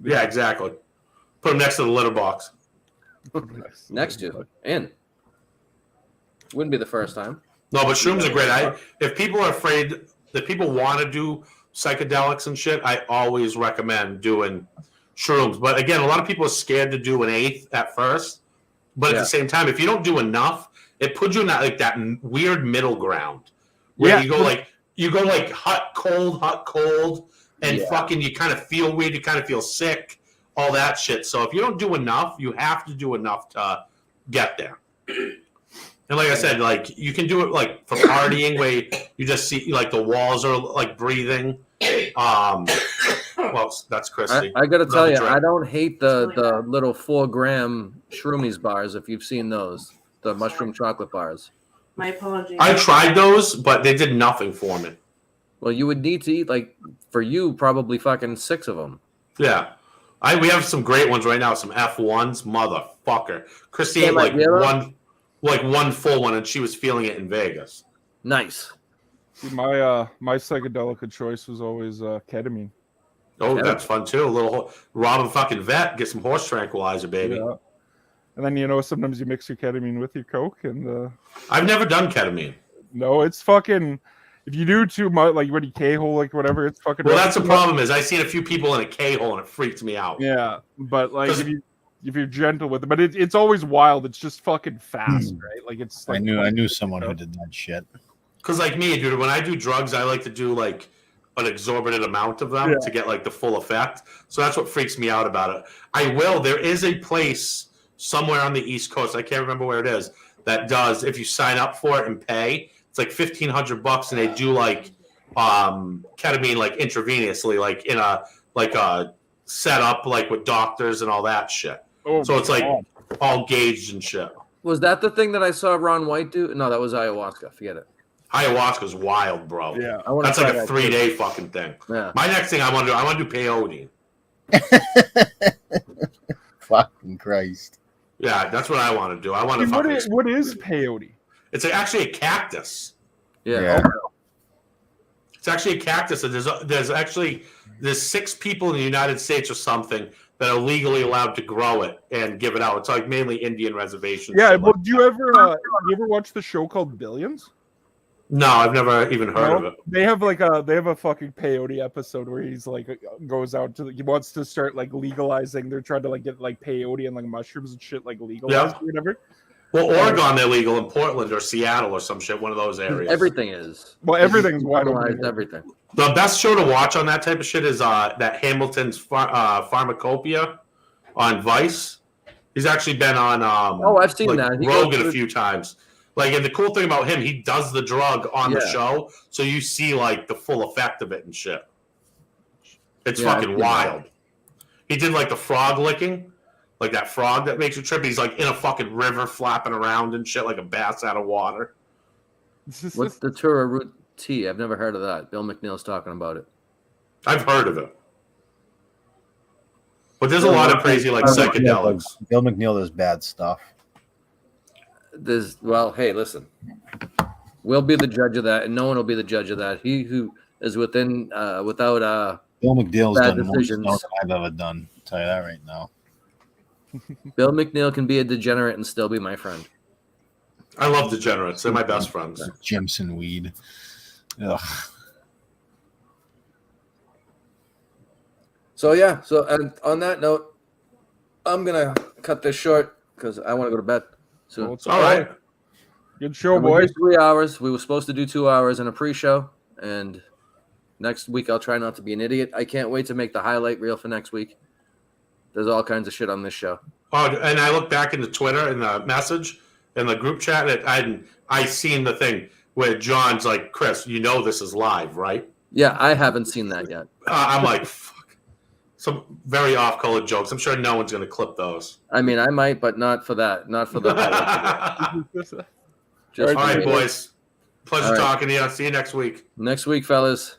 Yeah, exactly. Put them next to the litter box. Next to wouldn't be the first time. No, but shrooms are great. If people are afraid, if people want to do psychedelics and shit, I always recommend doing shrooms. But again, a lot of people are scared to do an 1/8 at first. But at the same time, if you don't do enough, it puts you in that weird middle ground where you go like hot, cold, and fucking you kind of feel weird, you kind of feel sick, all that shit. So if you don't do enough, you have to do enough to get there. And like I said, like you can do it like for partying where you just see like the walls are like breathing. Well, that's Christy. I gotta tell you, I don't hate the little 4-gram shroomies bars. If you've seen those, the mushroom chocolate bars. My apologies. I tried those, but they did nothing for me. Well, you would need to eat for you probably fucking 6 of them. Yeah, we have some great ones right now. Some F1s, motherfucker. Christy ate like one full one, and she was feeling it in Vegas. Nice. See, my psychedelic of choice was always ketamine. Oh, that's fun too. A little rob a fucking vet, get some horse tranquilizer, baby. Yeah. And then sometimes you mix your ketamine with your coke, and I've never done ketamine. No, it's fucking. If you do too much, like when you K-hole, like whatever, it's fucking. Well, that's the problem. Is I seen a few people in a K-hole and it freaks me out. Yeah, but like if you're gentle with it, but it's always wild. It's just fucking fast, right? Like it's. Like, I knew someone who did that shit. Because like me, dude, when I do drugs, I like to do like an exorbitant amount of them to get like the full effect. So that's what freaks me out about it. There is a place somewhere on the East Coast, I can't remember where it is, that does, if you sign up for it and pay, it's like $1,500 and they do like ketamine like intravenously, like in a setup like with doctors and all that shit. So it's like all gauged and shit. Was that the thing that I saw Ron White do? No, that was ayahuasca. Forget it. Ayahuasca's wild, bro. Yeah, that's like a 3-day fucking thing. Yeah. My next thing I want to do peyote. Fucking Christ. Yeah, that's what I want to do. I want to What fucking. is peyote? It's actually a cactus. Yeah. It's actually a cactus, and there's 6 people in the United States or something that are legally allowed to grow it and give it out. It's like mainly Indian reservations. Yeah. Well, do you ever watch the show called Billions? No, I've never even heard of it. They have a fucking peyote episode where he's like goes out to he wants to start like legalizing. They're trying to like get like peyote and like mushrooms and shit like legalized or whatever. Well, Oregon, they're legal in Portland or Seattle or some shit, one of those areas. Everything is. Well, everything's wide legalized. open. Everything. The best show to watch on that type of shit is that Hamilton's Pharmacopoeia on Vice. He's actually been on I've seen that. He Rogan a few times. Like, and the cool thing about him, he does the drug on the show, so you see like the full effect of it and shit. It's fucking wild. He did like the frog licking, like that frog that makes you trip. He's like in a fucking river flapping around and shit like a bass out of water. What's the Tura root tea? I've never heard of that. Bill McNeil's talking about it. I've heard of it. But there's a lot of crazy like psychedelics. Bill McNeil does bad stuff. Hey, listen. We'll be the judge of that, and no one will be the judge of that. He who is without Bill McNeil's bad done more decisions. than I've ever done. I'll tell you that right now. Bill McNeil can be a degenerate and still be my friend. I love degenerates. They're my best friends. Jimson weed. Ugh. So yeah. So and on that note, I'm gonna cut this short because I want to go to bed. So it's all right. Good show, boys. 3 hours. We were supposed to do 2 hours in a pre-show, and next week I'll try not to be an idiot. I can't wait to make the highlight reel for next week. There's all kinds of shit on this show. Oh, and I look back into Twitter and the message in the group chat, and I seen the thing where John's like, "Chris, you know this is live, right?" Yeah, I haven't seen that yet. I'm like, fuck. Some very off-color jokes. I'm sure no one's going to clip those. I mean, I might, but not for that. Not for the All right, boys. Pleasure talking to you. I'll see you next week. Next week, fellas.